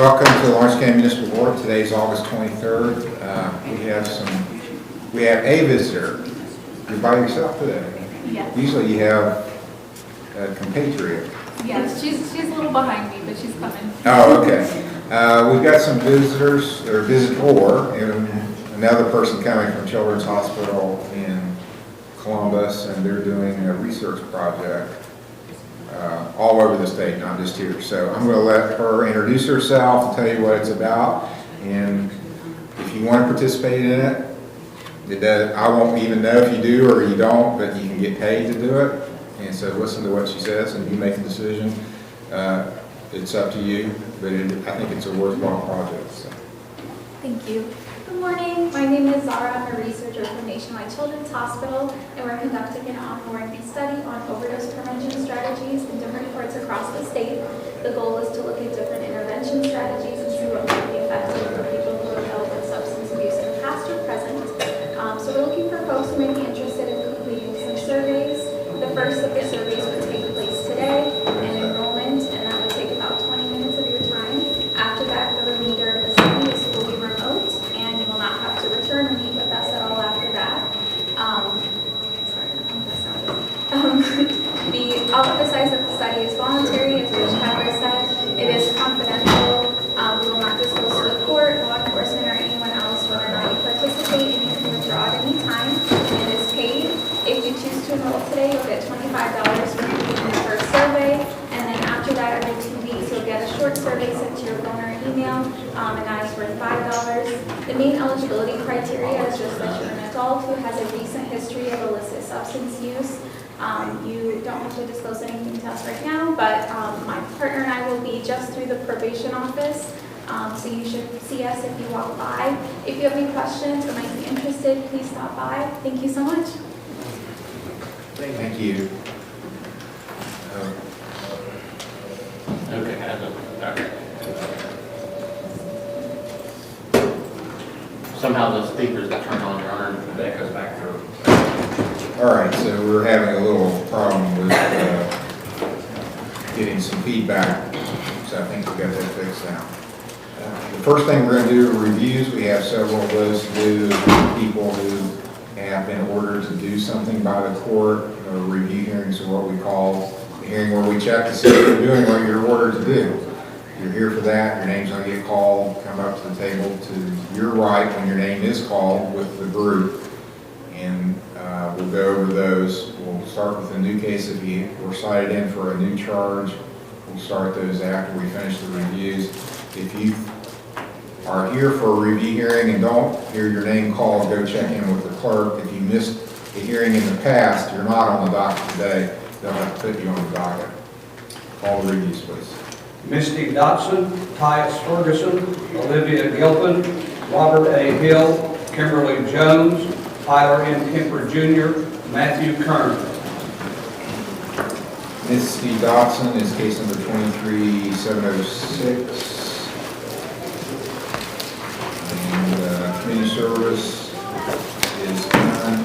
Welcome to the Lawrence County Municipal Board. Today is August 23rd. We have a visitor. You're by yourself today? Yes. Usually you have a compatriot. Yes, she's a little behind me, but she's coming. Oh, okay. We've got some visitors, or visitor, and another person coming from Children's Hospital in Columbus, and they're doing a research project all over the state, not just here. So I'm going to let her introduce herself and tell you what it's about. And if you want to participate in it, I won't even know if you do or you don't, but you can get paid to do it. And so listen to what she says and you make a decision. It's up to you, but I think it's a worthwhile project. So. Thank you. Good morning. My name is Zara. I'm a researcher from Nationwide Children's Hospital, and we're conducting an ongoing study on overdose prevention strategies in different parts across the state. The goal is to look at different intervention strategies and see what might be effective for people who have dealt with substance abuse in the past or present. So we're looking for folks who may be interested in completing some surveys. The first of the surveys would take place today, an enrollment, and that would take about 20 minutes of your time. After that, the remainder of the study is fully remote, and you will not have to return or meet with us at all after that. I'll emphasize that the study is voluntary, as Judge Padler said. It is confidential. We will not disclose to the court, law enforcement, or anyone else whether or not you participate, and you can withdraw at any time. It is paid. If you choose to enroll today, you'll get $25 for completing the first survey, and then after that, every 2 weeks, you'll get a short survey sent to your phone or email, and that is worth $5. The main eligibility criteria is just that you're an adult who has a recent history of illicit substance use. You don't have to disclose anything to us right now, but my partner and I will be just through the probation office, so you should see us if you walk by. If you have any questions or might be interested, please stop by. Thank you so much. Thank you. Okay. Somehow the speakers got turned on, Your Honor, and that goes back through. All right, so we're having a little problem with getting some feedback, so I think we got that fixed now. The first thing we're going to do are reviews. We have several of those to do. People who have been ordered to do something by the court, or review hearings are what we call a hearing where we check to see if you're doing what you're ordered to do. If you're here for that, your name's going to get called, come up to the table to your right when your name is called with the group, and we'll go over those. We'll start with a new case. If you were cited in for a new charge, we'll start those after we finish the reviews. If you are here for a review hearing and don't hear your name called, go check in with the clerk. If you missed a hearing in the past, you're not on the docket today. They'll have to put you on the docket. Call the reviews, please. Misty Dotson, Tyus Ferguson, Olivia Gilpin, Robert A. Hill, Kimberly Jones, Tyler M. Kemper Jr., Matthew Kern. Misty Dotson is case number 23706. And community service is done.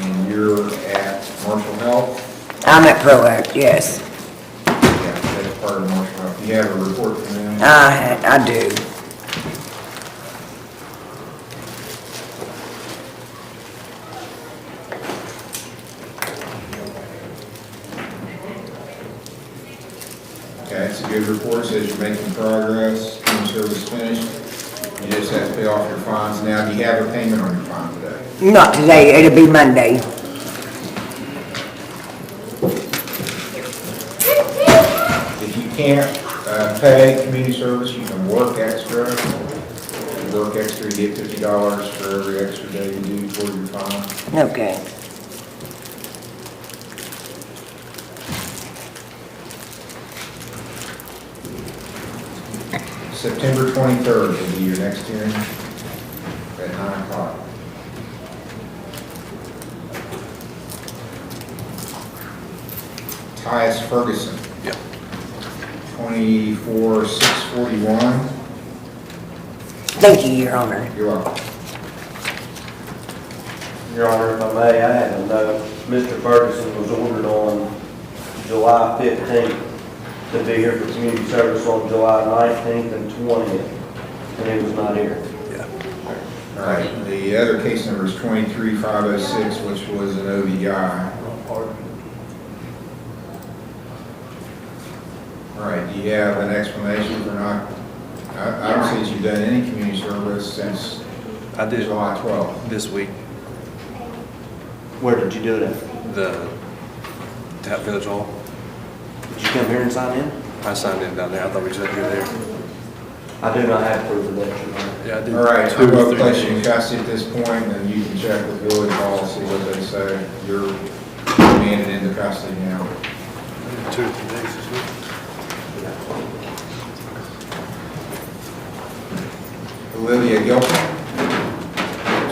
And you're at Marshall Health. I'm at ProAct, yes. Yeah, that's part of Marshall Health. You have a report from them? I do. Okay, it's a good report, says you're making progress, community service finished. You just have to pay off your fines now. Do you have a payment on your fine today? Not today, it'll be Monday. If you can't pay community service, you can work extra. If you work extra, you get $50 for every extra day you do toward your fine. Okay. September 23rd will be your next hearing at 9 o'clock. Tyus Ferguson. Yep. 24641. Thank you, Your Honor. You're welcome. Your Honor, if I may, I had a note. Mr. Ferguson was ordered on July 15th to be here for community service on July 19th and 20th, and he was not here. All right, the other case number is 23506, which was an OBI. All right, do you have an explanation for not, I don't see that you've done any community service since I did July 12th. this week, Where did you do it at? the Tap Village Hall. Did you come here and sign in? I signed in down there. I thought we just had to go there. I do not have proof of that, Your Honor. Yeah, I did. All right, two I'm or going to three place you in days. custody at this point, and you can check with Village Hall, see what they say. You're demanded into custody now. 2 or 3 days this week. Olivia Gilpin,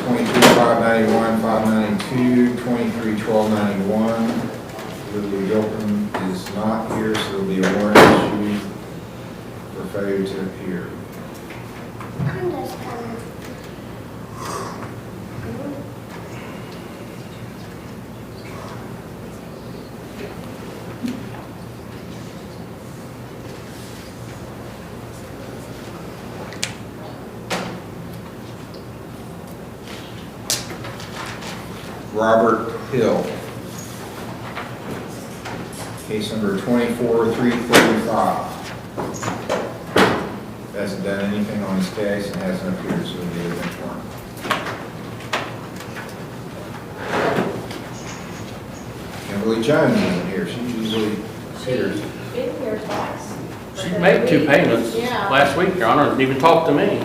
23,591, 592, 23,1291. Olivia Gilpin is not here, so there'll be a warrant issued for failure to appear. Robert Hill. Case number 24-335. Hasn't done anything on his case and hasn't appeared, so we'll get a bench warrant. Kimberly Jones isn't here. She usually appears. Been here twice. She made 2 payments Yeah. last week, Your Honor, and even talked to me.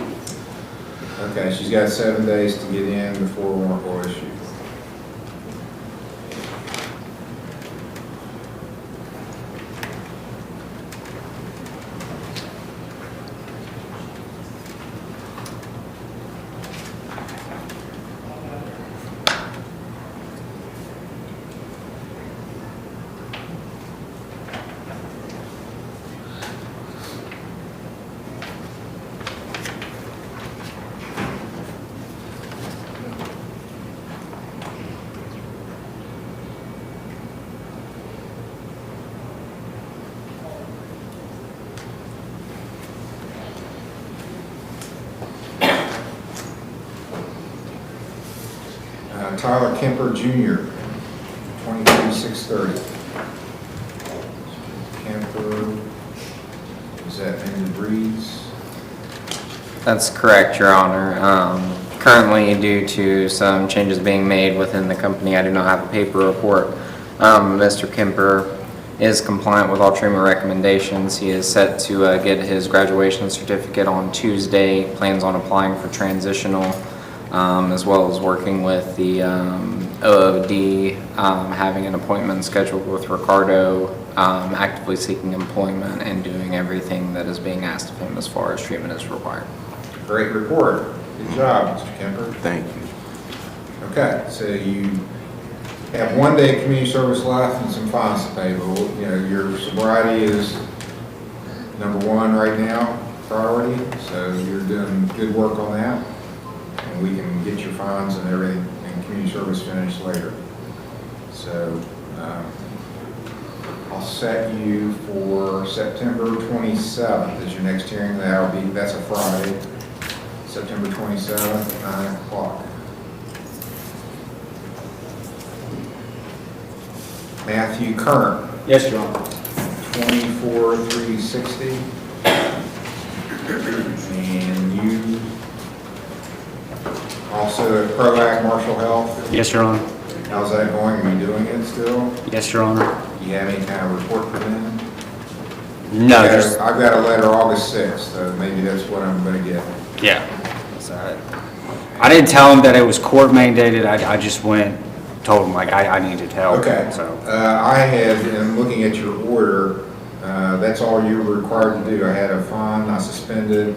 Okay, she's got 7 days to get in before a warrant will issue. Tyler Kemper Jr., 23,630. Kemper, is that Mended Breeds? That's correct, Your Honor. Currently, due to some changes being made within the company, I do not have a paper report. Mr. Kemper is compliant with all treatment recommendations. He is set to get his graduation certificate on Tuesday, plans on applying for transitional, as well as working with the OOD, having an appointment scheduled with Ricardo, actively seeking employment and doing everything that is being asked of him as far as treatment is required. Great report. Good job, Mr. Kemper. Thank you. Okay, so you have 1 day of community service left and some fines to pay, but you know, your sobriety is #1 right now, priority, so you're doing good work on that. And we can get your fines and everything and community service finished later. So I'll set you for September 27th as your next hearing. That's a Friday, September 27th at 9 o'clock. Matthew Kern, Yes, Your Honor. 24,360. And you also at ProAct Marshall Health. Yes, Your Honor. How's that going? Are you doing it still? Yes, Your Honor. Do you have any kind of report for them? No, just, I've got a letter August 6th, so maybe that's what I'm going to get. yeah. That's all right. I didn't tell him that it was court mandated. I just went, told him like I needed help. Okay. So, I had, and looking at your order, that's all you were required to do. I had a fine, I suspended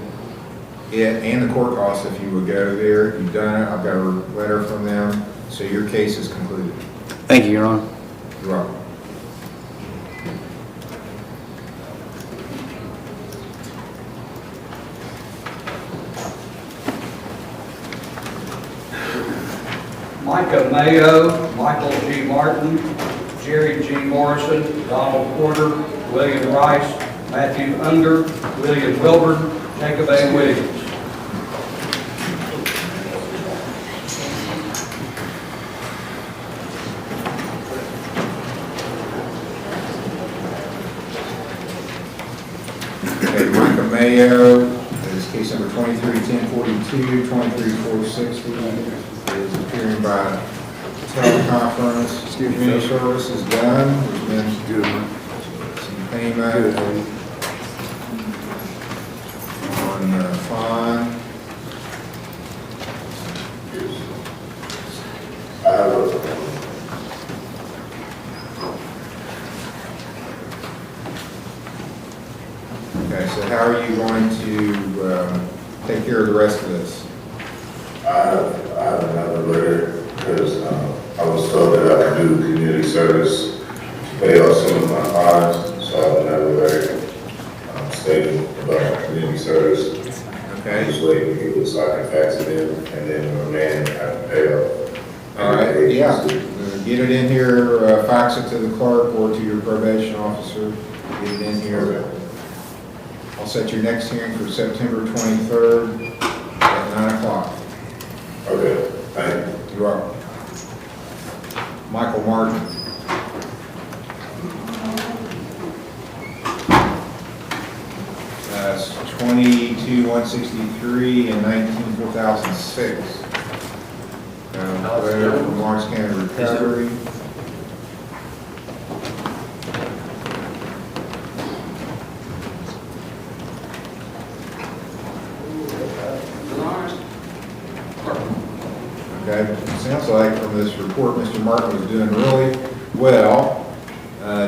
it and the court costs if you would go there. You've done it. I've got a letter from them, so your case is concluded. thank you, Your Honor. You're welcome. Micah Mayo, Michael G. Martin, Jerry G. Morrison, Donald Porter, William Rice, Matthew Unger, William Wilburn, Jacob A. Williams. Okay, Micah Mayo, is case number 231042, 23460, is appearing by teleconference. Community service is done. There's been some payment on fine. Okay, so how are you going to take care of the rest of this? I have another letter because I was told that I could do community service to pay off some of my fines. So I have another letter stating about community service. Okay. I'm just waiting to get it so I can fax it in, and then the remaining I have to pay off. All right, yeah. Get it in here, fax it to the clerk or to your probation officer. Get it in here. I'll set your next hearing for September 23rd at 9 o'clock. Okay, thank you. You're welcome. Michael Martin. That's 22-163 and 19-4006. Letter from Lawrence County Recovery. Okay, sounds like from this report, Mr. Martin was doing really well,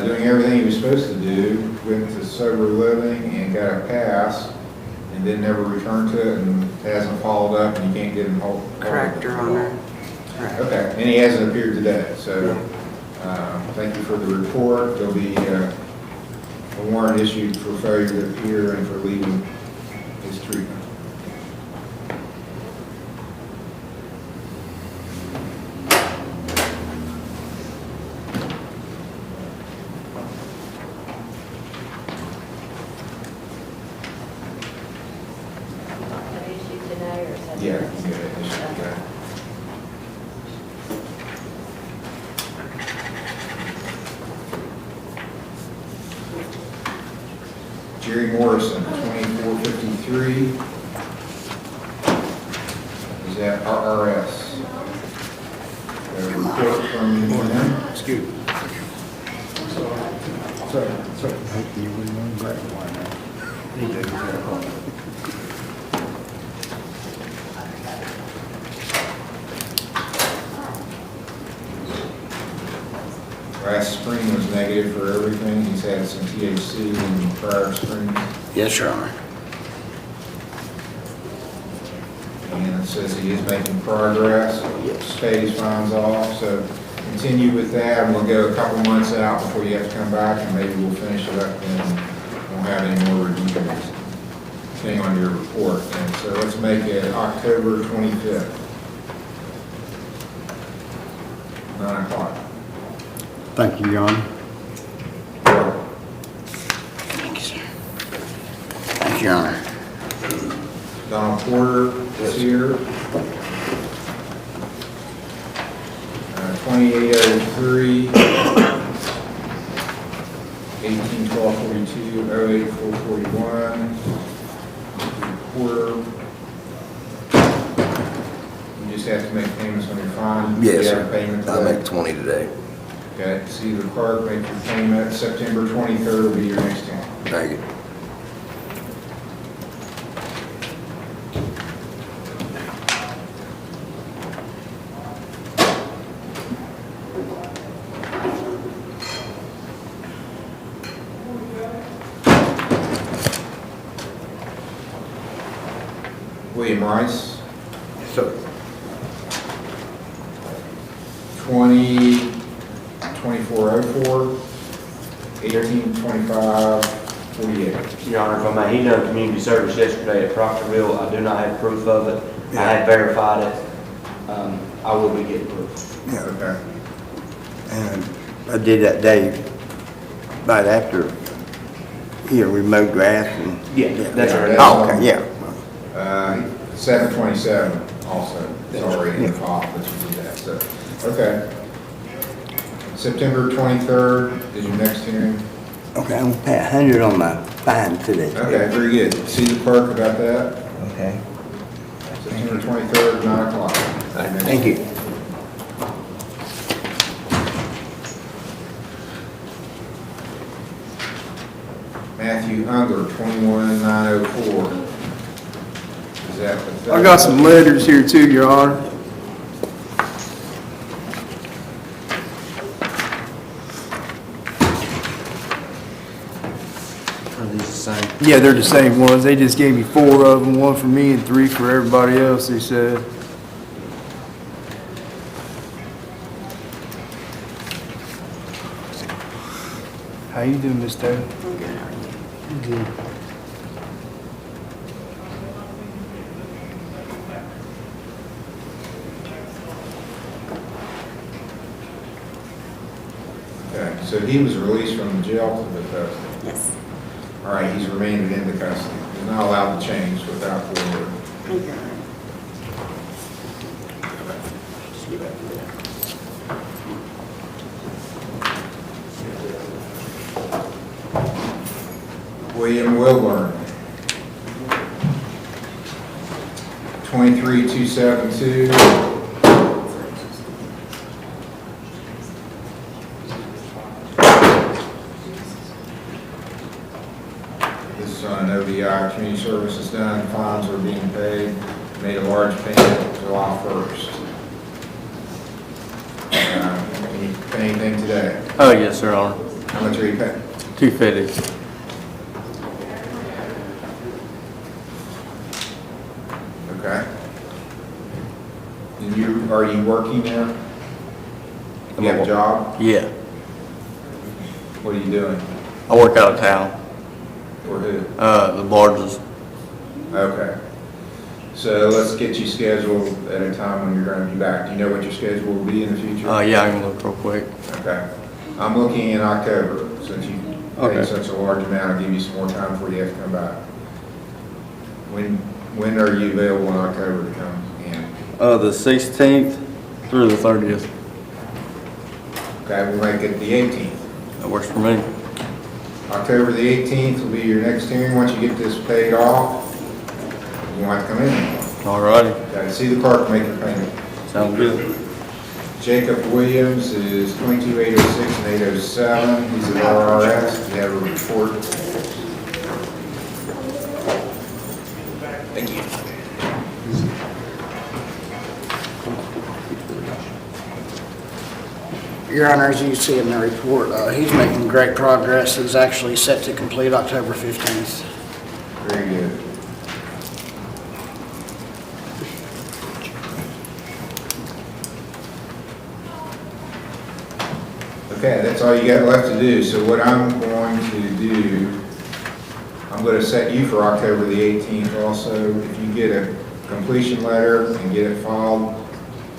doing everything he was supposed to do, went to sober living and got a pass, and then never returned to it, and hasn't followed up, and you can't get him hold. Correct, Your Honor. Correct. Okay, and he hasn't appeared today, so, thank you for the report. There'll be, a warrant issued for failure to appear and for leaving his treatment. Yeah, you can get it issued today. Jerry Morrison, 2453. Is that RRS? A report from him. Excuse me. Sorry. You wouldn't want to grab one now. Last spring was negative for everything. He's had some THC in prior springs. Yes, Your Honor. And it says he is making progress. Yes. Paid his fines off, so continue with that, and we'll go a couple months out before you have to come back, and maybe we'll finish it up and won't have any more reviews, depending on your report. And so let's make it October 25th, 9 o'clock. Thank you, Your Honor. Thank you, sir. Thank you, Your Honor. Donald Porter is here. 2803, 181242, 08441. Porter. You just have to make payments on your fine. Yes, You have sir. a payment I'll today. make 20 today. Okay, see the clerk, make your payment. September 23rd will be your next hearing. Thank you. William Rice, Yes, sir. 2404, 182548. Your Honor, if I may, he done community service yesterday at Proctorville. I do not have proof of it. I had verified it. I will be getting proof. Yeah, Okay. and I did that day right after Here, we mowed grass and. Yeah, that's right. Oh, okay, yeah. 727 also, it's already in the file, but you do that, so, okay. September 23rd is your next hearing. Okay, I'm gonna pay 100 on my fine today. Okay, very good. See the clerk about that? Okay. September 23rd, 9 o'clock. Thank you. Matthew Unger, 21904. Is that the? I got some letters here too, Your Honor. Are these the same? Yeah, they're the same ones. They just gave me 4 of them, 1 for me and 3 for everybody else, they said. How you doing, Miss Taylor? Good. Okay, so he was released from the jail to the custody. Yes. All right, he's remained in the custody. He's not allowed to change without court order. Thank you, Your Honor. William Wilburn, 23272. This is on an ODI, community service is done, fines are being paid, made a large payment July 1st. Can you pay anything today? Oh, yes, Your Honor. How much are you paying? 250. Okay. And are you working there? You have a job? Yeah. What are you doing? I work out of town. For who? The barges. Okay. So let's get you scheduled at a time when you're going to be back. Do you know what your schedule will be in the future? Yeah, I can look real quick. Okay. I'm looking in October, since you paid Okay. such a large amount, I'll give you some more time before you have to come back. When are you available in October to come in? The 16th through the 30th. Okay, we'll make it the 18th. That works for me. October the 18th will be your next hearing. Once you get this paid off, you won't have to come in. All righty. Okay, see the clerk, make your payment. Sounds good. Jacob Williams is 22806 and 807. He's at RRS. Do you have a report? Thank you. Your Honor, as you see in the report, he's making great progress. He's actually set to complete October 15th. Very good. Okay, that's all you got left to do. So what I'm going to do, I'm going to set you for October the 18th also. If you get a completion letter and get it filed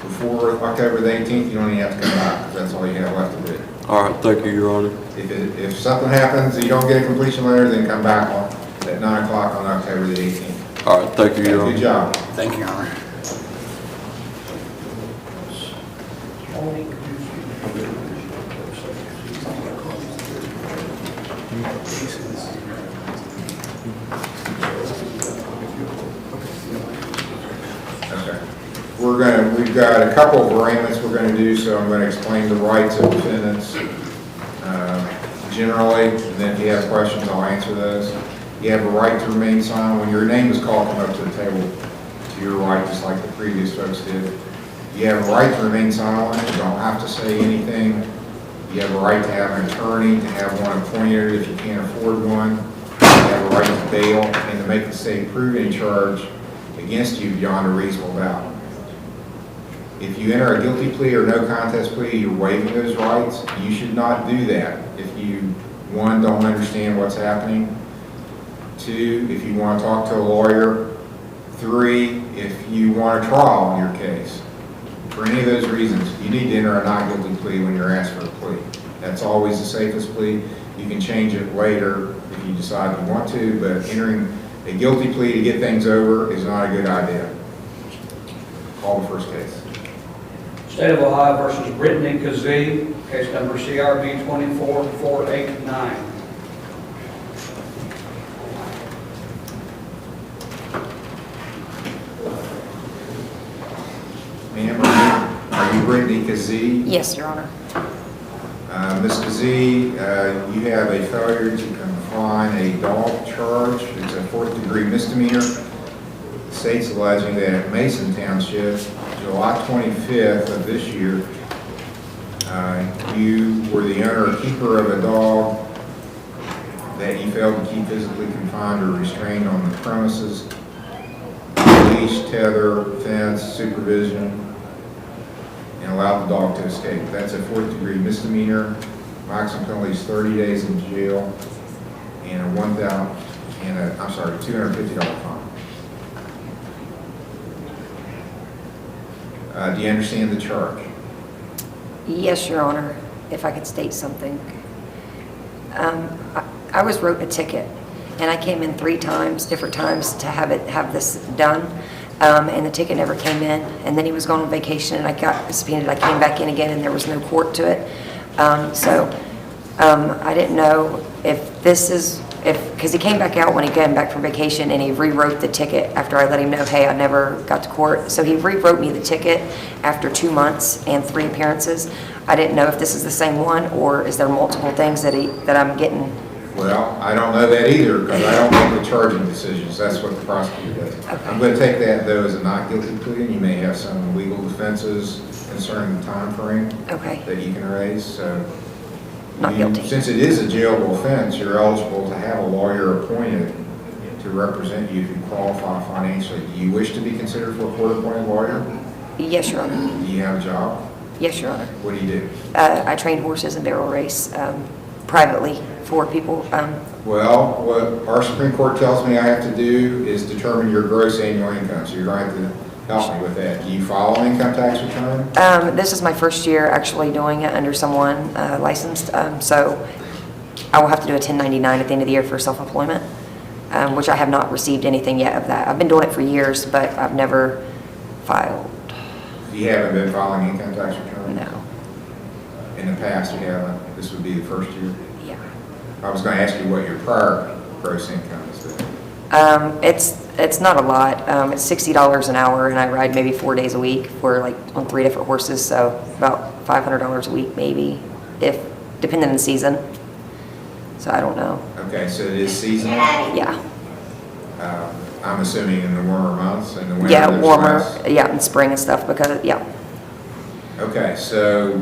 before October the 18th, you don't even have to come back, because that's all you have left to do. All right, thank you, Your Honor. If something happens, and you don't get a completion letter, then come back at 9 o'clock on October the 18th. All right, thank you, Your Honor. Good job. Thank you, Your Honor. Okay. We've got a couple of arraignments we're going to do, so I'm going to explain the rights of defendants generally, and then if you have questions, I'll answer those. You have a right to remain silent. When your name is called, come up to the table to your right, just like the previous folks did. You have a right to remain silent. You don't have to say anything. You have a right to have an attorney, to have one appointed if you can't afford one. You have a right to bail and to make the state prove any charge against you beyond a reasonable doubt. If you enter a guilty plea or no contest plea, you're waiving those rights. You should not do that if you, 1, don't understand what's happening, 2, if you want to talk to a lawyer, 3, if you want a trial in your case. For any of those reasons, you need to enter a not guilty plea when you're asked for a plea. That's always the safest plea. You can change it later if you decide you want to, but entering a guilty plea to get things over is not a good idea. Call the first case. State of Ohio versus Brittany Kazee, case number CRB 24489. Ma'am, are you Brittany Kazee? Yes, Your Honor. Ms. Kazee, you have a failure to confine a dog charge. It's a 4th-degree misdemeanor. The state's alleging that at Mason Township, July 25th of this year, you were the owner or keeper of a dog that you failed to keep physically confined or restrained on the premises. Leash, tether, fence, supervision, and allowed the dog to escape. That's a 4th-degree misdemeanor. Maximum penalty is 30 days in jail and a $250 fine. Do you understand the charge? Yes, Your Honor, if I could state something. I was wrote a ticket, and I came in 3 times, different times, to have this done, and the ticket never came in. And then he was going on vacation, and I got subpoenaed. I came back in again, and there was no court to it. I didn't know if this is, because he came back out when he came back from vacation, and he rewrote the ticket after I let him know, hey, I never got to court. So he rewrote me the ticket after 2 months and 3 appearances. I didn't know if this is the same one, or is there multiple things that I'm getting? Well, I don't know that either, because I don't make the charging decisions. That's what the prosecutor does. Okay. I'm going to take that, though, as a not guilty plea, and you may have some legal defenses concerning the time frame Okay, that you can raise. So, not guilty. Since it is a jailable offense, you're eligible to have a lawyer appointed to represent you if you qualify financially. Do you wish to be considered for a court-appointed lawyer? Yes, Your Honor. Do you have a job? Yes, Your Honor. What do you do? I train horses and barrel race privately for people. Well, what our Supreme Court tells me I have to do is determine your gross annual income, so you're going to have to help me with that. Do you file an income tax return? This is my first year actually doing it under someone licensed, so I will have to do a 1099 at the end of the year for self-employment, which I have not received anything yet of that. I've been doing it for years, but I've never filed. You haven't been filing income tax return? No. In the past, you haven't? This would be the first year? Yeah. I was going to ask you what your prior gross income is then. It's not a lot. It's $60 an hour, and I ride maybe 4 days a week on 3 different horses, so about $500 a week maybe, depending on the season. So I don't know. Okay, so it is seasonal? Yeah. I'm assuming in the warmer months, in the winter? Yeah, there's warmer. less? Yeah, in spring and stuff because yeah. Okay, so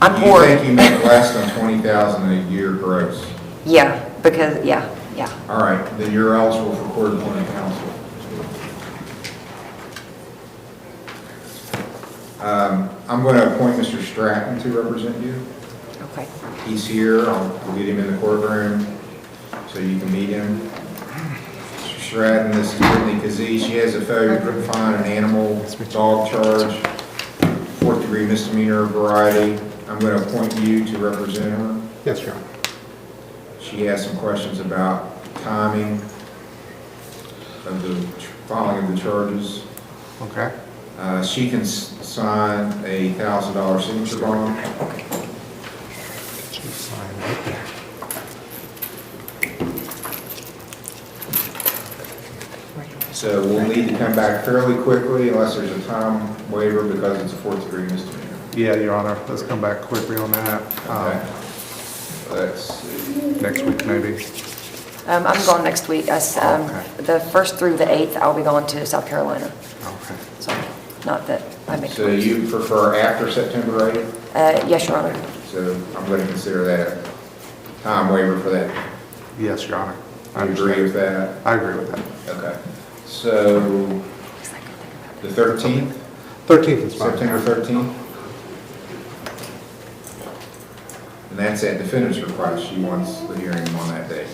I'm do you poor. think you make less than $20,000 a year gross? Yeah, because yeah. All right, then you're eligible for court-appointed counsel. I'm going to appoint Mr. Stratton to represent you. Okay. He's here. We'll get him in the courtroom so you can meet him. Mr. Stratton, this is Brittany Kazee. She has a failure to confine an animal dog charge, 4th-degree misdemeanor variety. I'm going to appoint you to represent her. Yes, Your Honor. She has some questions about timing of the filing of the charges. Okay. She can sign a $1,000 signature bond. She signed right there. So we'll need to come back fairly quickly unless there's a time waiver because it's a 4th-degree misdemeanor. Yeah, Your Honor. Let's come back quickly on that. Okay. Let's see. Next week, maybe. I'm going next week. Okay. The 1st through the 8th, I'll be going to South Carolina. Okay. So, not that I make. So you prefer after September 8th? Yes, Your Honor. So I'm going to consider that a time waiver for that. Yes, Your Honor. I agree with that. I agree with that. Okay. So the 13th? 13th is fine. September 13th? And that's at defendant's request. She wants the hearing on that date.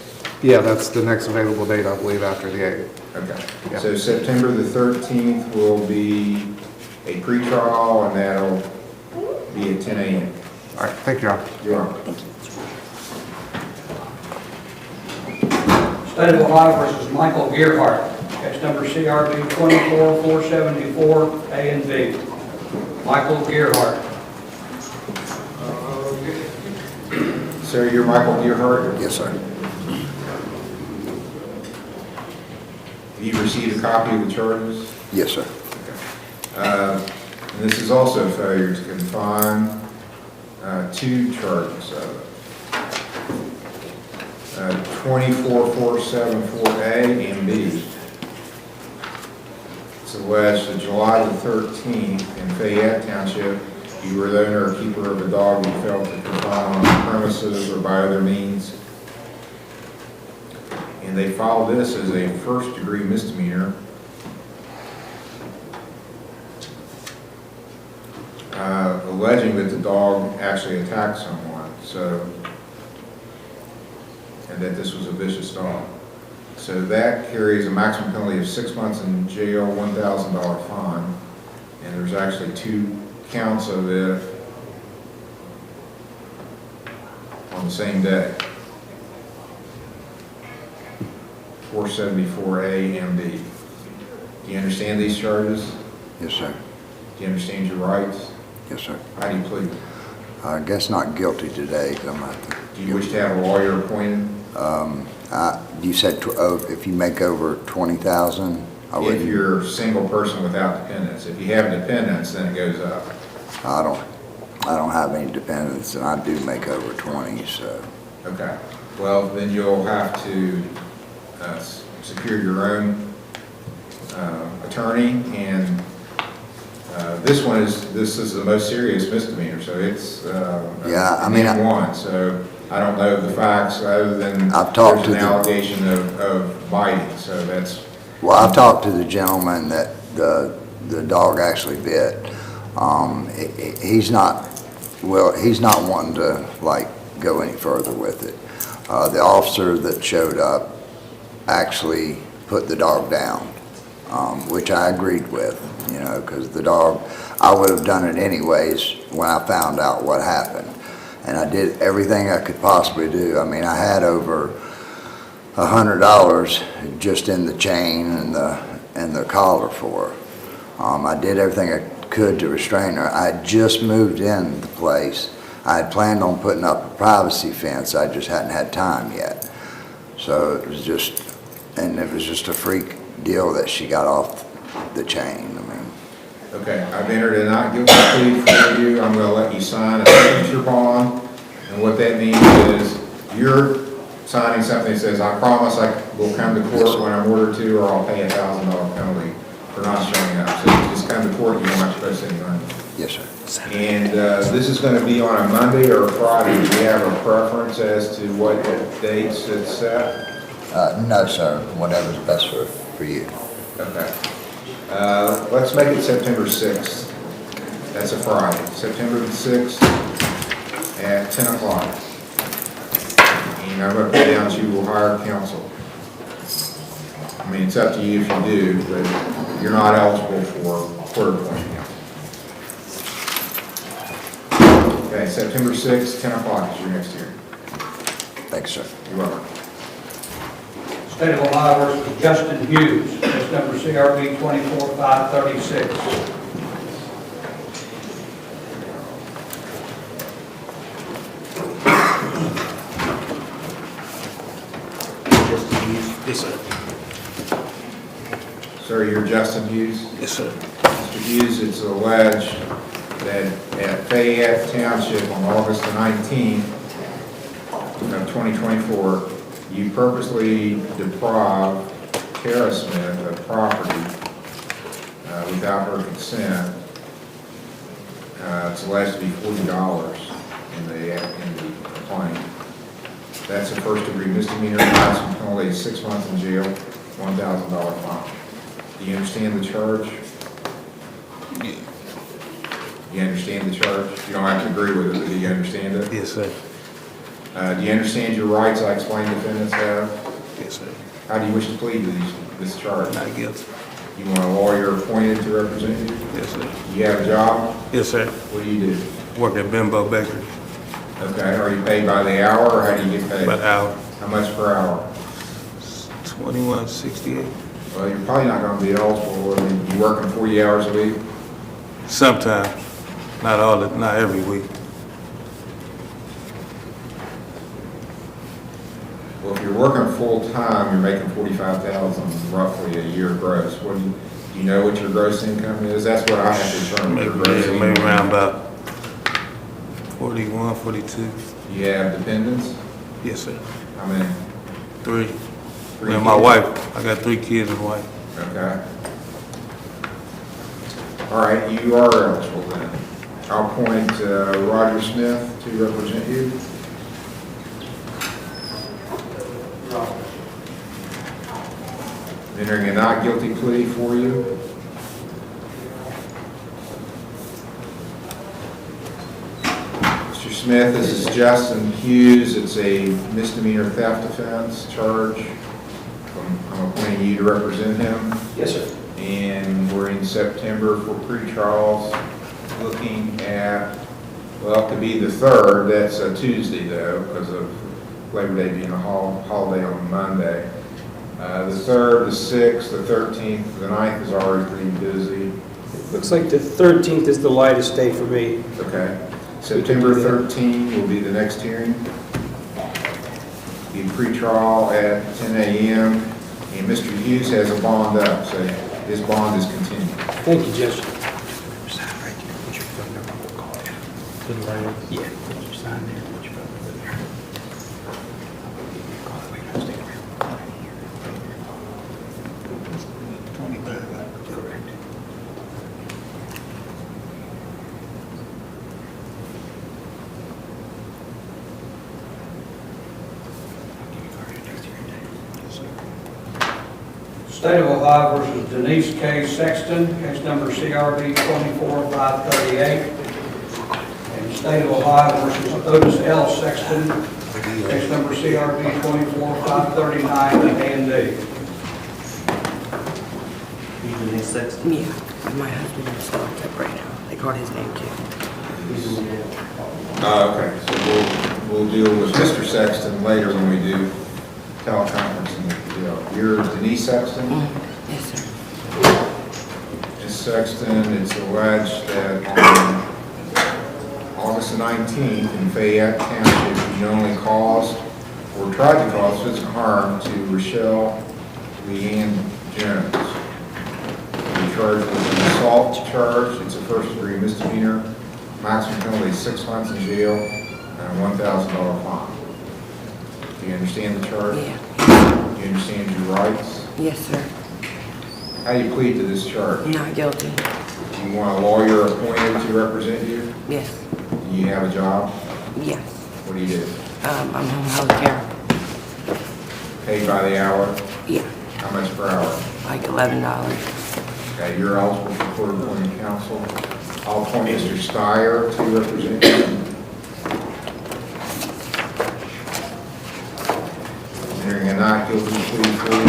Yeah, that's the next available date, I believe, after the 8th. Okay. Yeah. So September the 13th will be a pretrial, and that'll be at 10 a.m. All right, thank you, Your Honor. You're welcome. Thank you. State of Ohio versus Michael Gearhart, case number CRB 24474, A and B. Michael Gearhart. Sir, you're Michael Gearhart? Yes, sir. Have you received a copy of the charges? Yes, sir. And this is also failure to confine, two charges of it. 24474A and B. It's alleged that July the 13th in Fayette Township, you were the owner or keeper of a dog you failed to confine on the premises or by other means. And they filed this as a first-degree misdemeanor. Alleging that the dog actually attacked someone, and that this was a vicious dog. So that carries a maximum penalty of 6 months in jail, $1,000 fine, and there's actually 2 counts of it on the same day. 474A and B. Do you understand these charges? Yes, sir. Do you understand your rights? Yes, sir. How do you plead? I guess not guilty today, because I'm not. Do you wish to have a lawyer appointed? You said if you make over 20,000, I would. If you're a single person without dependents. If you have dependents, then it goes up. I don't have any dependents, and I do make over 20, so. Okay. Well, then you'll have to secure your own attorney, and this is the most serious misdemeanor, so it's Yeah, I mean, one. So I don't know the facts other than I've talked there's to an allegation of biting. So that's. Well, I've talked to the gentleman that the dog actually bit. He's not wanting to like go any further with it. The officer that showed up actually put the dog down, which I agreed with, because the dog, I would have done it anyways when I found out what happened. And I did everything I could possibly do. I mean, I had over $100 just in the chain and the collar for her. I did everything I could to restrain her. I had just moved in the place. I had planned on putting up a privacy fence. I just hadn't had time yet. So it was just a freak deal that she got off the chain. I mean. Okay, I've entered a not guilty plea for you. I'm going to let you sign a signature bond. And what that means is you're signing something that says, I promise I will come to court when I'm ordered to, or I'll pay a $1,000 penalty for not showing up. So you just come to court, you don't have to post any money. Yes, sir. And this is going to be on a Monday or a Friday. Do you have a preference as to what dates it's set? No, sir. Whatever's best for you. Okay. Let's make it September 6th. That's a Friday. September the 6th at 10 o'clock. And I'm going to put down that you will hire counsel. I mean, it's up to you if you do, but you're not eligible for court appointment. Okay, September 6th, 10 o'clock is your next hearing. Thanks, sir. You're welcome. State of Ohio versus Justin Hughes, case number CRB 24536. Yes, sir. Sir, you're Justin Hughes? Yes, sir. Mr. Hughes, it's alleged that at Fayette Township on August the 19th of 2024, you purposely deprived Tara Smith of property without her consent. It's alleged to be $40 in the complaint. That's a first-degree misdemeanor, maximum penalty is 6 months in jail, $1,000 fine. Do you understand the charge? You understand the charge? You don't have to agree with it, but do you understand it? Yes, sir. Do you understand your rights I explained defendants have? Yes, sir. How do you wish to plead to this charge? Not guilty. You want a lawyer appointed to represent you? Yes, sir. You have a job? Yes, sir. What do you do? work at Bimbo Bakery, Okay, are you paid by the hour, or how do you get paid? about an hour, How much per hour? $21.68. Well, you're probably not gonna be eligible, I mean, you working 40 hours a week? Sometimes, not every week. Well, if you're working full-time, you're making 45,000 roughly a year gross. What do you know what your gross income is? That's what I have to determine. Your gross Maybe income. around about 41, 42. You have dependents? Yes, sir. How many? 3. Three And my kids? wife, I got 3 kids and wife. Okay. All right, you are eligible then. I'll appoint Roger Smith to represent you. Entering a not guilty plea for you. Mr. Smith, this is Justin Hughes. It's a misdemeanor theft offense charge. I'm appointing you to represent him. Yes, sir. And we're in September for pre-trials, looking at, well, it could be the 3rd, that's a Tuesday though, because of Labor Day being a holiday on Monday. The 3rd, the 6th, the 13th, the 9th is already pretty busy. Looks like the 13th is the lightest day for me. Okay. September 13th will be the next hearing. Be pre-trial at 10 a.m. And Mr. Hughes has a bond up, so his bond is continued. Thank you, Judge. Yeah. State of Ohio versus Denise K. Sexton, case number CRB 24538. And State of Ohio versus Otis L. Sexton, case number CRB 24539, A&D. You Denise Sexton? Yeah, my husband is locked up right now. They called his name too. Okay, so we'll deal with Mr. Sexton later when we do teleconferencing. You're Denise Sexton? Yes, sir. Ms. Sexton, it's alleged that on August the 19th in Fayette Township, you only caused or tried to cause physical harm to Rochelle Leanne Jones. You're charged with an assault charge. It's a first-degree misdemeanor. Maximum penalty is 6 months in jail and a $1,000 fine. Do you understand the charge? Yeah. Do you understand your rights? Yes, sir. How do you plead to this charge? Not guilty. Do you want a lawyer appointed to represent you? Yes. Do you have a job? Yes. What do you do? I'm home health care. Paid by the hour? Yeah, How much per hour? like $11. Okay, you're eligible for court-appointed counsel. I'll appoint Mr. Steyer to represent you. Entering a not guilty plea for you.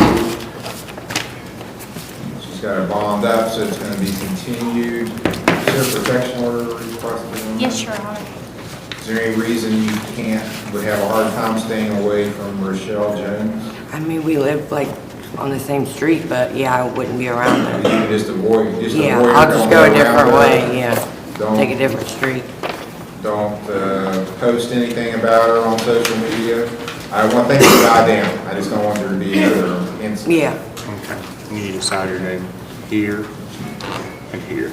She's got a bond up, so it's going to be continued. Is there a protection order requested? Yes, Your Honor. Is there any reason you would have a hard time staying away from Rochelle Jones? I mean, we live like on the same street, but yeah, I wouldn't be around You there. can just avoid her. Yeah, I'll just go a different way, yeah. Don't- Take a different street. Don't post anything about her on social media. I want things to die down. I just don't want there to be another incident. Yeah. Okay. You need to sign your name here and here.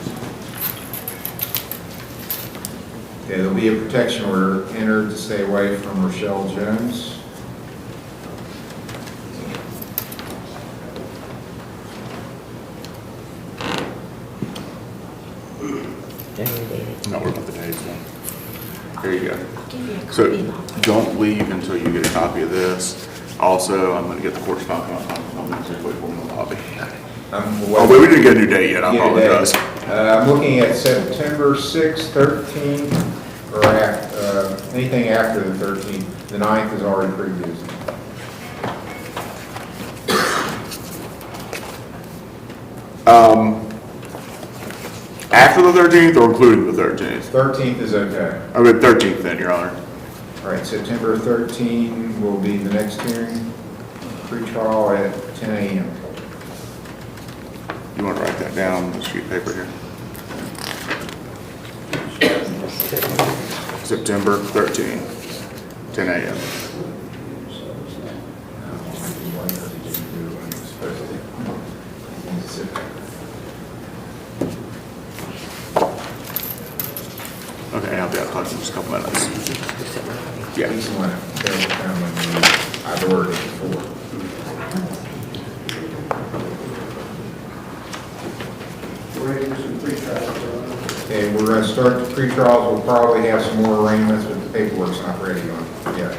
Okay, there'll be a protection order entered to stay away from Rochelle Jones. No, we're about the dates one. Here you go. So don't leave until you get a copy of this. Also, I'm going to get the court's copy. I'm going to wait for them in the lobby. Oh, wait, we didn't get a new date yet. I apologize. I'm looking at September 6th, 13th, or anything after the 13th. The 9th is already pretty busy. After the 13th or including the 13th? 13th is okay. I mean, 13th then, Your Honor. All right, September 13 will be the next hearing, pre-trial at 10 a.m. You want to write that down on the sheet of paper here? September 13, 10 a.m. Okay, I'll be out of touch in just a couple minutes. Yeah. He's the one that found when I've ordered it before. We're ready for some pre-trials. Okay, we're going to start the pre-trials. We'll probably have some more arraignments, but the paperwork's not ready on yet.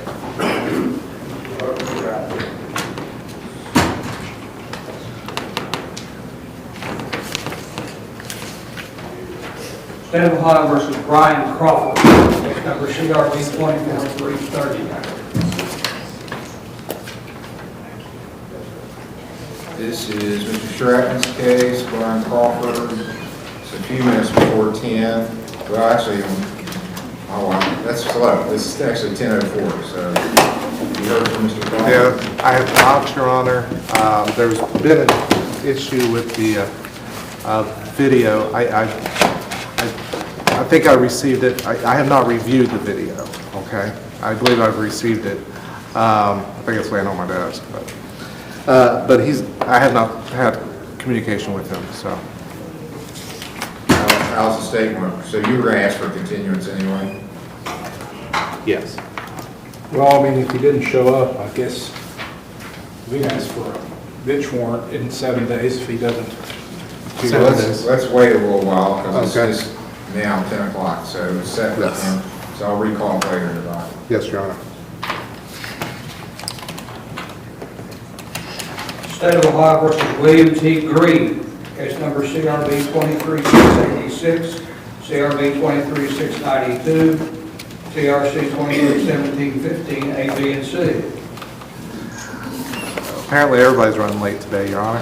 State of Ohio versus Brian Crawford, case number CRB 24330. This is Mr. Stratton's case, Brian Crawford. It's a few minutes before 10. Well, actually, oh wow, that's slow. This is actually 10:04, so you heard from Mr. Crawford? Yeah, I have not, Your Honor. There's been an issue with the video. I think I received it. I have not reviewed the video, okay? I believe I've received it. I think it's laying on my desk, but I have not had communication with him, so. How's the statement? So you were going to ask for continuance anyway? Yes. Well, I mean, if he didn't show up, I guess we asked for a bench warrant in 7 days if he doesn't. So let's wait a little while, because it's now 10 o'clock, so it's set for 10. So I'll recall it later tonight. Yes, Your Honor. State of Ohio versus William T. Green, case number CRB 23686, CRB 23692, TRC 231715, A, B, and C. Apparently, everybody's running late today, Your Honor.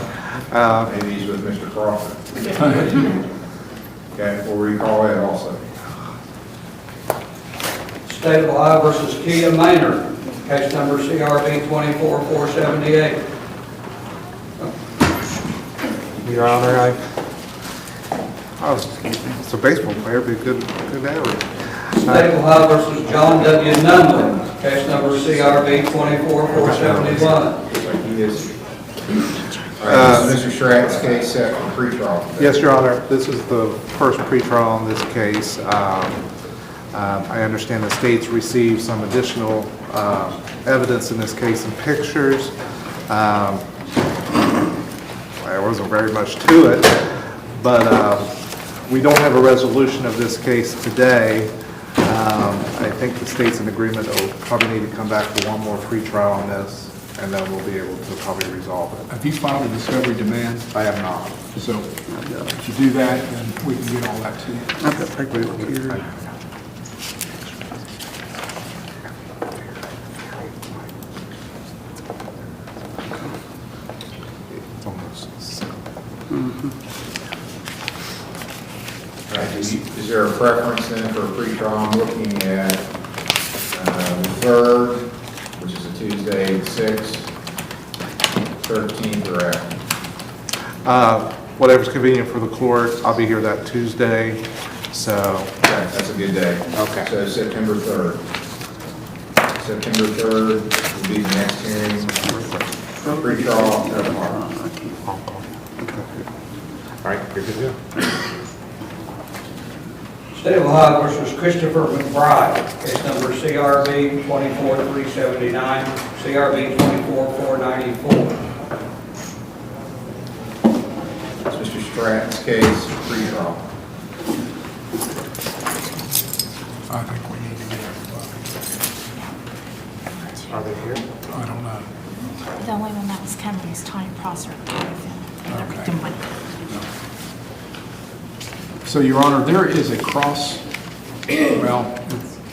Maybe he's with Mr. Crawford. Okay, we'll recall that also. State of Ohio versus Kia Maynard, case number CRB 24478. Your Honor, I was a baseball player, but good average. State of Ohio versus John W. Nunley, case number CRB 24471. Looks like he is. All right, this is Mr. Stratton's case set for pre-trial. Yes, Your Honor, this is the first pretrial in this case. I understand the state's received some additional evidence in this case and pictures. There wasn't very much to it, but we don't have a resolution of this case today. I think the state's in agreement that we'll probably need to come back for one more pretrial on this, and then we'll be able to probably resolve it. Have you filed a discovery demand? I have not. So if you do that, then we can get all that to you. I've got paperwork here. It's almost. All right, is there a preference then for a pre-trial? I'm looking at the 3rd, which is a Tuesday, the 6th, 13th, or after. Whatever's convenient for the court. I'll be here that Tuesday, so. Okay, that's a good day. Okay. So September 3rd. September 3rd will be the next hearing. Pre-trial, 10 o'clock. All right, you're good to go. State of Ohio versus Christopher McBride, case number CRB 24379, CRB 24494. It's Mr. Stratton's case, pre-trial. I think we need to get everybody. Are they here? I don't know. The only one that was coming is Tanya Prosser. So, Your Honor, there is a cross, well,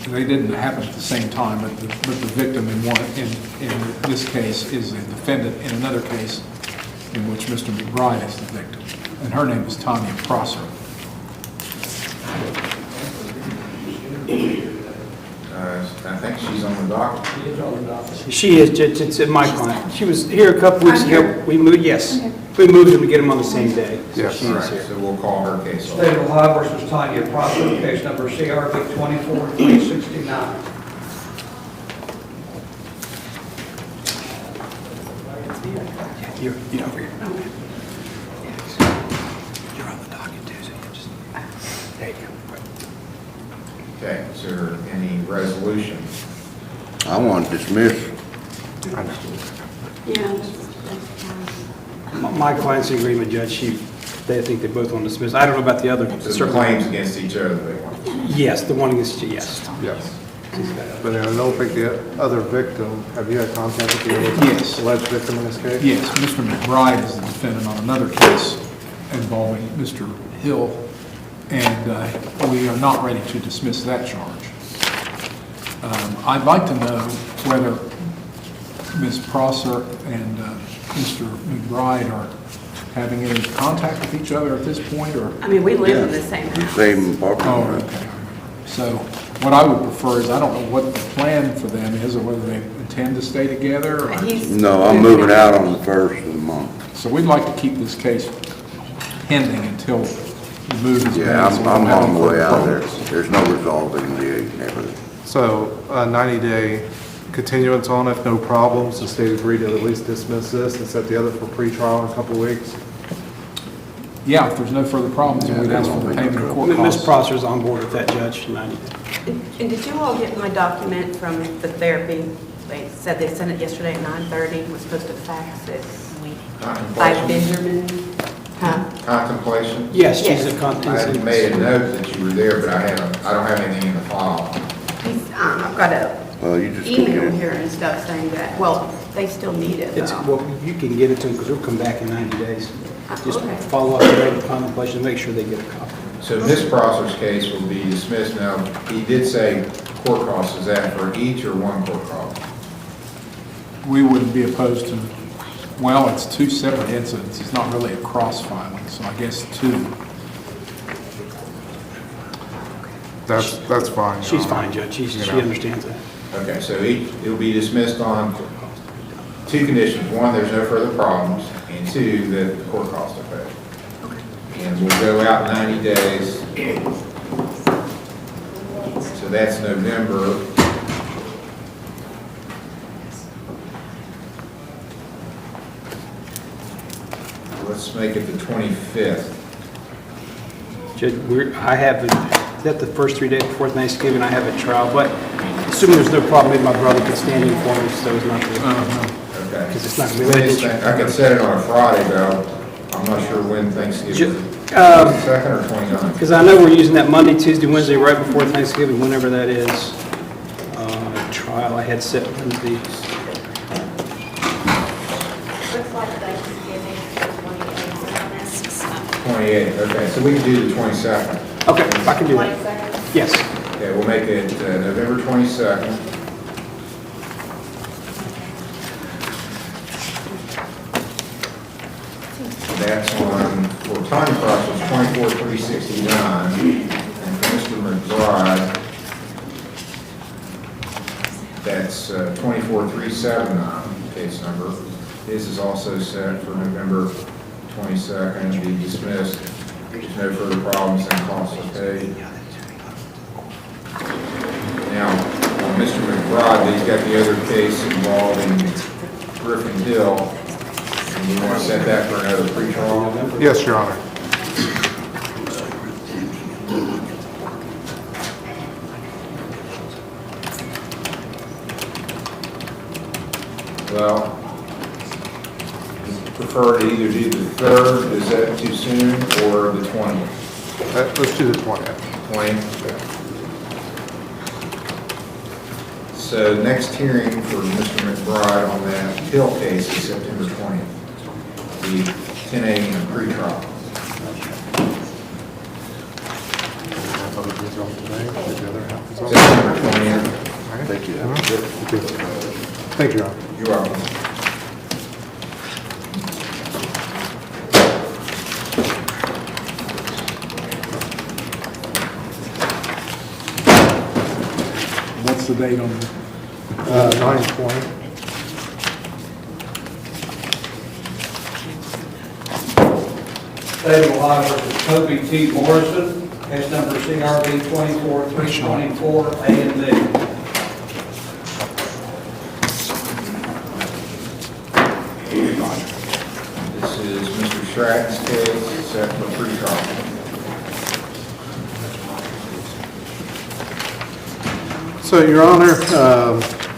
they didn't happen at the same time, but the victim in this case is a defendant in another case in which Mr. McBride is the victim, and her name is Tanya Prosser. I think she's on the docket. She is, Judge, it's my client. She was here a couple weeks I'm ago. here. We moved, yes. Okay. We moved them to get them on the same day. So Yes. she All is right, here. so we'll call her case. State of Ohio versus Tanya Prosser, case number CRB 24-369. You're over here. You're on the docket too, so you just, there you go. Okay, is there any resolution? I want to dismiss. My client's in agreement, Judge. They think they both want to dismiss. I don't know about the other. So the claims against each other they want. Yes, the one against you, yes. Yes. But I don't think the other victim, have you had contact with the Yes. alleged victim in this case? Yes, Mr. McBride is the defendant on another case involving Mr. Hill, and we are not ready to dismiss that charge. I'd like to know whether Ms. Prosser and Mr. McBride are having any contact with each other at this point, or? I mean, we live in the same house. Same apartment. Oh, okay. So what I would prefer is, I don't know what the plan for them is, or whether they intend to stay together, or... No, I'm moving out on the 1st of the month. So we'd like to keep this case pending until the move is made. Yeah, so we I'm don't have on the any way out there. problems. There's no resolving the everything. So a 90-day continuance on, if no problems, the state agreed to at least dismiss this and set the other for pretrial in a couple of weeks? Yeah, if there's no further problems, then we'd ask for the payment of court Ms. costs. Prosser's on board with that, Judge. 90. And did you all get my document from the therapy? They said they sent it yesterday at 9:30, was supposed to fax it by Contemplation? Benjamin. Huh? Contemplation? Yes, she's Yes. a content. I had made a note that you were there, but I don't have anything in the file. I've got a Well, you just go get email it. here and stuff saying that, well, they still need it It's, though. well, you can get it to them because they'll come back in 90 days. Just Okay. follow up the regular contemplation, make sure they get a copy. So Ms. Prosser's case will be dismissed. Now, he did say court costs, is that for each or one court cost? We wouldn't be opposed to, well, it's two separate incidents. It's not really a cross-filing, so I guess two. That's fine. She's fine, Judge. She understands that. Okay, so it will be dismissed on two conditions. One, there's no further problems, and two, that the court costs are paid. And we'll go out 90 days. So that's November. Let's make it the 25th. Judge, I have, is that the first 3 days before Thanksgiving, I have a trial, but assuming there's no problem, maybe my brother could stand in for me, so it's not, Okay. because it's not going to be late. I could set it on a Friday, but I'm not sure when Thanksgiving is. 2nd or 29th? Because I know we're using that Monday, Tuesday, Wednesday, right before Thanksgiving, whenever that is. Trial I had set Wednesday. Looks like Thanksgiving, 28th, okay, so we can do the 22nd. Okay, I can do that. 22nd. Yes. Okay, we'll make it November 22nd. That's on, for Tanya Cross was 24,369, and for Mr. McBride, that's 24,379, case number. His is also set for November 22nd, to be dismissed. There's no further problems, and costs are paid. Now, on Mr. McBride, he's got the other case involving Griffin Hill. And you want to set that for another pretrial? Yes, Your Honor. Well, prefer to either do the 3rd, is that too soon, or the 20th? Let's do the 20th. 20th? So next hearing for Mr. McBride on that Hill case is September 20th. The 10 a.m. pretrial. September 20th. Thank you. Thank you, Your Honor. You're welcome. What's the date on the 9/20. State of Ohio versus Toby T. Morrison, case number CRB 24-324, A and B. This is Mr. Stratton's case, set for pre-trial. So, Your Honor,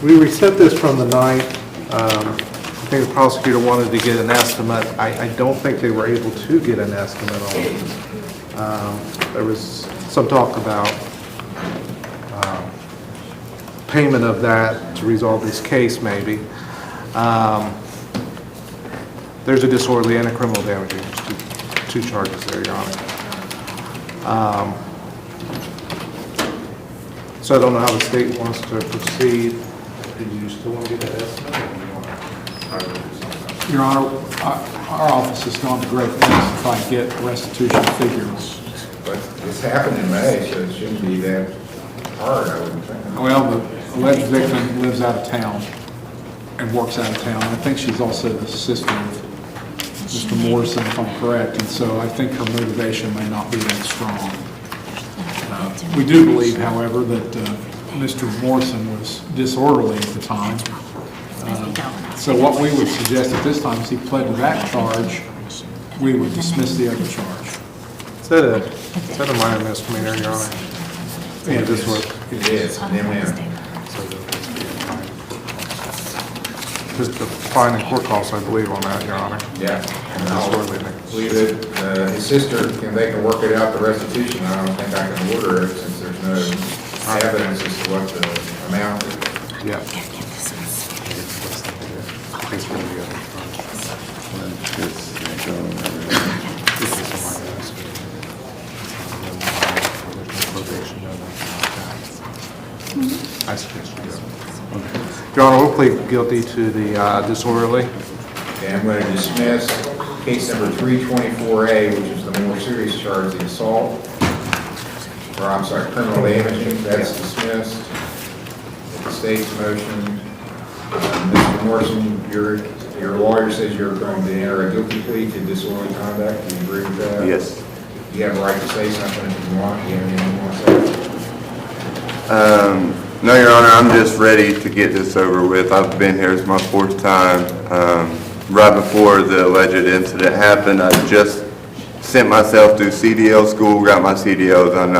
we reset this from the 9th. I think the prosecutor wanted to get an estimate. I don't think they were able to get an estimate on it. There was some talk about payment of that to resolve this case, maybe. There's a disorderly and a criminal damage. There's two charges there, Your Honor. So I don't know how the state wants to proceed. Do you still want to get that estimate? Or do you want to Your Honor, our office has gone to great lengths to try to get restitution figures. But this happened in May, so it shouldn't be that hard, I wouldn't think. Well, the alleged victim lives out of town and works out of town. I think she's also the sister of Mr. Morrison, if I'm correct, and so I think her motivation may not be that strong. We do believe, however, that Mr. Morrison was disorderly at the time. So what we would suggest at this time is he pled to that charge, we would dismiss the other charge. Is that a minor misdemeanor, Your Honor? Yeah, this one. It is, Just the fine and court costs, I believe, on that, Your Honor. Yeah. And I'll leave it, his sister, they can work it out, the restitution. I don't think I can order it since there's no evidence as to what the amount is. Yeah. I suggest you go. Your Honor, we'll plead guilty to the disorderly. Okay, I'm going to dismiss case number 324A, which is the more serious charge, the assault, or I'm sorry, criminal damaging, that's dismissed. At the state's motion, Mr. Morrison, your lawyer says you're going to enter a guilty plea to disorderly conduct. Do you agree with that? Yes. You have a right to say something if you want. Do you have anything you want to say? No, Your Honor, I'm just ready to get this over with. I've been here, it's my fourth time. Right before the alleged incident happened, I just sent myself through CDL school, got my CDLs, and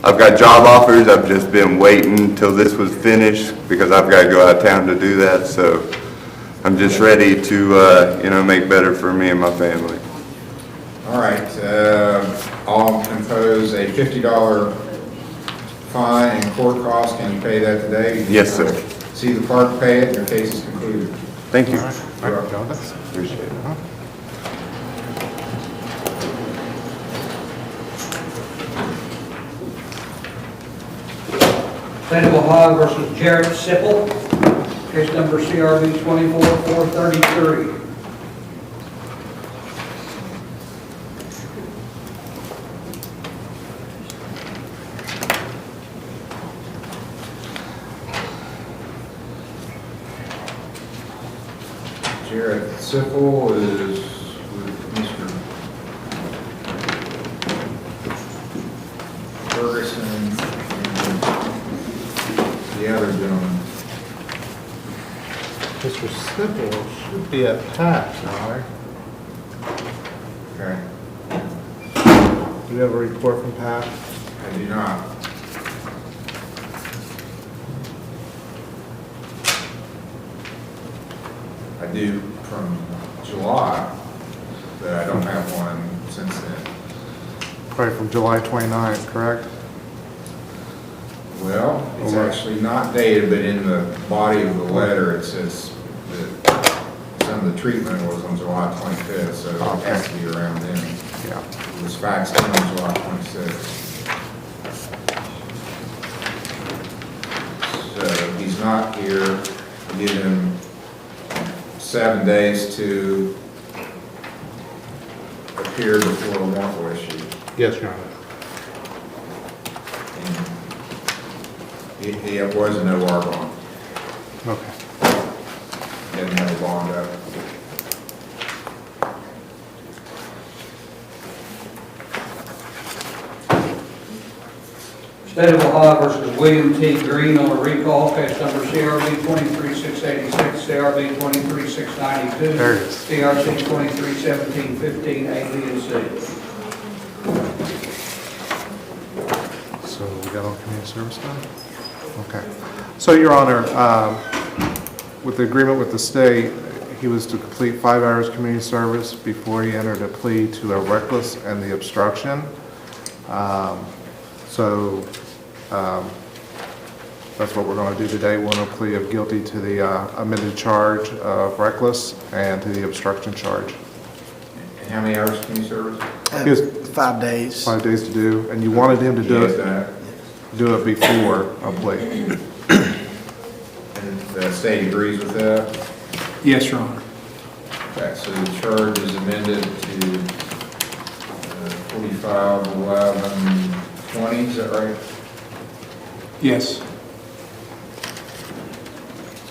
I've got job offers. I've just been waiting until this was finished because I've got to go out of town to do that. So I'm just ready to, make better for me and my family. All right, I'll impose a $50 fine and court cost. Can you pay that today? Yes, sir. See the clerk pay it, and your case is concluded. Thank you. All right, appreciate it. State of Ohio versus Jarrett Sipple, case number CRB 24-433. Jarrett Sipple is with Mr. Ferguson and the other gentleman. Mr. Sipple should be at PAX, Your Okay, Do you have a report from PAX? I do not. I do from July, but I don't have one since then. Right, from July 29th, correct? Well, it's actually not dated, but in the body of the letter, it says that some of the treatment was on July 25th, so it has to be around then. Yeah. It was faxed in on July 26th. So he's not here. Give him 7 days to appear before a warrant will issue. Yes, Your Honor. And It was an OR bond. Okay. Didn't have a bond up. State of Ohio versus William T. Green on a recall, case number CRB 23686, CRB 23692, There it is. CRC 231715, A, B, and C. So we got on community service now? Okay. So, Your Honor, with the agreement with the state, he was to complete 5 hours community service before he entered a plea to a reckless and the obstruction. That's what we're going to do today. We're going to plea of guilty to the amended charge of reckless and to the obstruction charge. And how many hours can you serve? He has 5 days. 5 days to do, and you wanted him to do it before a plea. And the state agrees with that? Yes, Your Honor. Okay, so the charge is amended to 45-11-20, is that right? Yes.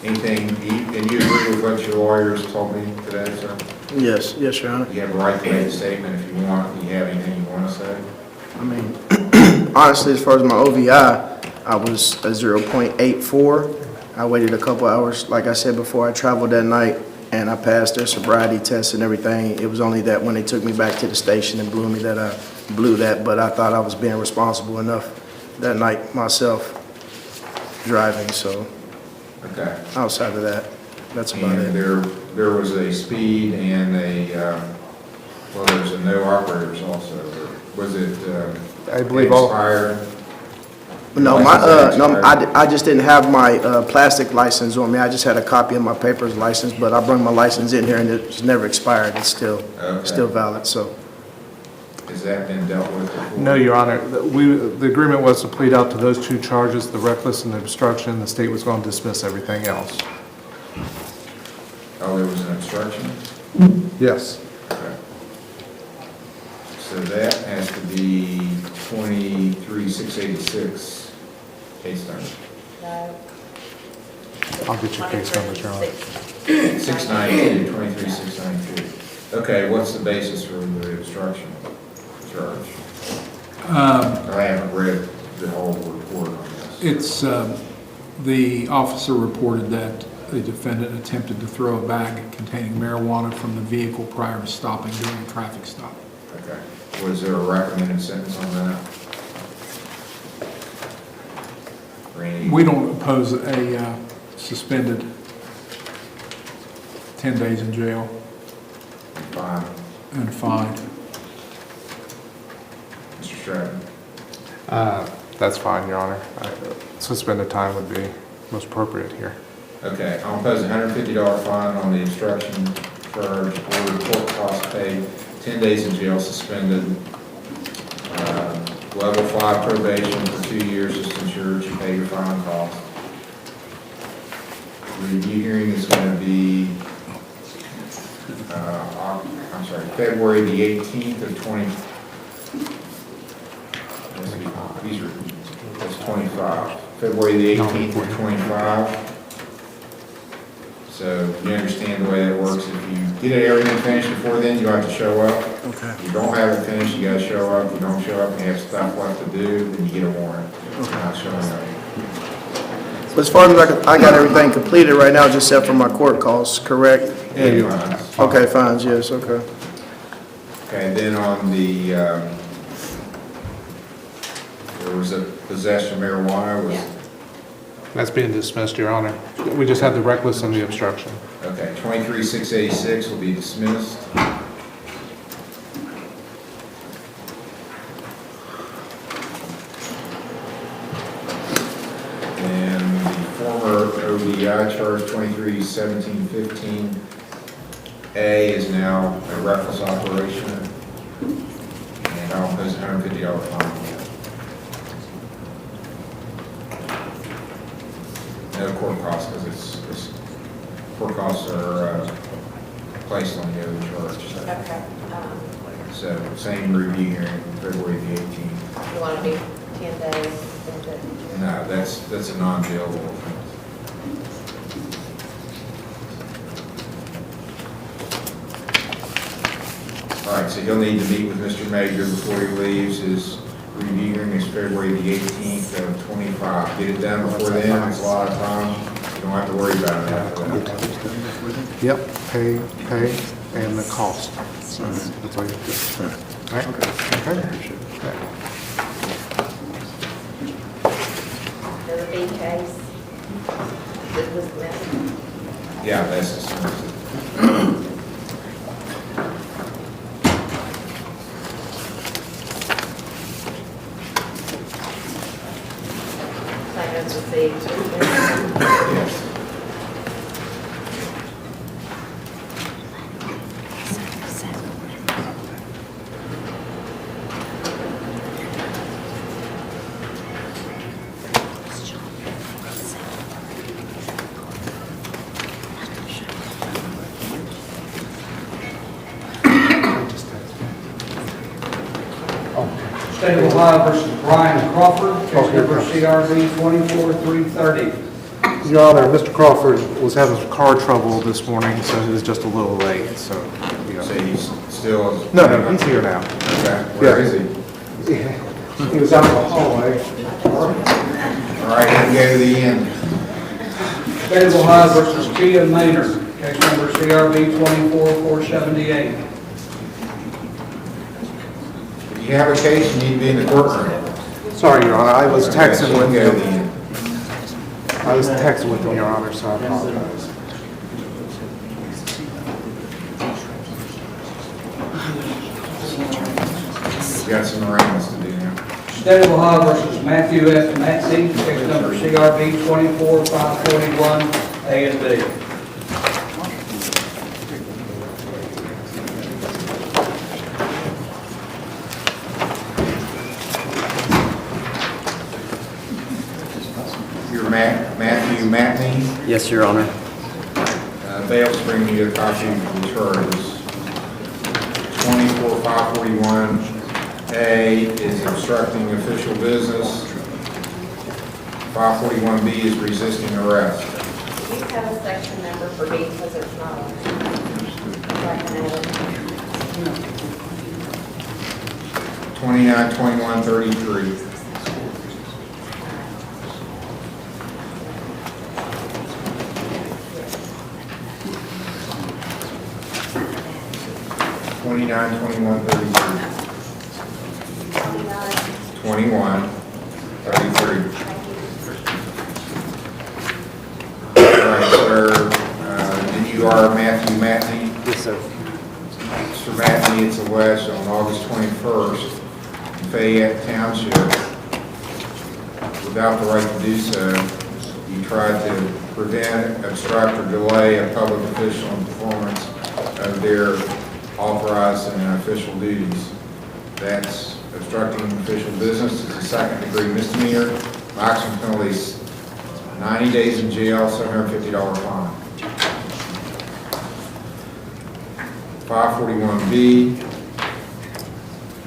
Anything, and you agree with what your lawyers told me today, sir? Yes, yes, Your Honor. You have a right to make a statement if you want. Do you have anything you want to say? I mean, honestly, as far as my OVI, I was a 0.84. I waited a couple hours, like I said before, I traveled that night, and I passed their sobriety test and everything. It was only that when they took me back to the station and blew me that I blew that, but I thought I was being responsible enough that night myself driving, so Okay. outside of that, that's about And it. there was a speed and well, there's a no operators also. Was it I believe all. expired? No, License no, expired? I just didn't have my plastic license on me. I just had a copy of my paper's license, but I brought my license in here and it's never expired. It's still valid, so. Has that been dealt with before? No, Your Honor. The agreement was to plead out to those 2 charges, the reckless and the obstruction. The state was going to dismiss everything else. Oh, there was an obstruction? Yes. Okay. So that has to be 23-686 case number. I'll get your case numbers, Your Honor. 692, 23-692. Okay, what's the basis for the obstruction charge? I haven't read the whole report on this. It's, the officer reported that the defendant attempted to throw a bag containing marijuana from the vehicle prior to stopping during a traffic stop. Okay. Was there a recommended sentence on that? We don't oppose a suspended 10 days in jail. Fine. And fined. Mr. Stratton? That's fine, Your Honor. Suspended time would be most appropriate here. Okay, I'll impose a $150 fine on the obstruction charge, order court costs paid, 10 days in jail, suspended, level 5 probation for 2 years, just to ensure that you pay your fine costs. Review hearing is going to be, February the 18th of 25. February the 18th of 25. So you understand the way that works. If you get everything finished before then, you have to show up. Okay. If you don't have it finished, you gotta show up. If you don't show up and you have stuff left to do, then you get a warrant. It's not showing up. But as far as I got everything completed right now, just except for my court calls, correct? Fines. Okay, fines, yes, okay. Okay, then on the, there was a possession of marijuana, That's being dismissed, Your Honor. We just had the reckless and the obstruction. okay, 23-686 will be dismissed. And the former ODI charge 23-1715A is now a reckless operation, and I'll impose a $150 fine. No court costs, because court costs are placed on the other charge. So same review hearing, February the 18th. You want to do 10 days? No, that's a non-jailable offense. All right, so he'll need to meet with Mr. Major before he leaves. His review hearing is February the 18th of 25. Get it done before then, it's a lot of time. You don't have to worry about it after that. Yep, pay, and the cost. That's all you have to do. All right? Okay. The B case, this was the message. Yeah, that's the same. Like us to see. Yes. State of Ohio versus Brian Crawford, case number CRB 24330. Your Honor, Mr. Crawford was having car trouble this morning, so he was just a little late, so. So he's still... No, he's here now. Okay, where is he? He was out in the hallway. All right, let me go to the end. State of Ohio versus Tia Maynard, case number CRB 24478. If you have a case, you need to be in the courtroom. Sorry, Your Honor, I was texting with Go to the him. end. I was texting with him, Your Honor, so I apologize. We've got some arrangements to do now. State of Ohio versus Matthew F. Matsey, case number CRB 24541, A and B. You're Matthew Matney. Yes, Your Honor. Bail's bringing you a copy of the charges. 24541A is obstructing official business. 541B is resisting arrest. Do you have a section number for B because there's not one? Right now. 292133. Twenty-nine, 21, 33. 21, 33. All right, sir, and you are Matthew Matney? Yes, sir. Mr. Matney, it's alleged on August 21st in Fayette Township, without the right to do so, you tried to prevent, obstruct, or delay a public official in performance of their authorized and official duties. That's obstructing official business. It's a second-degree misdemeanor. Maximum penalty is 90 days in jail, $750 fine. 541B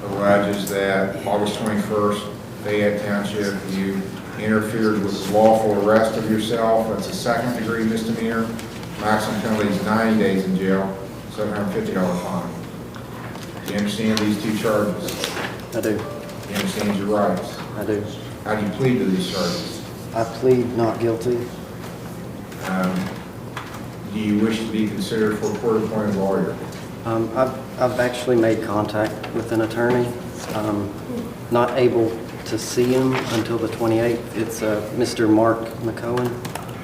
alleges that August 21st, Fayette Township, you interfered with the lawful arrest of yourself. That's a second-degree misdemeanor. Maximum penalty is 90 days in jail, $750 fine. Do you understand these two charges? I do. Do you understand your rights? I do. How do you plead to these charges? I plead not guilty. Do you wish to be considered for a court-appointed lawyer? I've actually made contact with an attorney. Not able to see him until the 28th. It's Mr. Mark McCohen.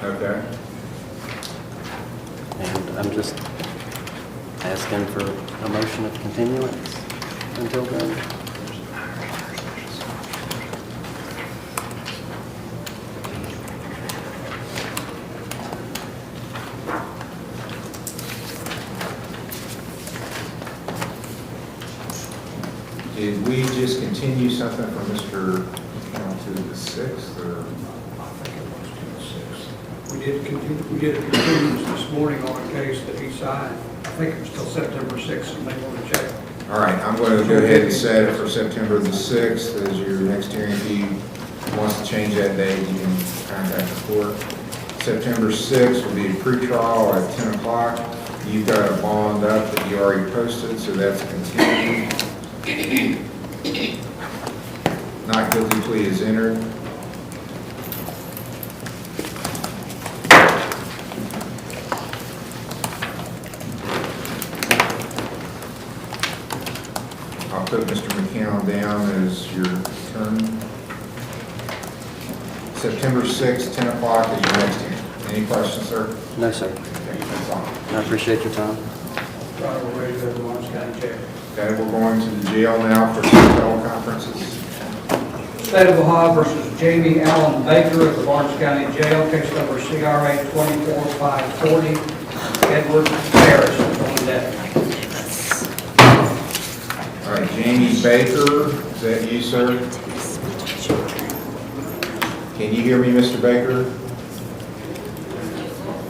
Okay. And I'm just asking for a motion of continuance until then. Did we just continue something from Mr. Count to the 6th, or? We did a continuance this morning on a case that he signed. I think it was till September 6th, and they want to check. All right, I'm going to go ahead and set it for September the 6th as your next hearing. If you wants to change that date, you can contact the court. September 6th will be a pretrial at 10 o'clock. You've got a bond up that you already posted, so that's continued. Not guilty plea is entered. I'll put Mr. McCown down as your turn. September 6th, 10 o'clock is your next hearing. Any questions, sir? No, sir. Okay, that's all. I appreciate your time. Right, we're ready to go to Lawrence County Jail. Okay, we're going to the jail now for some teleconferences. State of Ohio versus Jamie Allen Baker at the Lawrence County Jail, case number CRA 24540. Edward Harris, on that. All right, Jamie Baker, is that you, sir? Can you hear me, Mr. Baker?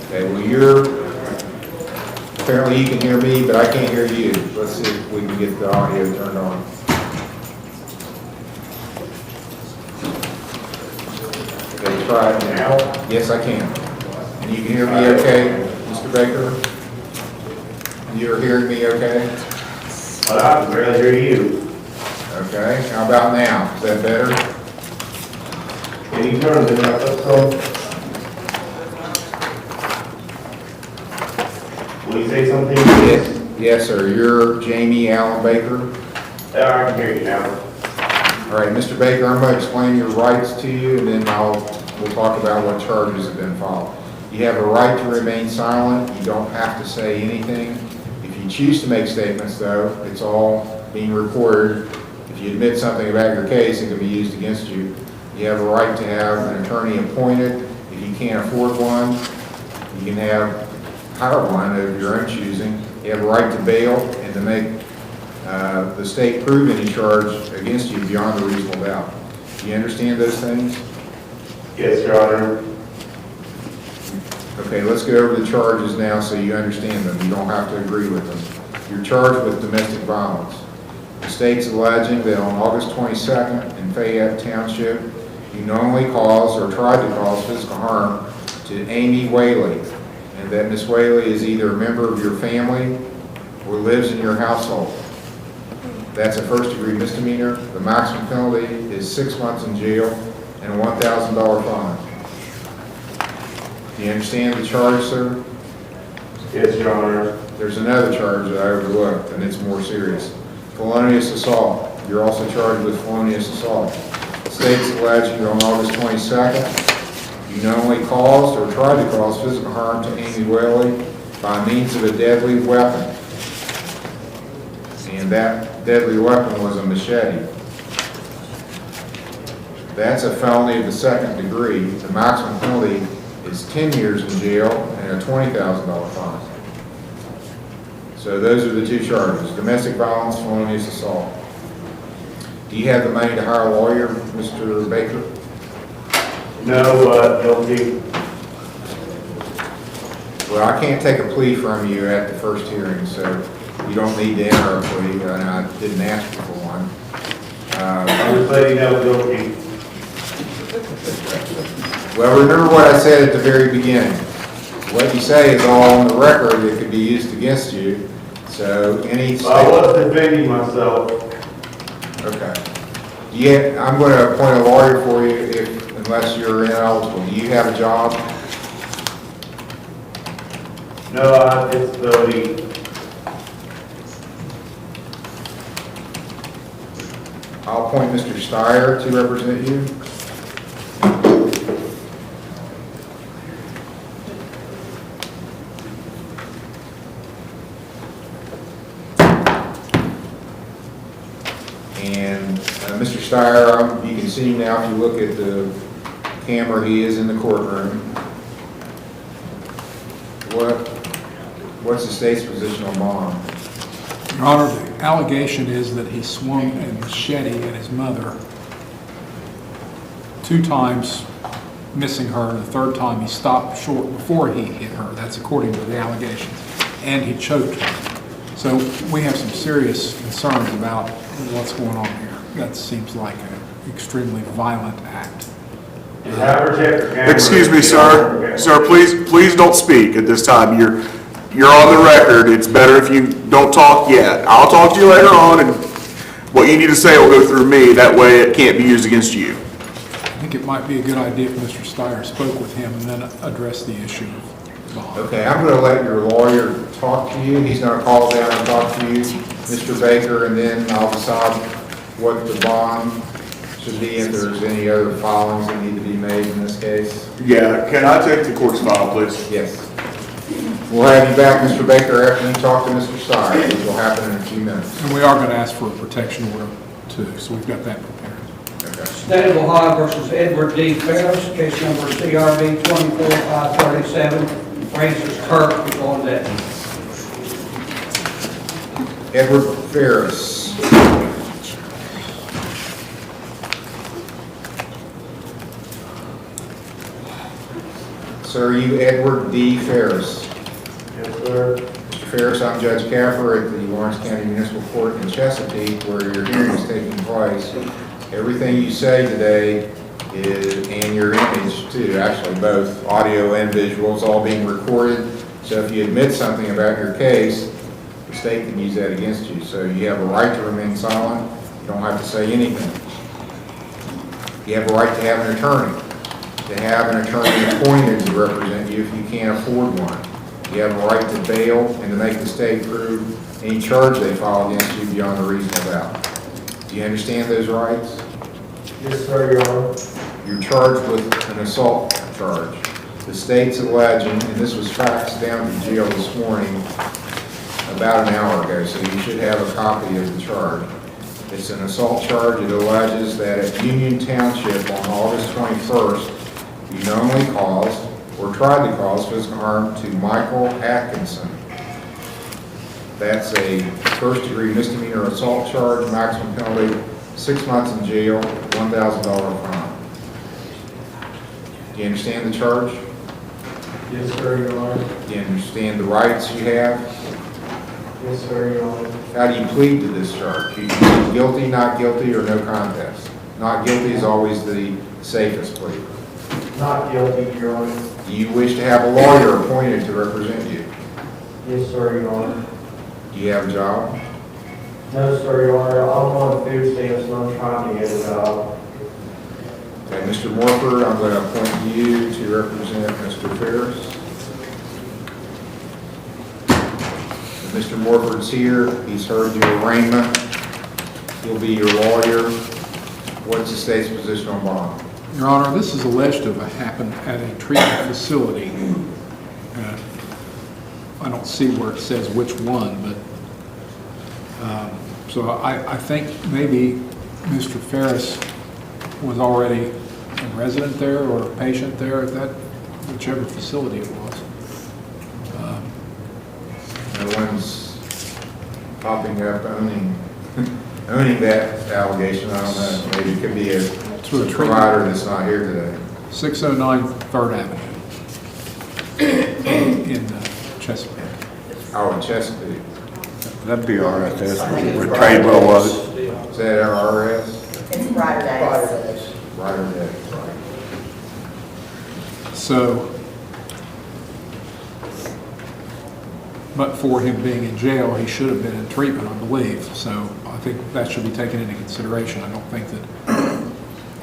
Okay, well, apparently you can hear me, but I can't hear you. Let's see if we can get the audio turned on. Okay, try it now. Yes, I can. And you can hear me okay, Mr. Baker? You're hearing me okay? Well, I can barely hear you. Okay, how about now? Is that better? Can you turn the microphone? Will you say something? Yes. Yes, sir. You're Jamie Allen Baker. Yeah, I can hear you now. All right, Mr. Baker, I'm going to explain your rights to you, and then we'll talk about what charges have been filed. You have a right to remain silent. You don't have to say anything. If you choose to make statements, though, it's all being recorded. If you admit something about your case, it can be used against you. You have a right to have an attorney appointed. If you can't afford one, you can hire one of your own choosing. You have a right to bail and to make the state prove any charge against you beyond a reasonable doubt. Do you understand those things? Yes, Your Honor. Okay, let's go over the charges now so you understand them. You don't have to agree with them. You're charged with domestic violence. The state's alleging that on August 22nd in Fayette Township, you knowingly caused or tried to cause physical harm to Amy Whaley, and that Ms. Whaley is either a member of your family or lives in your household. That's a first-degree misdemeanor. The maximum penalty is 6 months in jail and a $1,000 fine. Do you understand the charge, sir? Yes, Your Honor. There's another charge that I overlooked, and it's more serious. Felonious assault. You're also charged with felonious assault. The state's alleging that on August 22nd, you knowingly caused or tried to cause physical harm to Amy Whaley by means of a deadly weapon. And that deadly weapon was a machete. That's a felony of the second degree. The maximum penalty is 10 years in jail and a $20,000 fine. So those are the two charges: domestic violence, felonious assault. Do you have the money to hire a lawyer, Mr. Baker? No, guilty. Well, I can't take a plea from you at the first hearing, so you don't need to enter a plea, and I didn't ask you for one. I'm just letting you know guilty. Well, remember what I said at the very beginning. What you say is all on the record. It could be used against you. So any I was defending myself. Okay. Yeah, I'm going to appoint a lawyer for you unless you're ineligible. Do you have a job? No, I have disability. I'll appoint Mr. Steyer to represent you. And Mr. Steyer, you can see now if you look at the camera, he is in the courtroom. What's the state's position on bond? Your Honor, the allegation is that he swung a machete at his mother 2 times, missing her, and the 3rd time he stopped short before he hit her. That's according to the allegations. And he choked her. So we have some serious concerns about what's going on here. That seems like an extremely violent act. Excuse me, sir. Sir, please don't speak at this time. You're on the record. It's better if you don't talk yet. I'll talk to you later on, and what you need to say will go through me. That way it can't be used against you. I think it might be a good idea if Mr. Steyer spoke with him and then address the issue of bond. Okay, I'm going to let your lawyer talk to you. He's going to call down and talk to you, Mr. Baker, and then I'll decide what the bond should be, if there's any other filings that need to be made in this case. Yeah, can I take the court's file, please? Yes. We'll have you back, Mr. Baker, after you talk to Mr. Steyer, which will happen in a few minutes. And we are going to ask for a protection order too, so we've got that prepared. Okay. State of Ohio versus Edward D. Ferris, case number CRB 24537. Francis Kirk is on deck. Edward Ferris. Sir, are you Edward D. Ferris? Yes, sir. Mr. Ferris, I'm Judge Caffer at the Lawrence County Municipal Court in Chesapeake, where your hearing is taking place. Everything you say today is, and your image too, actually both audio and visuals, all being recorded. So if you admit something about your case, the state can use that against you. So you have a right to remain silent. You don't have to say anything. You have a right to have an attorney. To have an attorney appointed to represent you if you can't afford one. You have a right to bail and to make the state prove any charge they file against you beyond a reasonable doubt. Do you understand those rights? Yes, sir, Your Honor. You're charged with an assault charge. The state's alleging, and this was faxed down to jail this morning about an hour ago, so you should have a copy of the charge. It's an assault charge. It alleges that at Union Township on August 21st, you knowingly caused or tried to cause physical harm to Michael Atkinson. That's a first-degree misdemeanor assault charge, maximum penalty 6 months in jail, $1,000 fine. Do you understand the charge? Yes, sir, Your Honor. Do you understand the rights you have? Yes, sir, Your Honor. How do you plead to this charge? You can plead guilty, not guilty, or no contest. Not guilty is always the safest plea. Not guilty, Your Honor. Do you wish to have a lawyer appointed to represent you? Yes, sir, Your Honor. Do you have a job? No, sir, Your Honor. I'm on food stamps and I'm trying to get a job. Okay, Mr. Morford, I'm going to appoint you to represent Mr. Ferris. If Mr. Morford's here, he's heard your arraignment. He'll be your lawyer. What's the state's position on bond? Your Honor, this is alleged to have happened at a treatment facility. I don't see where it says which one, but so I think maybe Mr. Ferris was already a resident there or a patient there at that, whichever facility it was. No one's popping up owning that allegation. I don't know. Maybe it could be a provider that's not here today. 609 3rd Avenue in Chesapeake. Oh, in Chesapeake. That'd be RFS, where Tradewell was. Is that RRS? It's Ryder Days. Ryder Days. So, but for him being in jail, he should have been in treatment, I believe. So I think that should be taken into consideration. I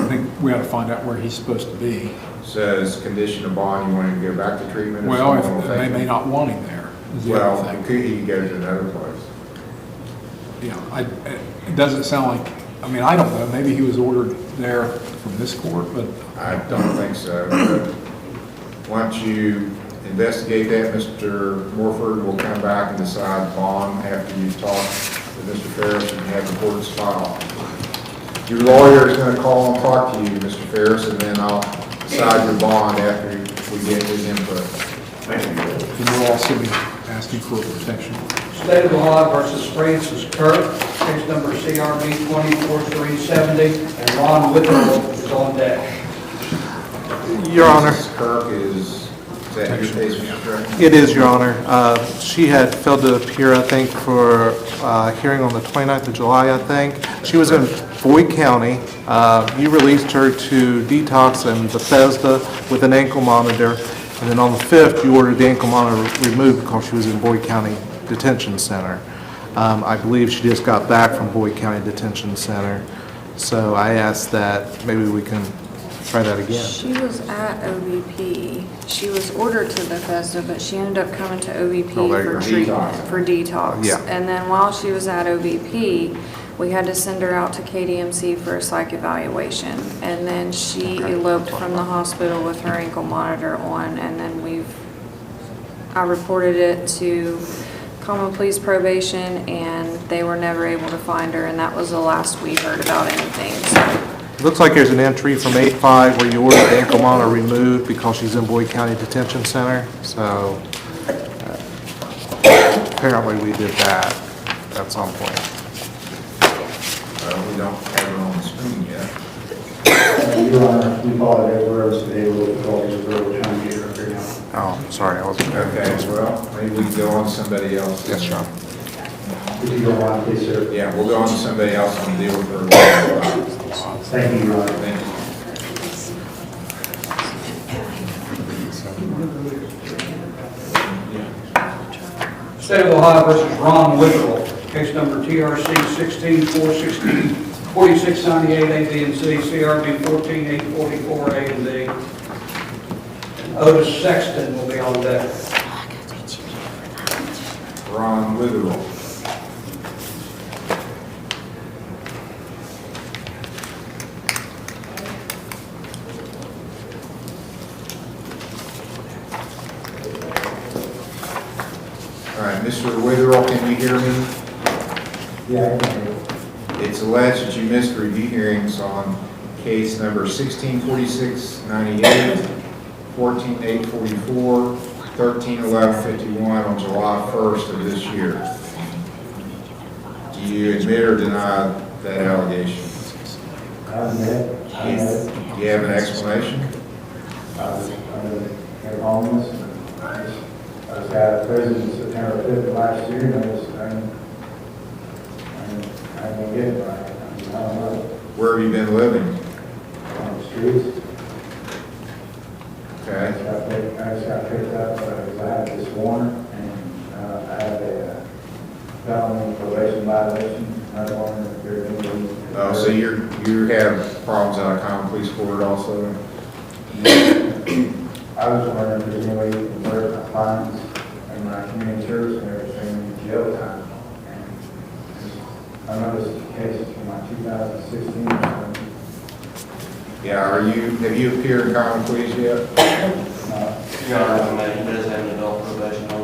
think we ought to find out where he's supposed to be. So as condition of bond, you want him to go back to treatment? Well, if they may not want him there. Is the other thing. He could go to another place. Yeah, it doesn't sound like, I mean, I don't know, maybe he was ordered there from this court, but. I don't think so. But once you investigate that, Mr. Morford will come back and decide bond after you've talked to Mr. Ferris and have the court's file. Your lawyer is going to call and talk to you, Mr. Ferris, and then I'll decide your bond after we get his input. Thank you. And we'll also be asking for protection. State of Ohio versus Francis Kirk, case number CRB 24370, and Ron Whittle is on deck. Your Honor. Mrs. Kirk is Is that your case, Mr. President? It is, Your Honor. She had failed to appear, I think, for hearing on the 29th of July, I think. She was in Boyd County. You released her to detox in Bethesda with an ankle monitor, and then on the 5th, you ordered the ankle monitor removed because she was in Boyd County Detention Center. I believe she just got back from Boyd County Detention Center, so I asked that maybe we can try that again. She was at OVP. She was ordered to Bethesda, but she ended up coming to OVP Oh, there you for go. treatment, for detox. Yeah. And then while she was at OVP, we had to send her out to KDMC for a psych evaluation. And then she eloped from the hospital with her ankle monitor on, and then I reported it to Common Pleas Probation, and they were never able to find her, and that was the last we heard about anything, so. Looks like there's an entry from 8/5 where you ordered the ankle monitor removed because she's in Boyd County Detention Center. So apparently we did that at some point. Well, we don't have it on the screen yet. Your Honor, we apologize, we're today, we're trying to get her figured out. Oh, sorry, I wasn't there. Okay, well, maybe we can go on to somebody else. Yes, John. Would you go on, please, sir? Yeah, we'll go on to somebody else and deal with her. Thank you, Your Honor. Thank you. State of Ohio versus Ron Witherell, case number TRC 16-460, 4698 A, B, and C, CRB 14844 A and B. And Otis Sexton will be on deck. Ron Witherell. All right, Mr. Witherell, can you hear me? Yeah, I can hear you. It's alleged that you missed review hearings on case number 164698, 14844, 131151 on July 1st of this year. Do you admit or deny that allegation? I admit. Do you have an explanation? They're homeless. I was out of prison September 5th of last year, and I didn't get it right. I don't know. Where have you been living? On the streets. Okay. I just got picked up, I was out this morning, and I had a felony probation violation. I don't want to hear anything. Oh, so you have problems out of common police court also? I was wondering if there's any way you can convert my fines and my community service and everything in jail time. And I know this is the case from my 2016. Yeah, have you appeared in common pleas yet? Your Honor, he does have an adult probation on.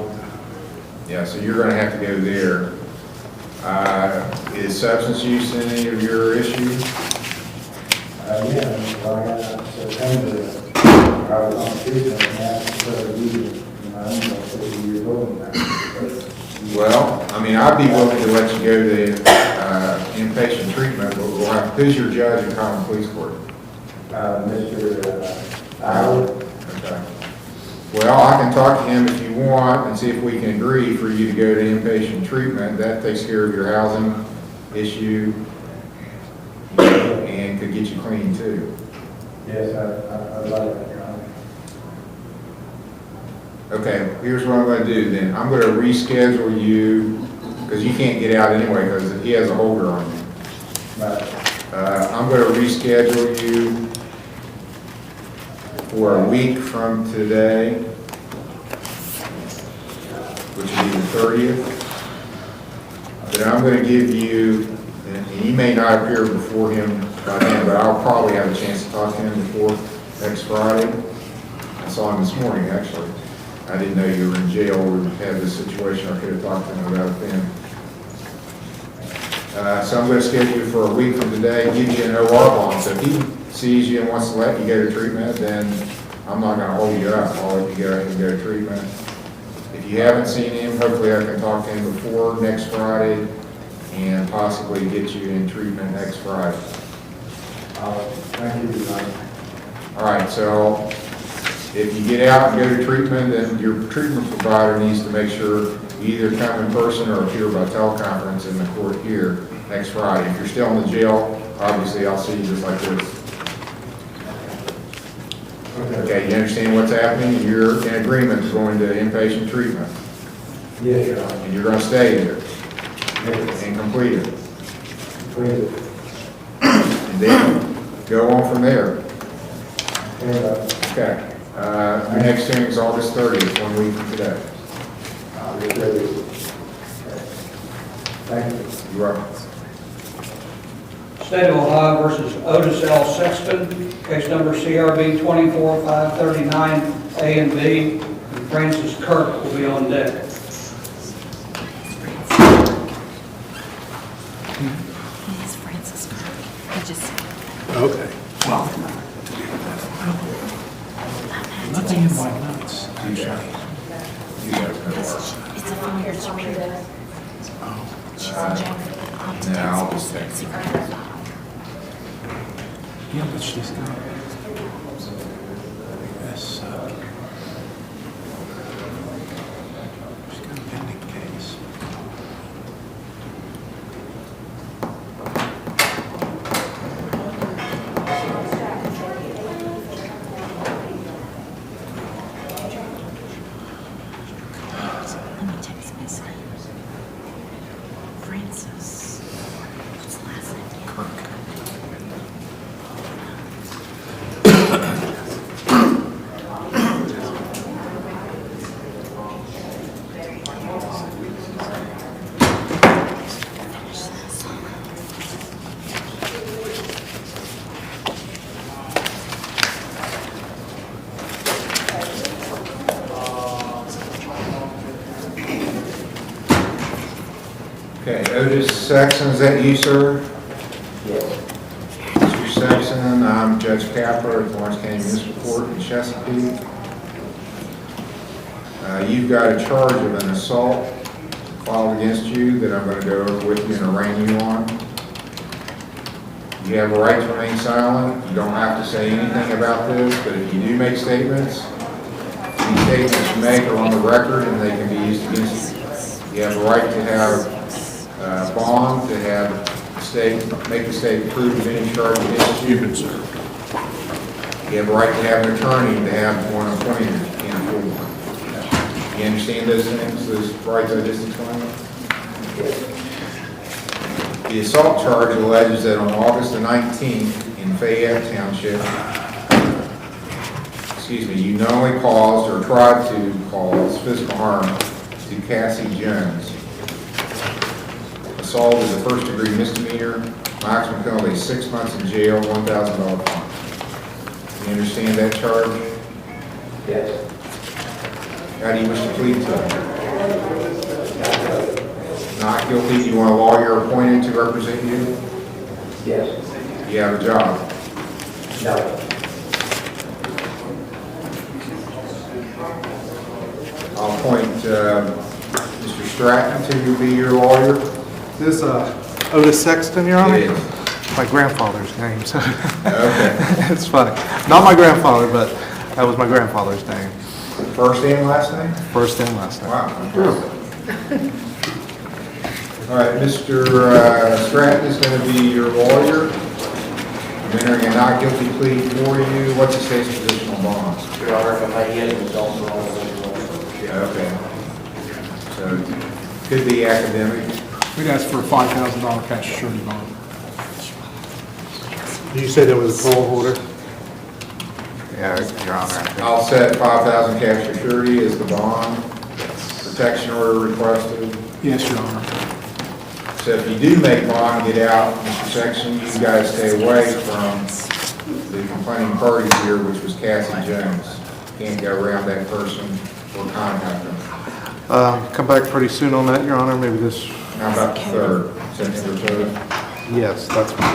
Yeah, so you're gonna have to go there. Is substance use any of your issues? Yeah, well, I got September, I was on the street and I started using, I don't know, 50 years old now. Well, I mean, I'd be willing to let you go to inpatient treatment, but we'll have, who's your judge in common police court? Mr. Howard. Okay. Well, I can talk to him if you want and see if we can agree for you to go to inpatient treatment. That takes care of your housing issue and could get you clean too. Yes, I'd like that, Your Honor. Okay, here's what I'm gonna do then. I'm gonna reschedule you, because you can't get out anyway, because he has a holder on you. I'm gonna reschedule you for a week from today, which will be the 30th. Then I'm gonna give you, and you may not appear before him by then, but I'll probably have a chance to talk to him before next Friday. I saw him this morning, actually. I didn't know you were in jail or had this situation. I could have talked to him about it then. So I'm going to schedule you for a week from today, give you an OR bond. So if he sees you and wants to let you go to treatment, then I'm not going to hold you up. I'll let you go and go to treatment. If you haven't seen him, hopefully I can talk to him before next Friday and possibly get you in treatment next Friday. Thank you, Your Honor. All right, so If you get out and go to treatment, then your treatment provider needs to make sure you either come in person or appear by teleconference in the court here next Friday. If you're still in the jail, obviously I'll see you just like this. Okay, you understand what's happening? You're in agreement to going to inpatient treatment. Yes, Your Honor. And you're going to stay there Yes. and complete it. Please. And then go on from there. And, Okay. Your next hearing is August 30th, 1 week from today. Thank you. You're welcome. State of Ohio versus Otis L. Sexton, case number CRB 24539, A and B. And Francis Kirk will be on deck. He is Francis Kirk. He just. Okay. Well, nothing in my notes. You guys. You guys know It's a familiar superior. She's in jail. Now, I'll just text you. Yeah, but she's got this, she's got a pending case. Let me text Missy. Francis. What's the last name? Kirk. Okay, Otis Sexton, is that you, sir? Yes. Mr. Sexton, I'm Judge Capper at Lawrence County Municipal Court in Chesapeake. You've got a charge of an assault filed against you that I'm going to go over with you and arraign you on. You have a right to remain silent. You don't have to say anything about this, but if you do make statements, these statements you make are on the record and they can be used against you. You have a right to have bond, to have the state, make the state prove of any charge against you. You have a right to have an attorney, to have one appointed in a full one. You understand those things, those rights I just explained? The assault charge alleges that on August the 19th in Fayette Township, you knowingly caused or tried to cause physical harm to Cassie Jones. Assault is a first-degree misdemeanor, maximum penalty 6 months in jail, $1,000 fine. You understand that charge? Yes. How do you wish to plead to it? Not guilty. Do you want a lawyer appointed to represent you? Yes. Do you have a job? No. I'll appoint Mr. Stratton to be your lawyer. This Otis Sexton, Your Honor? It is. My grandfather's name, so Okay. it's funny. Not my grandfather, but that was my grandfather's name. First and last name? First and last name. Wow. All right, Mr. Stratton is going to be your lawyer. I'm entering a not guilty plea for you. What's the state's position on bonds? Your Honor, if I may, it was also on the Okay. So, could be academic. We'd ask for a $5,000 cash surety bond. You said there was a parole holder? Yeah, Your Honor. I'll set 5,000 cash for surety as the bond. Protection order requested. Yes, Your Honor. So if you do make bond, get out, Mr. Sexton, you guys stay away from the complaining party here, which was Cassie Jones. Can't go around that person or contact them. Come back pretty soon on that, Your Honor, maybe this, How about the 3rd, September 3rd? yes, that's fine. I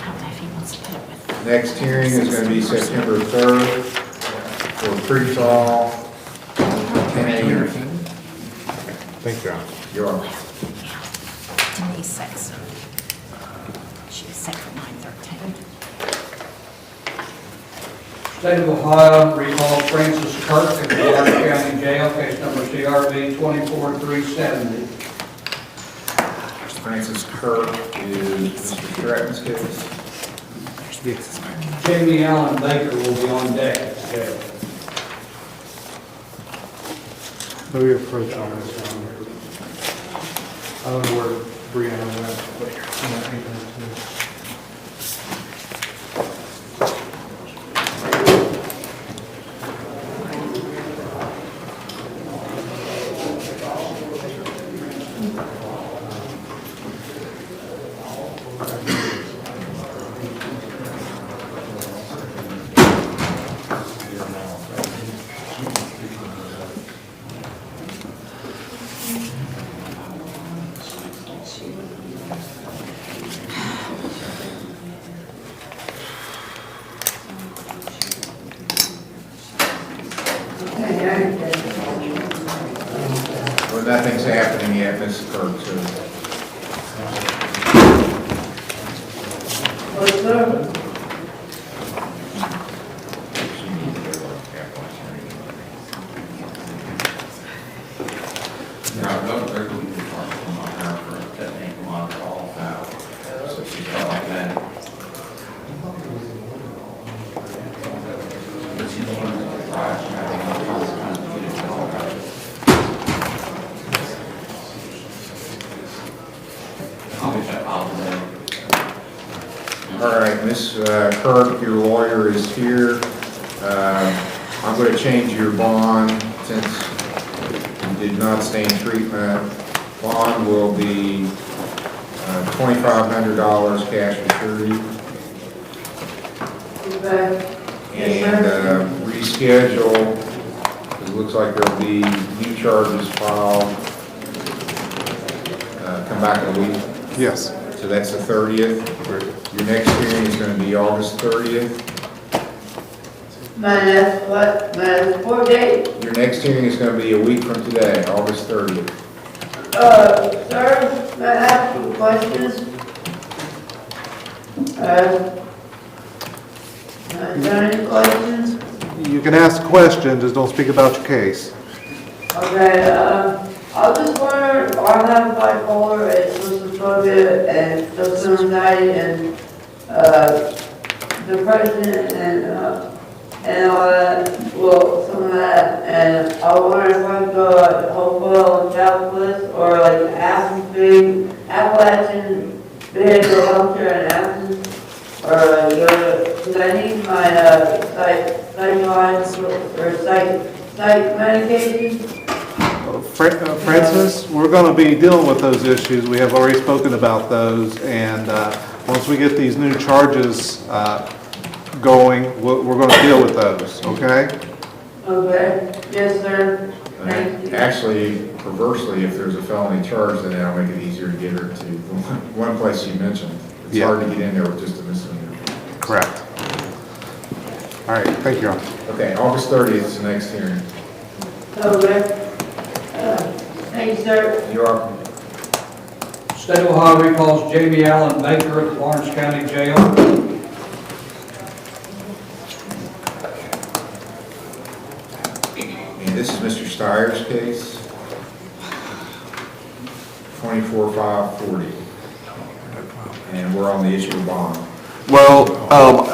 don't know if he wants to put it with. Next hearing is going to be September 3rd for pre-trial, 10 a.m. Thank you, Your Honor. You're welcome. Denise Sexton. She was set for 9/13. State of Ohio recalls Francis Kirk at the Lawrence County Jail, case number CRB 24370. Francis Kirk is Mr. Stratton's case. Jamie Allen Baker will be on deck at the jail. Who are your approach on this one? I don't know where Brianna went. Well, nothing's happening yet, Mrs. Kirk, so. All right, Ms. Kirk, your lawyer is here. I'm going to change your bond since you did not stay in treatment. Bond will be $2,500 cash and surety. And reschedule, because it looks like there'll be new charges filed. Come back in a week. Yes. So that's the 30th. Your next hearing is going to be August 30th. Minus what? Minus 4 days? Your next hearing is going to be a week from today, August 30th. Sir, may I ask you questions? Is there any questions? You can ask questions, just don't speak about your case. Okay, I was just wondering, I have bipolar and social phobia and social anxiety and, depression and all that, well, some of that, and I wonder if I could go like Hopewell and Chapel or like Appalachian Behavioral Health Care in Athens, or like go to, because I need my psych medication. Francis, we're going to be dealing with those issues. We have already spoken about those, and once we get these new charges going, we're going to deal with those, okay? Okay, yes, sir. Thank you. Actually, perversely, if there's a felony charge, then that'll make it easier to get her to the one place you mentioned. It's hard to get in there with just a misdemeanor. Correct. All right, thank you, Your Honor. Okay, August 30th is the next hearing. Okay. Thank you, sir. You're welcome. State of Ohio recalls Jamie Allen Baker at the Lawrence County Jail. And this is Mr. Steyer's case, 24-540. And we're on the issue of bond. Well,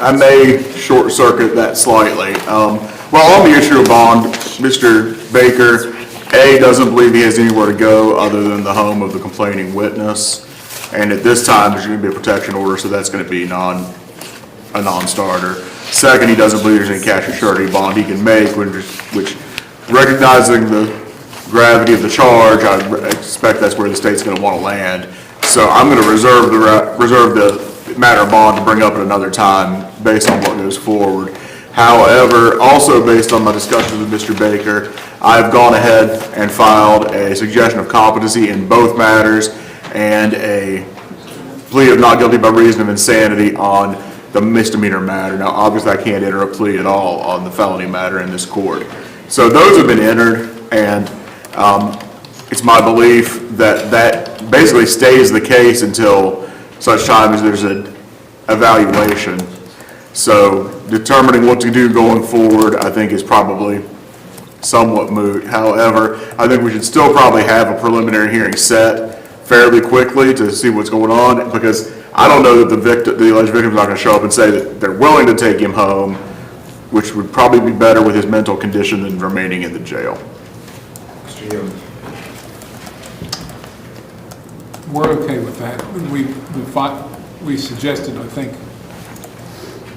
I may short circuit that slightly. Well, on the issue of bond, Mr. Baker, A, doesn't believe he has anywhere to go other than the home of the complaining witness. And at this time, there's going to be a protection order, so that's going to be a non-starter. Second, he doesn't believe there's any cash or surety bond he can make, which recognizing the gravity of the charge, I expect that's where the state's going to want to land. So I'm going to reserve the matter of bond to bring up at another time based on what goes forward. However, also based on my discussions with Mr. Baker, I've gone ahead and filed a suggestion of competency in both matters and a plea of not guilty by reason of insanity on the misdemeanor matter. Now, obviously, I can't enter a plea at all on the felony matter in this court. So those have been entered, and it's my belief that that basically stays the case until such time as there's an evaluation. So determining what to do going forward, I think is probably somewhat moot. However, I think we should still probably have a preliminary hearing set fairly quickly to see what's going on, because I don't know that the alleged victim's not gonna show up and say that they're willing to take him home, which would probably be better with his mental condition than remaining in the jail. Mr. Hill. We're okay with that. We suggested,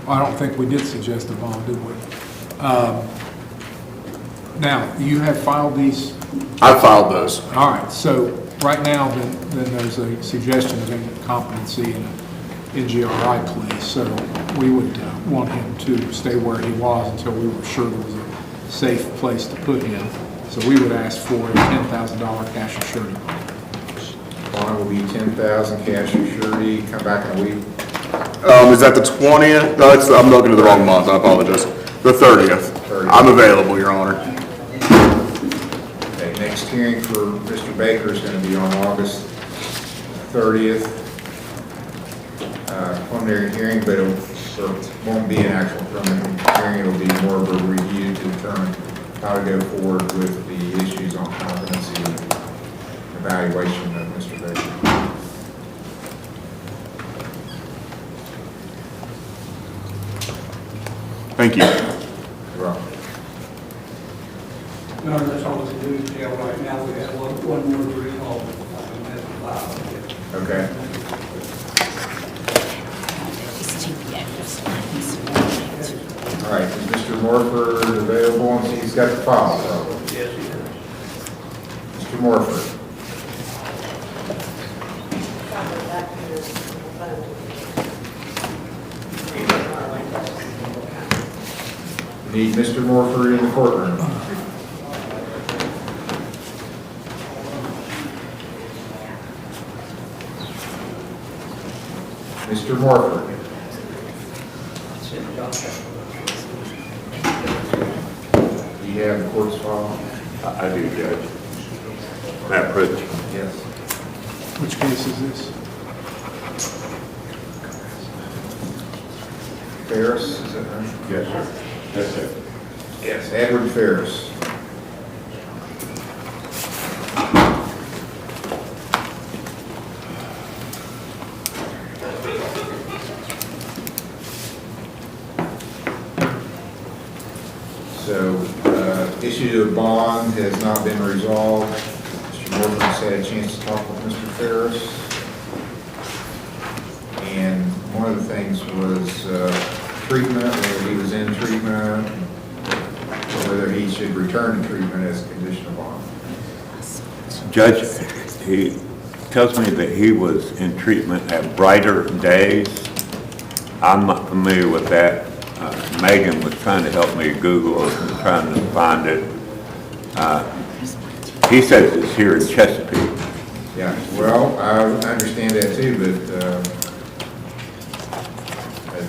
I don't think we did suggest a bond, did we? Now, you have filed these? I filed those. All right, so right now, then there's a suggestion of incompetency in an NGRI plea, so we would want him to stay where he was until we were sure there was a safe place to put him. So we would ask for a $10,000 cash or surety bond. Bond will be $10,000 cash or surety, come back in a week. Is that the 20th? No, I'm looking at the wrong month, I apologize. The 30th. I'm available, Your Honor. Okay, next hearing for Mr. Baker is going to be on August 30th. Preliminary hearing, but it won't be an actual preliminary hearing. It will be more of a review to determine how to go forward with the issues on competency evaluation of Mr. Baker. Thank you. You're welcome. No, that's all we can do in jail right now. We have one more to recall. Okay. All right, is Mr. Morford available? He's got the file. Yes, he is. Mr. Morford. Need Mr. Morford in the courtroom. Mr. Morford. Do you have the court's file? I do, Judge. Matt Pritchett. Yes. Which case is this? Ferris, is that right? Yes, sir. Yes, sir. Yes, Edward Ferris. So, issue of bond has not been resolved. Mr. Morgan had a chance to talk with Mr. Ferris. And one of the things was treatment, whether he was in treatment, or whether he should return to treatment as a condition of bond. Judge, he tells me that he was in treatment at Brighter Days. I'm not familiar with that. Megan was trying to help me Google it and trying to find it. He says it's here in Chesapeake. Yeah, well, I understand that too, but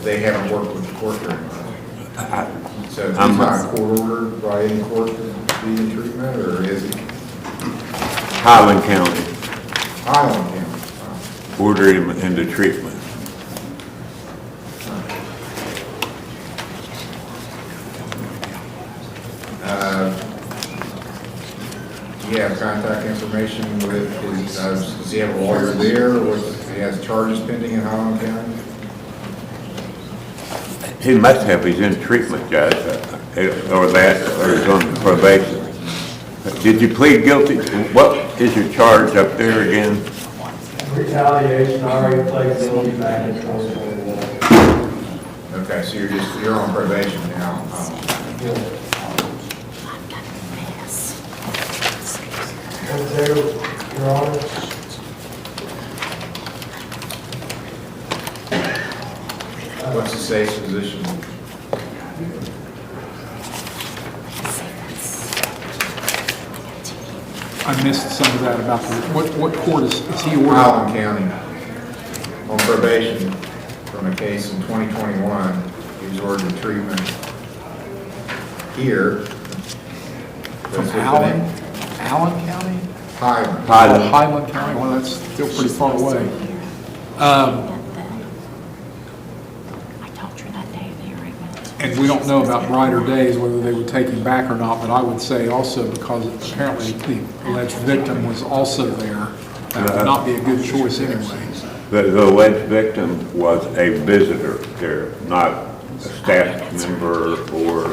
they haven't worked with the court very much. So he's not court ordered by any court to be in treatment, or is he? Highland County. Highland County. Ordered him into treatment. Do you have contact information with his, does he have a lawyer there, or he has charges pending in Highland County? He must have, he's in treatment, Judge, or that, or he's on probation. Did you plead guilty? What is your charge up there again? Retaliation, I already played guilty back in 2021. Okay, so you're on probation now. Your Honor. What's the state's position? I missed some of that about what court is he ordered? Highland County, on probation from a case in 2021. He was ordered to treatment here. From Allen County? Highland. Highland County, well, that's still pretty far away. I talked to her that day, And we don't know about brighter days, whether they would take him back or not, but I would say also because apparently the alleged victim was also there, that would not be a good choice anyway. The alleged victim was a visitor there, not a staff member or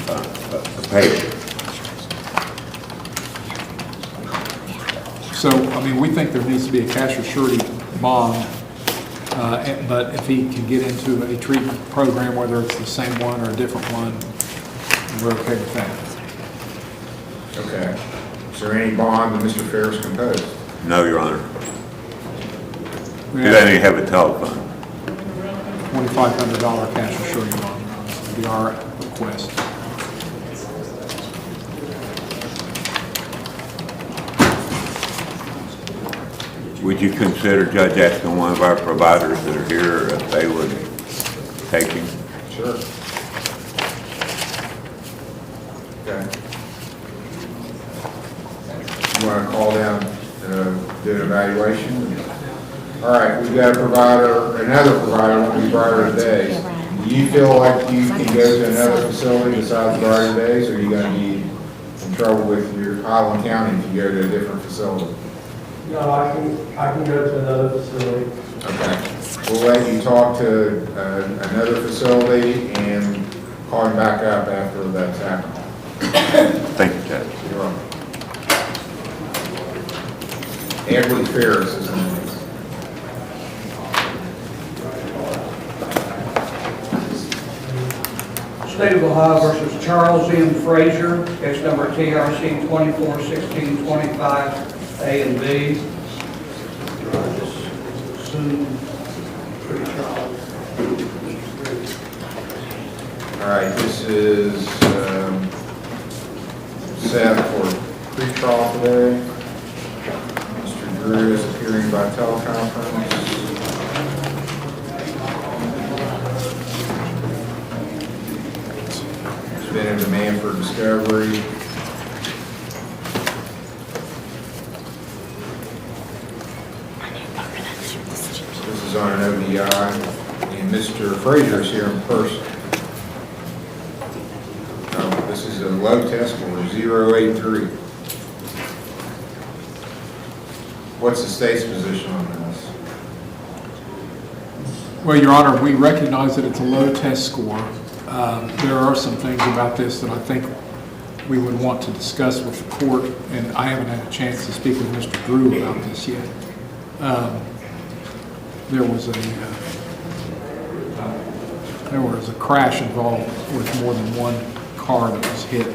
a patient. So, I mean, we think there needs to be a cash or surety bond, but if he can get into a treatment program, whether it's the same one or a different one, we're okay with that. Okay. Is there any bond that Mr. Ferris can post? No, Your Honor. He doesn't even have a telephone. $2,500 cash or surety bond would be our request. Would you consider, Judge, asking one of our providers that are here if they would take him? Sure. Okay. You want to call down, do an evaluation? All right, we've got a provider, another provider, will be Brighter Days. Do you feel like you can go to another facility besides Brighter Days, or are you going to be in trouble with your Highland County if you go to a different facility? No, I can go to another facility. Okay. We'll let you talk to another facility and call him back up after that's happened. Thank you, Judge. You're welcome. Edward Ferris is the name. State of Ohio versus Charles M. Frazier, case number TRC 241625, A and B. Just soon, pretty Charles. All right, this is set for pre-trial today. Mr. Drew is appearing by teleconference. There's been a demand for discovery. This is on an OBI, and Mr. Frazier is here in person. This is a low test score, 083. What's the state's position on this? Well, Your Honor, we recognize that it's a low test score. There are some things about this that I think we would want to discuss with the court, and I haven't had a chance to speak with Mr. Drew about this yet. There was a crash involved with more than one car that was hit.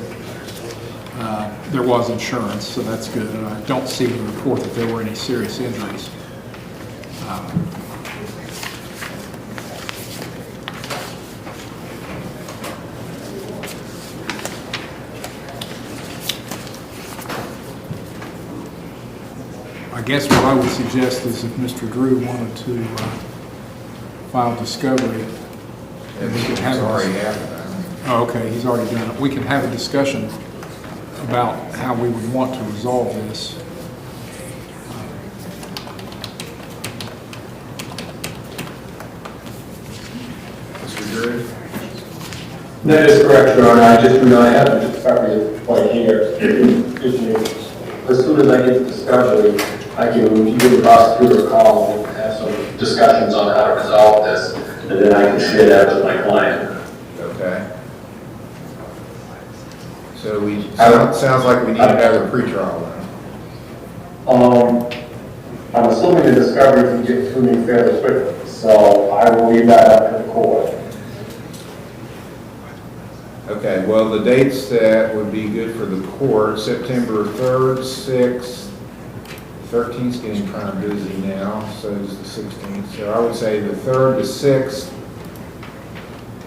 There was insurance, so that's good, and I don't see in the report that there were any serious injuries. I guess what I would suggest is if Mr. Drew wanted to file discovery, and we could have already happened. Oh, okay, he's already done it. We can have a discussion about how we would want to resolve this. Mr. Drew? That is correct, Your Honor. I just do not have the discovery point here. Excuse me. As soon as I get the discovery, I can give the prosecutor a call and have some discussions on how to resolve this, and then I can share that with my client. Okay. So sounds like we need to have a pretrial then. I'm assuming the discovery can get to me fairly quickly, so I will leave that up to the court. Okay, well, the dates that would be good for the court, September 3rd, 6th, 13th's getting kind of busy now, so is the 16th. So I would say the 3rd, the 6th,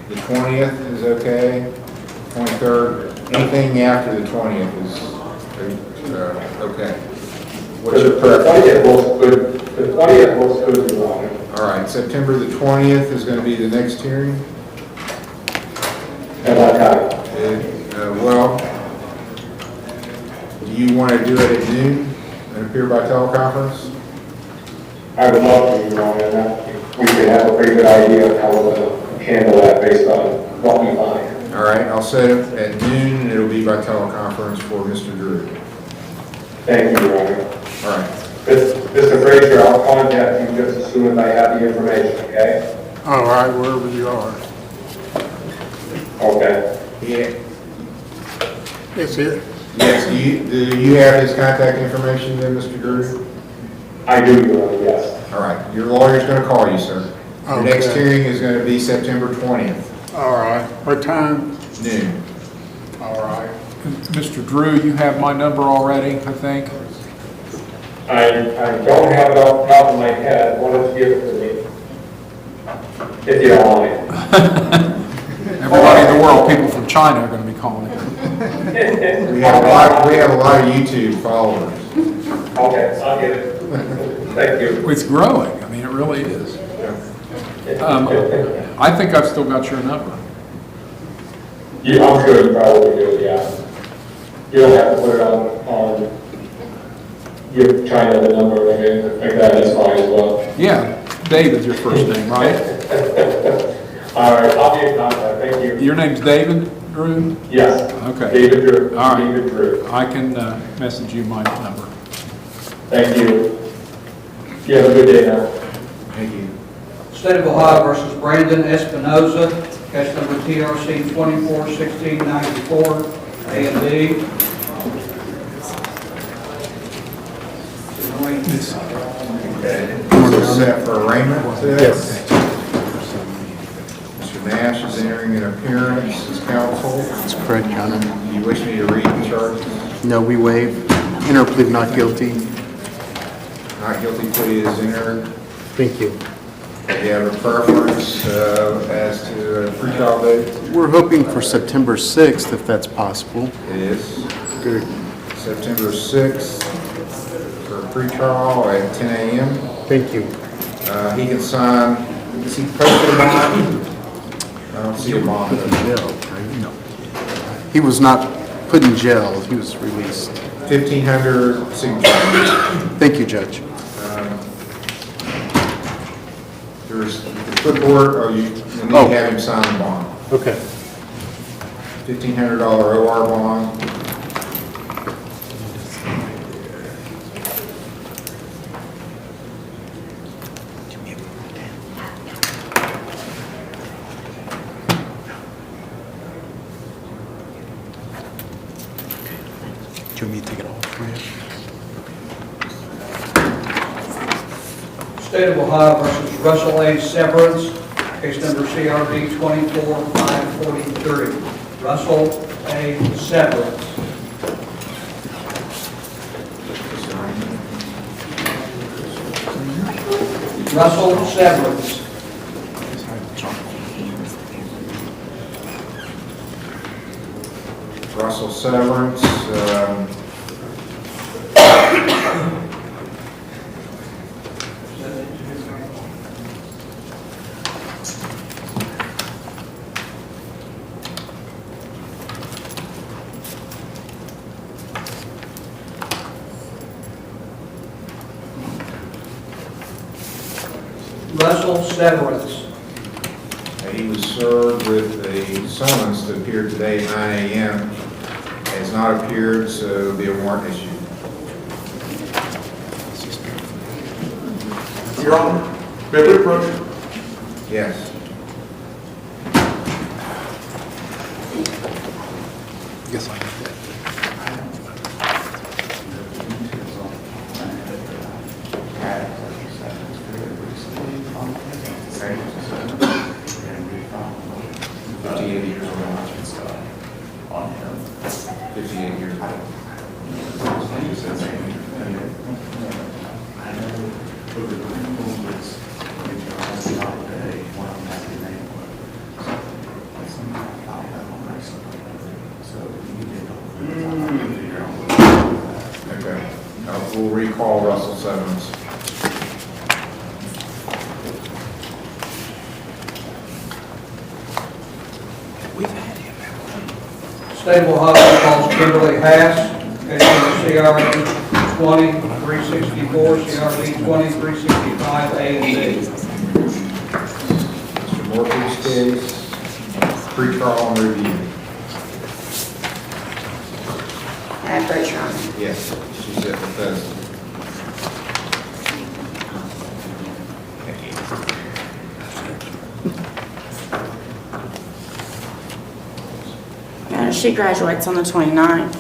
the 20th is okay, 23rd, anything after the 20th is okay. What's your preference? The 20th looks good, Your Honor. All right, September the 20th is going to be the next hearing. At what time? Well, do you want to do it at noon and appear by teleconference? I would love to, Your Honor. We can have a pretty good idea of how we're going to handle that based on what we find. All right, I'll set it at noon, and it'll be by teleconference for Mr. Drew. Thank you, Your Honor. All right. Mr. Frazier, I'll contact you just as soon as I have the information, okay? All right, wherever you are. Okay. Yeah. It's here. Yes, do you have his contact information then, Mr. Drew? I do, Your Honor, yes. All right, your lawyer's gonna call you, sir. Your next Okay. hearing is gonna be September 20th, All right. What time? noon. All right. Mr. Drew, you have my number already, I think? I don't have it off the top of my head. Why don't you give it to me? If you don't mind. Everybody in the world, people from China are going to be calling it. We have a lot of YouTube followers. Okay, I'll get it. Thank you. It's growing. I mean, it really is. I think I've still got your number. Yeah, I'm sure you probably do, yeah. You don't have to put it on your China the number or anything like that, that's fine as well. Yeah, David's your first name, right? All right, I'll be in contact, thank you. Your name's David Drew? Yes. Okay. David Drew. All right. David Drew. I can message you my number. Thank you. You have a good day now. Thank you. State of Ohio versus Brandon Espinoza, case number TRC 241694, A and B. Is this set for arraignment today? Yes. Mr. Nash is entering an appearance as counsel. That's correct, Your Honor. Do you wish me to read the charges? No, we waive. Enter plea of not guilty. Not guilty plea is entered. Thank you. Do you have a preference as to a pretrial date? We're hoping for September 6th, if that's possible. It is Good. September 6th for a pretrial at 10 a.m. Thank you. He can sign, is he posted a bond? I don't see a bond. He was not put in jail. He was released. 1,500 signatures. Thank you, Judge. There's the clipboard, or you need to have him sign the bond. Okay. $1,500 OR bond. Do you want me to take it off? State of Ohio versus Russell A. Severance, case number CRB 24543. Russell A. Severance. Russell Severance. Russell Severance. Russell Severance. He was served with a summons to appear today at 9 a.m. Has not appeared, so there will be a warrant issued. Your Honor, may we approach? Yes. Yes, I have Okay. We'll recall Russell Severance. State of Ohio calls Kimberly Hass, case number CRB 20364, CRB 20365, A and B. Mr. Northeast case, pretrial and review. Approach, Your Honor. Yes, she's at Bethesda. She graduates on the 29th.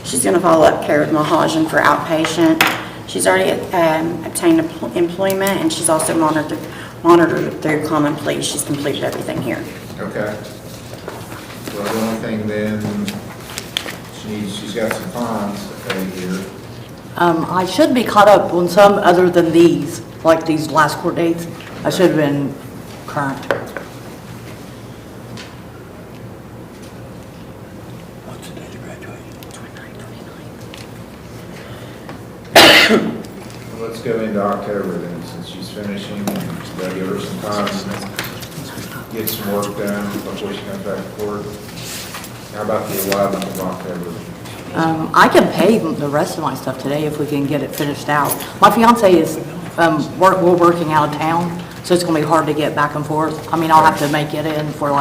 She's going to follow up care with Mahajan for outpatient. She's already obtained employment, and she's also monitored through Common Pleas. She's completed everything here. Okay. Well, the only thing then, she's got some fines to pay here. I should be caught up on some other than these, like these last court dates. I should have been current. What's the date of graduation? 29. Let's go into October then, since she's finishing. They'll give her some time to get some work done before she comes back to court. How about the 11th of October? I can pay the rest of my stuff today if we can get it finished out. My fiance is, we're working out of town, so it's gonna be hard to get back and forth. I mean, I'll have to make it in for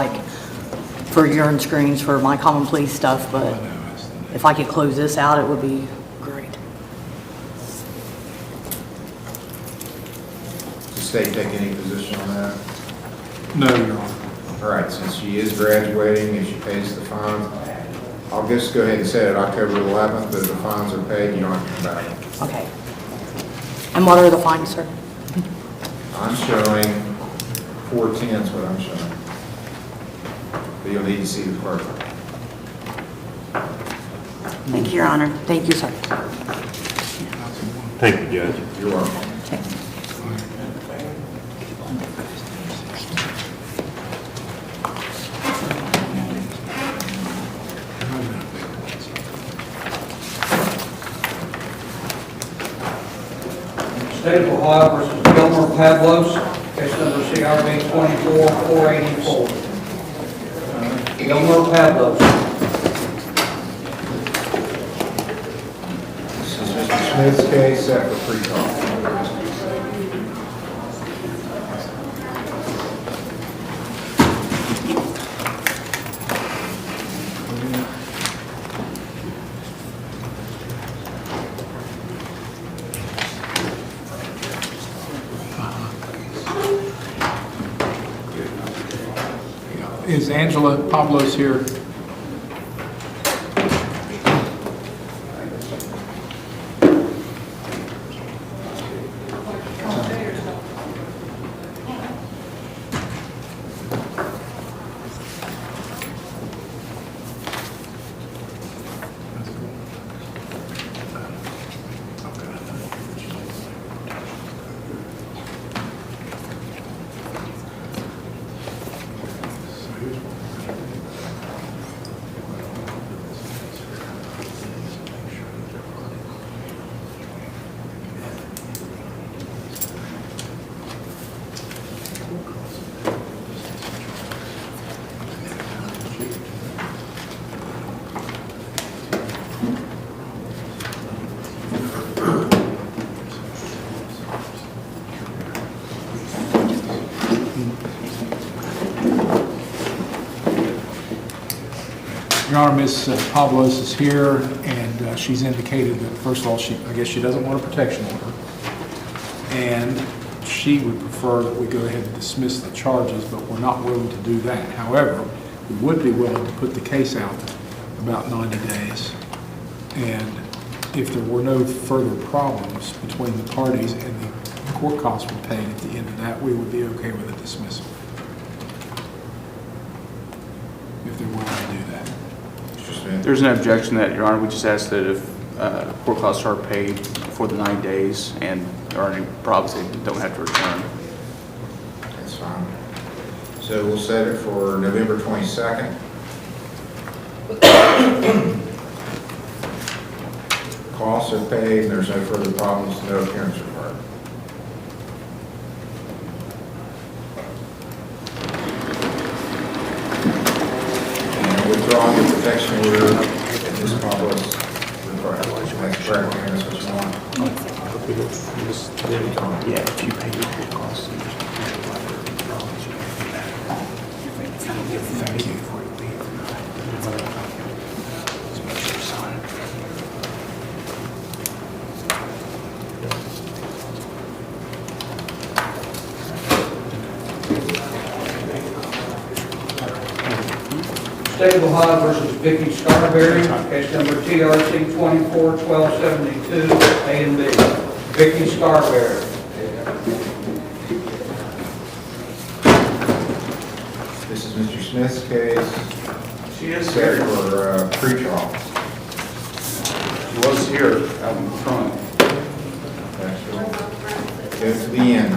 urine screens for my Common Pleas stuff, but if I could close this out, it would be great. Does the state take any position on that? No, Your Honor. All right, since she is graduating and she pays the fines, I'll just go ahead and set it October 11th, but if the fines are paid, you don't have to come back. Okay. And what are the fines, sir? I'm showing 410 is what I'm showing. But you'll need to see the clerk. Thank you, Your Honor. Thank you, sir. Thank you, Judge. You're welcome. Okay. State of Ohio versus Gilmore Pavlos, case number CRB 24484. Gilmore Pavlos. This is Mr. Smith's case set for pre-call. Is Angela Pablos here? Your Honor, Ms. Pablos is here, and she's indicated that, first of all, I guess she doesn't want a protection order, and she would prefer that we go ahead and dismiss the charges, but we're not willing to do that. However, we would be willing to put the case out about 90 days, and if there were no further problems between the parties and the court costs were paid at the end of that, we would be okay with a dismissal, if they're willing to do that. There's no objection to that, Your Honor. We just ask that if court costs are paid for the 90 days and there are any problems, they don't have to return. That's fine. So we'll set it for November 22nd. Costs are paid, and there's no further problems, no appearance required. And withdrawing the protection order at this Pablos required. That's correct, Aaron, that's what you want. Yeah, if you pay your court costs. Thank you. State of Ohio versus Vicky Scarberry, case number TRC 241272, A and B. Vicky Scarberry. This is Mr. Smith's case. She is Set here. for pre-trial. She was here out in front. Go to the end.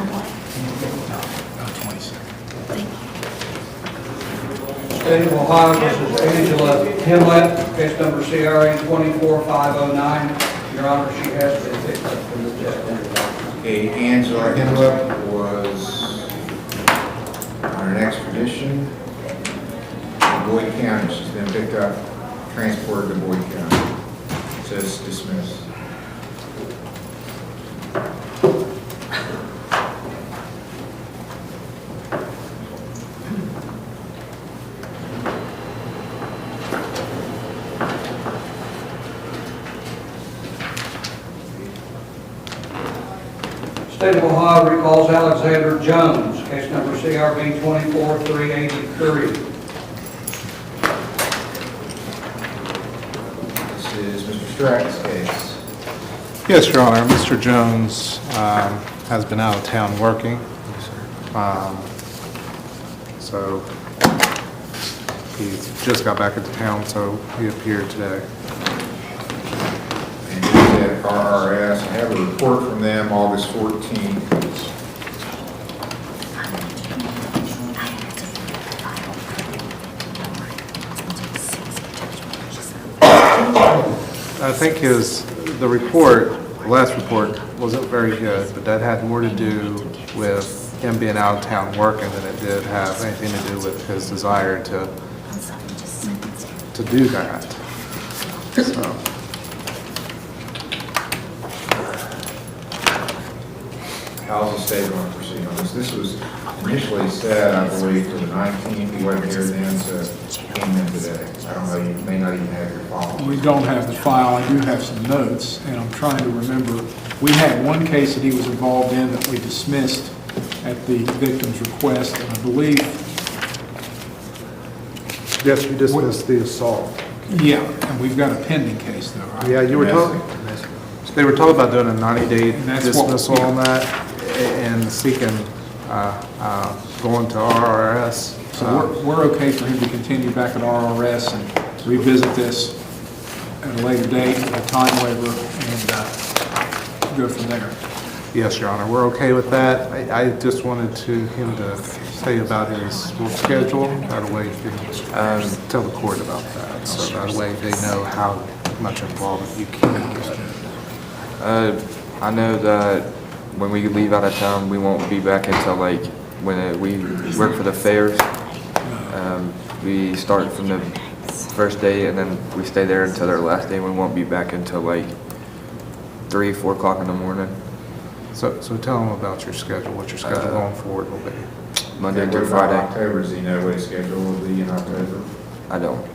State of Ohio versus Angela Himlet, case number CRA 24509. Your Honor, she has been picked up from the jail. Okay, Angela Himlip was on an extradition to Boyd County. She's been picked up, transported to Boyd County. Says dismissed. State of Ohio recalls Alexander Jones, case number CRB 24383. This is Mr. Stratton's case. Yes, Your Honor. Mr. Jones has been out of town working. So he just got back into town, so he appeared today. And he's at RRS. I have a report from them August 14th. I think the last report wasn't very good, but that had more to do with him being out of town working than it did have anything to do with his desire to do that. So, How's the state going to proceed on this? This was initially said, I believe, to the 19th. He wasn't here then, so came in today. I don't know, you may not even have your file. We don't have the file. I do have some notes, and I'm trying to remember. We had one case that he was involved in that we dismissed at the victim's request, and I believe, yes, you dismissed the assault. yeah, and we've got a pending case though, right? Yeah, they were talking about doing a 90-day And that's what- dismissal on that and seeking, going to RRS. So we're okay for him to continue back at RRS and revisit this at a later date with a time waiver and go from there. Yes, Your Honor, we're okay with that. I just wanted him to say about his work schedule. That way he can tell the court about that. So that way they know how much involvement you can get. I know that when we leave out of town, we won't be back until like when we work for the fairs. We start from the first day and then we stay there until their last day. We won't be back until like 3, 4 o'clock in the morning. So tell them about your schedule, what your schedule going forward will be. Monday Okay, through what about Friday. October, does he know what his schedule will be in October? I don't.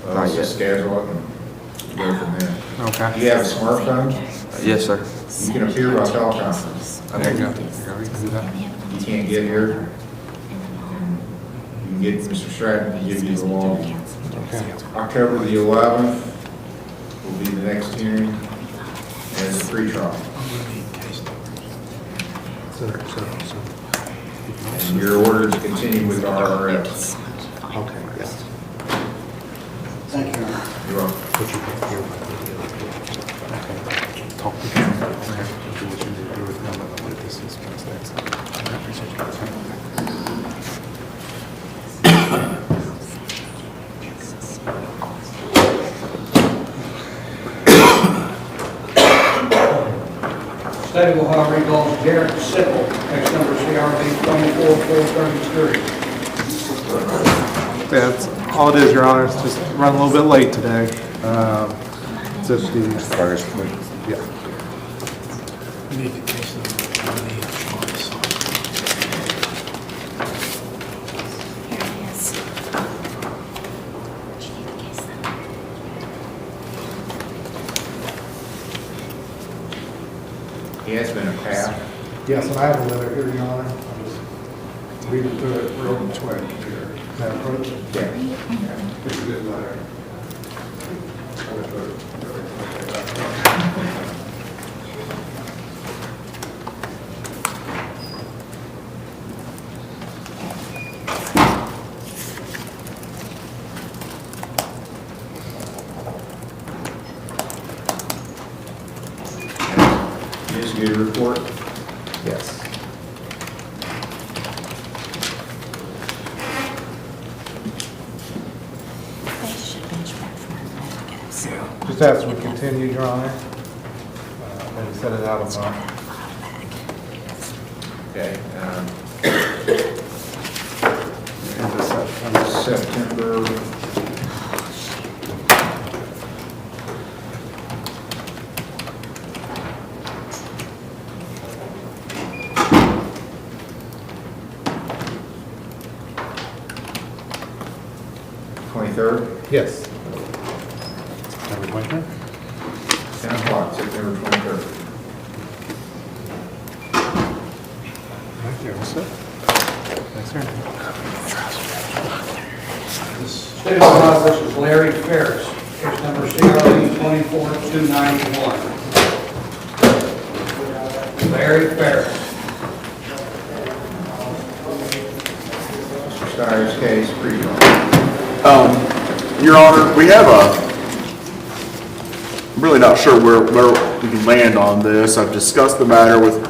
Well, Not let's yet. just schedule it and go from there. Okay. Do you have a smartphone? Yes, sir. You can appear by teleconference. There you go. You can do that. You can't get here. You can get Mr. Stratton to give you the login. Okay. October the 11th will be the next hearing as a pre-trial. And your order to continue with RRS. Okay, yes. Thank you. You're welcome. Talk to him. Do what you need to do with him and what this is. State of Ohio recalls Garrett Sickle, case number CRB 24433. That's all it is, Your Honor. It's just run a little bit late today. Just the, yeah. We need the case number. Here it is. He has been a path. Yes, and I have a letter here, Your Honor. I'll just read it through it real quick here. Can I approach it? Yeah. It's a good letter. Investigator report. Yes. Just as we continue, Your Honor, maybe set it out of Okay. September. September. Yes. September 23rd? 10 o'clock, September 23rd. Right there, what's up? Thanks, sir. State of Ohio versus Larry Ferris, case number CRB 24291. Larry Ferris. Mr. Steyer's case, brief. Your Honor, we have I'm really not sure where we can land on this. I've discussed the matter with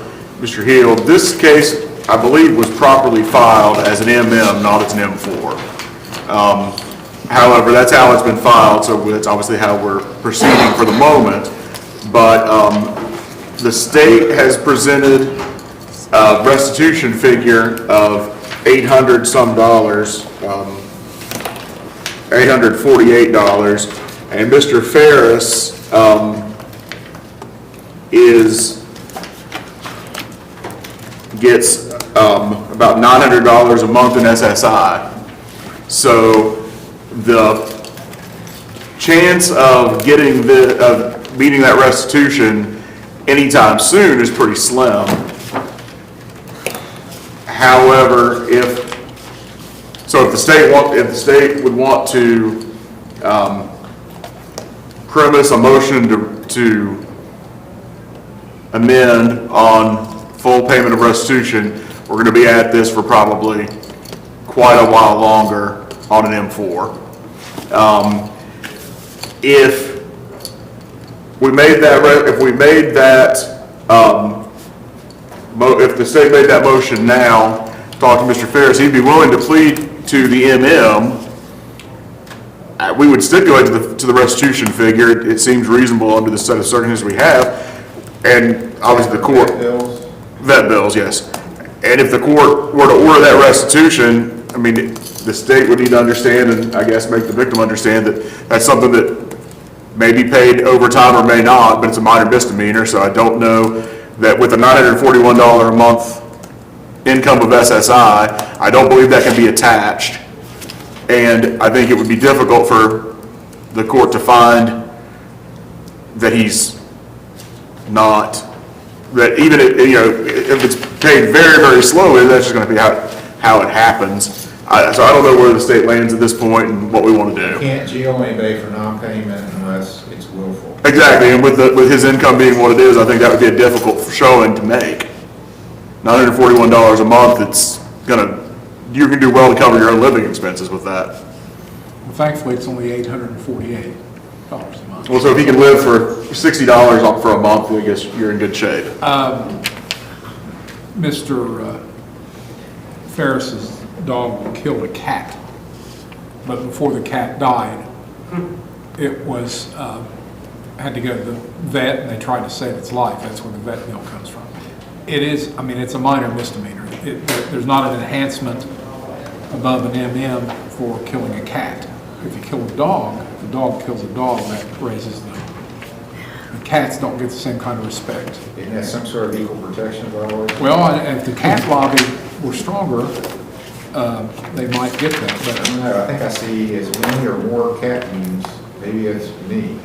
Mr. Hill. This case, I believe, was properly filed as an MM, not as an M4. However, that's how it's been filed, so that's obviously how we're proceeding for the moment. But the state has presented a restitution figure of $800 some, $848, and Mr. Ferris gets about $900 a month in SSI. So the chance of meeting that restitution anytime soon is pretty slim. However, if the state would want to premise a motion to amend on full payment of restitution, we're going to be at this for probably quite a while longer on an M4. If the state made that motion now, talk to Mr. Ferris, he'd be willing to plead to the MM. We would stipulate to the restitution figure. It seems reasonable under the set of circumstances we have, and obviously the court. Vet bills, yes. And if the court were to order that restitution, I mean, the state would need to understand, and I guess make the victim understand that that's something that may be paid over time or may not, but it's a minor misdemeanor, so I don't know that with a $941 a month income of SSI, I don't believe that can be attached. And I think it would be difficult for the court to find that he's not, that even if it's paid very, very slowly, that's just going to be how it happens. So I don't know where the state lands at this point and what we want to do. You can't jail anybody for non-payment unless it's willful. Exactly, and with his income being what it is, I think that would be a difficult showing to make. $941 a month, you can do well to cover your own living expenses with that. Well, thankfully, it's only $848 a month. Well, so if he can live for $60 for a month, I guess you're in good shape. Mr. Ferris's dog killed a cat, but before the cat died, it was, had to go to the vet, and they tried to save its life. That's where the vet bill comes from. It is, I mean, it's a minor misdemeanor. There's not an enhancement above an MM for killing a cat. If you kill a dog, if the dog kills a dog, that raises the cats don't get the same kind of respect. Isn't that some sort of equal protection violation? Well, if the cat lobby were stronger, they might get that, but I don't know, I think I see as many or more cat views, maybe it's me.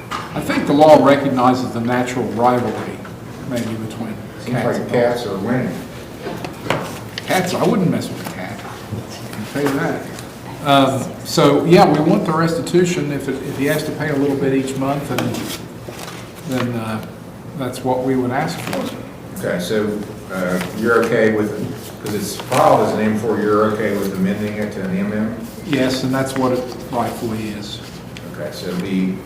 I think the law recognizes the natural rivalry maybe between Seems cats like and cats are winning. Cats, I wouldn't mess with a cat. I can tell you that. So, yeah, we want the restitution. If he has to pay a little bit each month, then that's what we would ask for. Okay, so you're okay with, because it's filed as an M4, you're okay with amending it to an MM? Yes, and that's what it rightfully is. Okay, so it'll be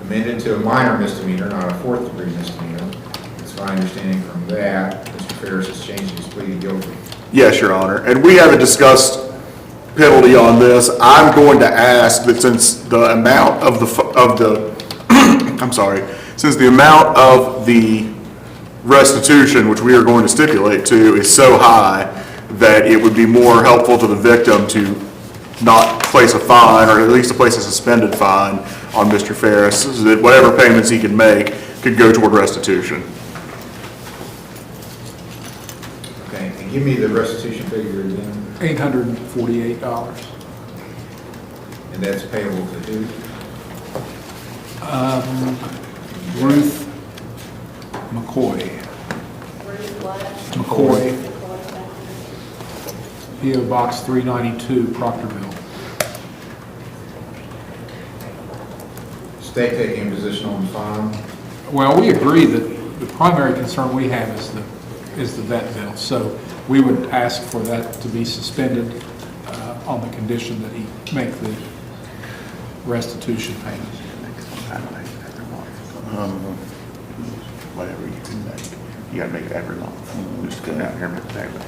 amended to a minor misdemeanor, not a fourth degree misdemeanor. It's my understanding from that, Mr. Ferris has changed his plea to guilty. Yes, Your Honor, and we haven't discussed penalty on this. I'm going to ask that since the amount of I'm sorry, since the amount of the restitution, which we are going to stipulate to, is so high that it would be more helpful to the victim to not place a fine, or at least to place a suspended fine on Mr. Ferris, so that whatever payments he can make could go toward restitution. Okay, and give me the restitution figure again, $848. and that's payable to who? Ruth McCoy. McCoy. P.O. Box 392, Proctorville. State taking a position on the fine? Well, we agree that the primary concern we have is the vet bill. So we would ask for that to be suspended on the condition that he make the restitution payment. Whatever you can make, you gotta make it every month. Just come down here and make the payment.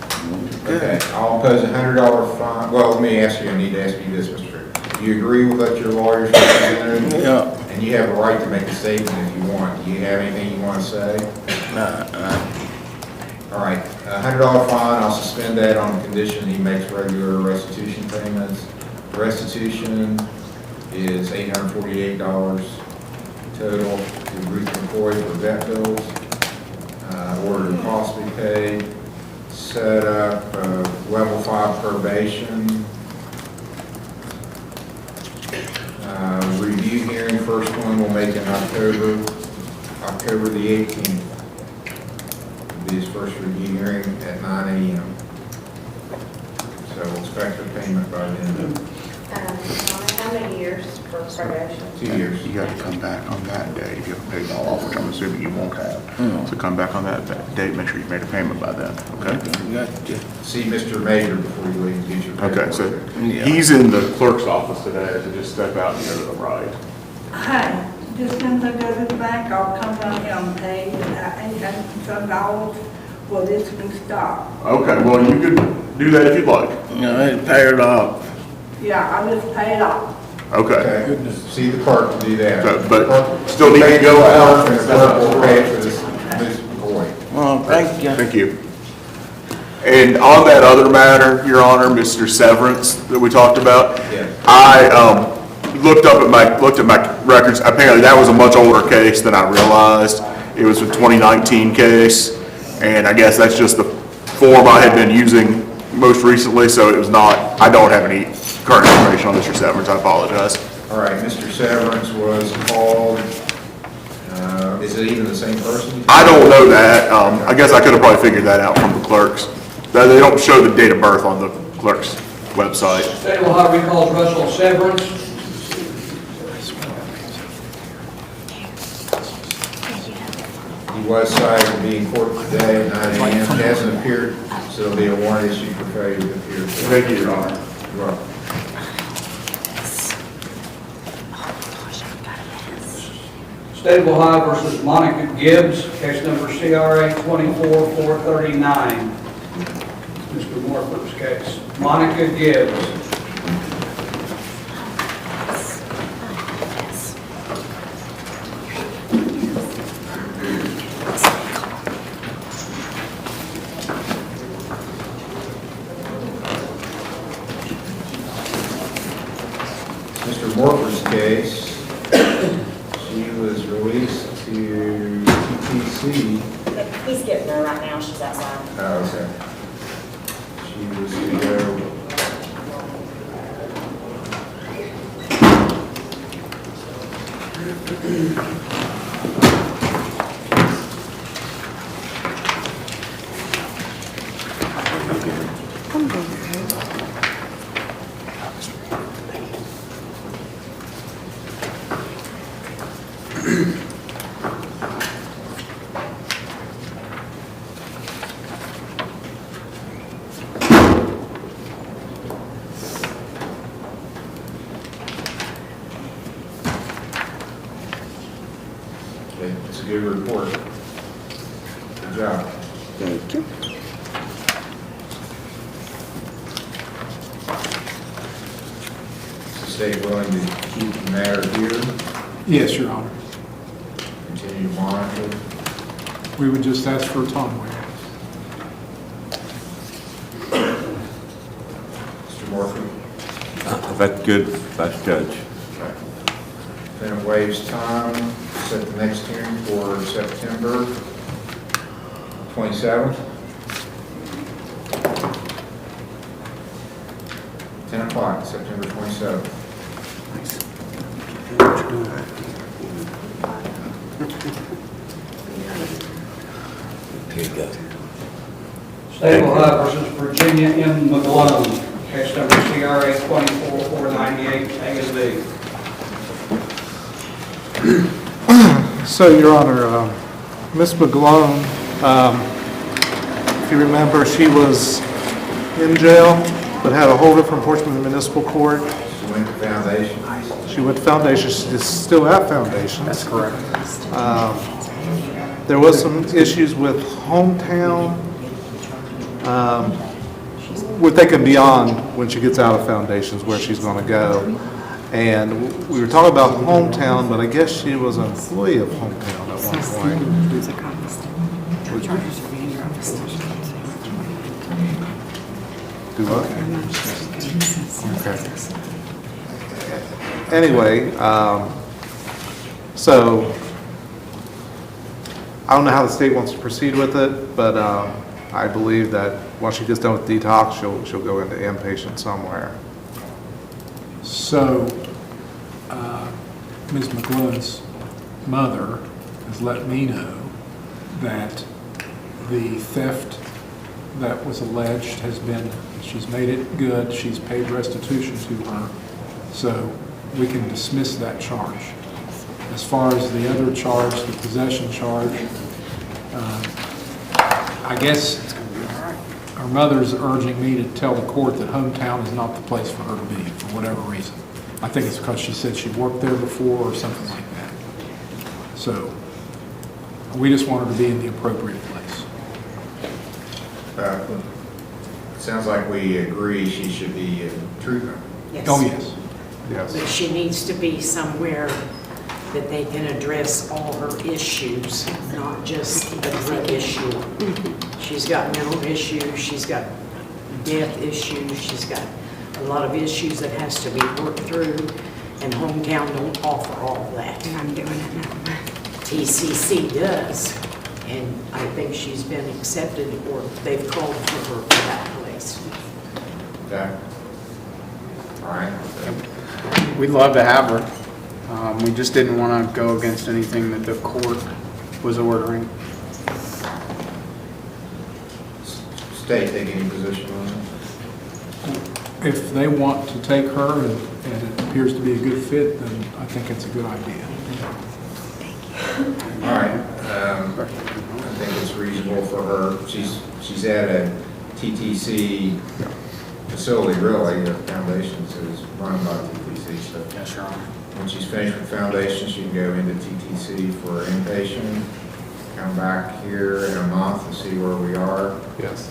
Okay, I'll impose $100 fine. Well, let me ask you, I need to ask you this, Mr. Ferris. Do you agree with what your lawyer's represented? Yeah. And you have a right to make a statement if you want. Do you have anything you want to say? All right, $100 fine, I'll suspend that on the condition he makes regular restitution payments. Restitution is $848 total to Ruth McCoy for vet bills. Order of costs be paid. Set up level 5 probation. Review hearing, first one we'll make in October the 18th. Be his first review hearing at 9 a.m. So we'll expect a payment by then. How many years for probation? 2 years. You gotta come back on that day if you haven't paid it all off, which I'm assuming you won't have. So come back on that date, make sure you've made a payment by then, okay? See Mr. Major before you leave and get your paperwork. Okay, so he's in the clerk's office today, so just step out and go to the right. Hi, just as soon as I go to the bank, I'll come down here and pay, and $800 for this can stop. Okay, well, you could do that if you'd like. Pay it off. Yeah, I'll just pay it off. Okay. Okay, see the clerk to do that. But still need to go out. And the clerk will pay for this boy. Well, thank you. Thank you. And on that other matter, Your Honor, Mr. Severance that we talked about, Yes. I looked at my records. Apparently, that was a much older case than I realized. It was a 2019 case, and I guess that's just the form I had been using most recently, so it was not, I don't have any current information on Mr. Severance. I apologize. All right, Mr. Severance was called, is it even the same person? I don't know that. I guess I could have probably figured that out from the clerks. They don't show the date of birth on the clerk's website. State of Ohio recalls Russell Severance. He was cited to be in court today at 9 a.m. He hasn't appeared, so there'll be a warrant issued for failure to appear. Thank you, Your Honor. You're welcome. State of Ohio versus Monica Gibbs, case number CRA 24439. Mr. Morford's case. Monica Gibbs. Mr. Morford's case, she was released to TTC. He's getting her right now, she's outside. Oh, okay. She was to go. good report. Good job. Thank you. Is the state willing to keep the matter here, Yes, Your Honor. continue to monitor? We would just ask for a time waiver. Mr. Morphy? That's good, that's Judge. Defendant waives time, set the next hearing for September 27th. 10 o'clock, September 27th. State of Ohio versus Virginia M. McGlone, case number CRA 24498, A and B. So, Your Honor, Ms. McGlone, if you remember, she was in jail, but had a holder from Portsmouth Municipal Court. She went to Foundation. She went to Foundation, she's still at Foundation. That's correct. There was some issues with hometown. We're thinking beyond when she gets out of Foundations where she's going to go. And we were talking about hometown, but I guess she was an employee of hometown at one point. Do what? Okay. Anyway, so I don't know how the state wants to proceed with it, but I believe that once she gets done with detox, she'll go into inpatient somewhere. So, Ms. McGlone's mother has let me know that the theft that was alleged has been, she's made it good, she's paid restitution to her, so we can dismiss that charge. As far as the other charge, the possession charge, I guess her mother's urging me to tell the court that hometown is not the place for her to be, for whatever reason. I think it's because she said she worked there before or something like that. So, we just want her to be in the appropriate place. It sounds like we agree she should be in treatment. Yes. Oh, yes. Yes. But she needs to be somewhere that they can address all her issues, not just a drug issue. She's got mental issues, she's got death issues, she's got a lot of issues that has to be worked through, and hometown don't offer all of that. I'm doing it now. TCC does, and I think she's been accepted, or they've called for her for that place. Okay. All right. We'd love to have her. We just didn't want to go against anything that the court was ordering. State take any position on it? If they want to take her and it appears to be a good fit, then I think it's a good idea. All right. I think it's reasonable for her. She's at a TTC facility, really. The Foundations is run by TTC. So Yes, Your Honor. when she's finished with Foundation, she can go into TTC for inpatient, come back here in a month and see where we are. Yes.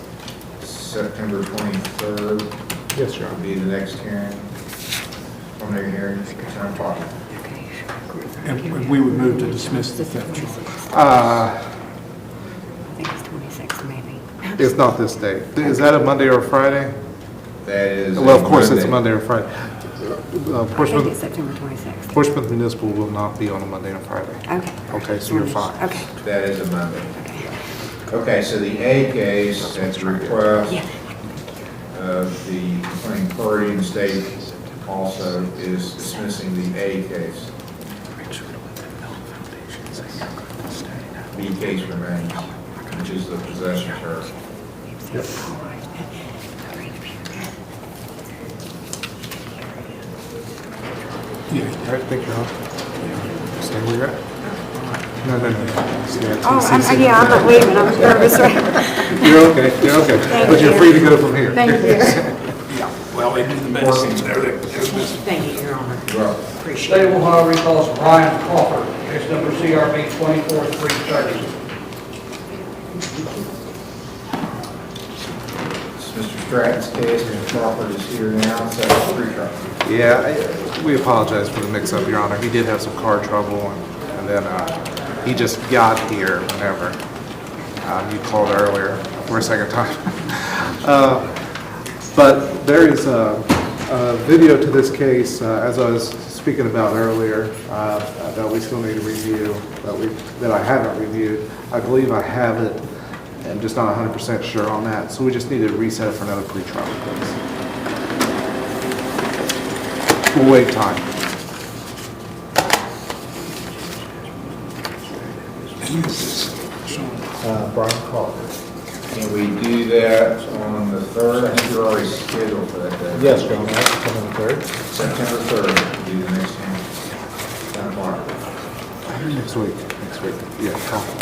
September 23rd. Yes, Your Honor. Will be the next hearing. Preliminary hearing, 10 o'clock. And we would move to dismiss the theft charge. I think it's 26 maybe. It's not this date. Is that a Monday or a Friday? That is. Well, of course, it's a Monday or Friday. I think it's Portsmouth September 26th. Portsmouth Municipal will not be on a Monday or Friday. Okay. Okay, so you're fine. Okay. That is a Monday. Okay, so the A case, that's a request of the complaining party, and the state also is dismissing the A case. B case remains, which is the possession charge. Yep. Yeah. All right, thank you, Hon. Stay where you're at. No. Oh, yeah, I'm not leaving, I'm nervous. You're okay, Thank but you're you. free to go from here. Thank you. Well, they do the best. Thank you, Your Honor. Well, Appreciate State it. of Ohio recalls Ryan Crawford, case number CRB 24-330. It's Mr. Stratton's case, Mr. Crawford is here now, so pre-trial. Yeah, we apologize for the mix-up, Your Honor. He did have some car trouble, and then he just got here whenever you called earlier for a second time. But there is a video to this case, as I was speaking about earlier, that we still need to review, that I haven't reviewed. I believe I have it. I'm just not 100% sure on that, so we just need to reset it for another pretrial, please. We'll wait time. Brian Carter. Can we do that on the 3rd? I think you're already scheduled for that day. Yes, John, that's coming the 3rd. September 3rd, do the next one. 10 o'clock. Next week. Yeah,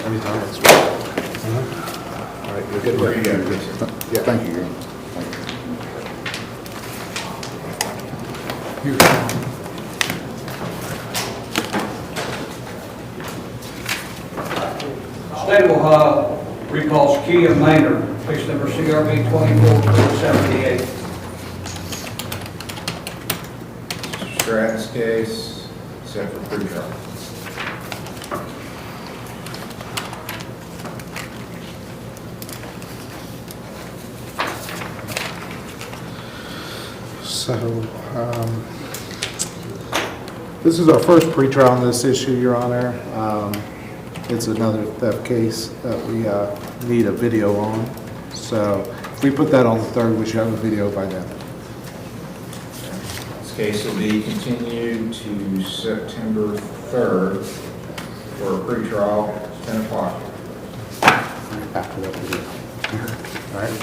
anytime next week. All right, you're good. Where you go? Yeah, thank you. Here, Sean. State of Ohio recalls Kia Maynard, case number CRB 24-378. Mr. Stratton's case, set for pre-trial. So, this is our first pretrial on this issue, Your Honor. It's another theft case that we need a video on. So, if we put that on the 3rd, we should have a video by then. This case will be continued to September 3rd for a pre-trial, 10 o'clock. After that video. All right.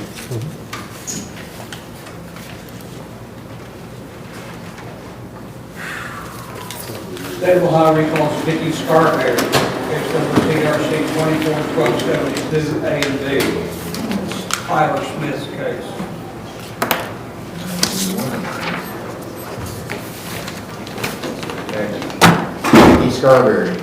State of Ohio recalls Vicky Scarberry, case number CRC 24-1272 A and B. It's Tyler Smith's case. Vicky Scarberry.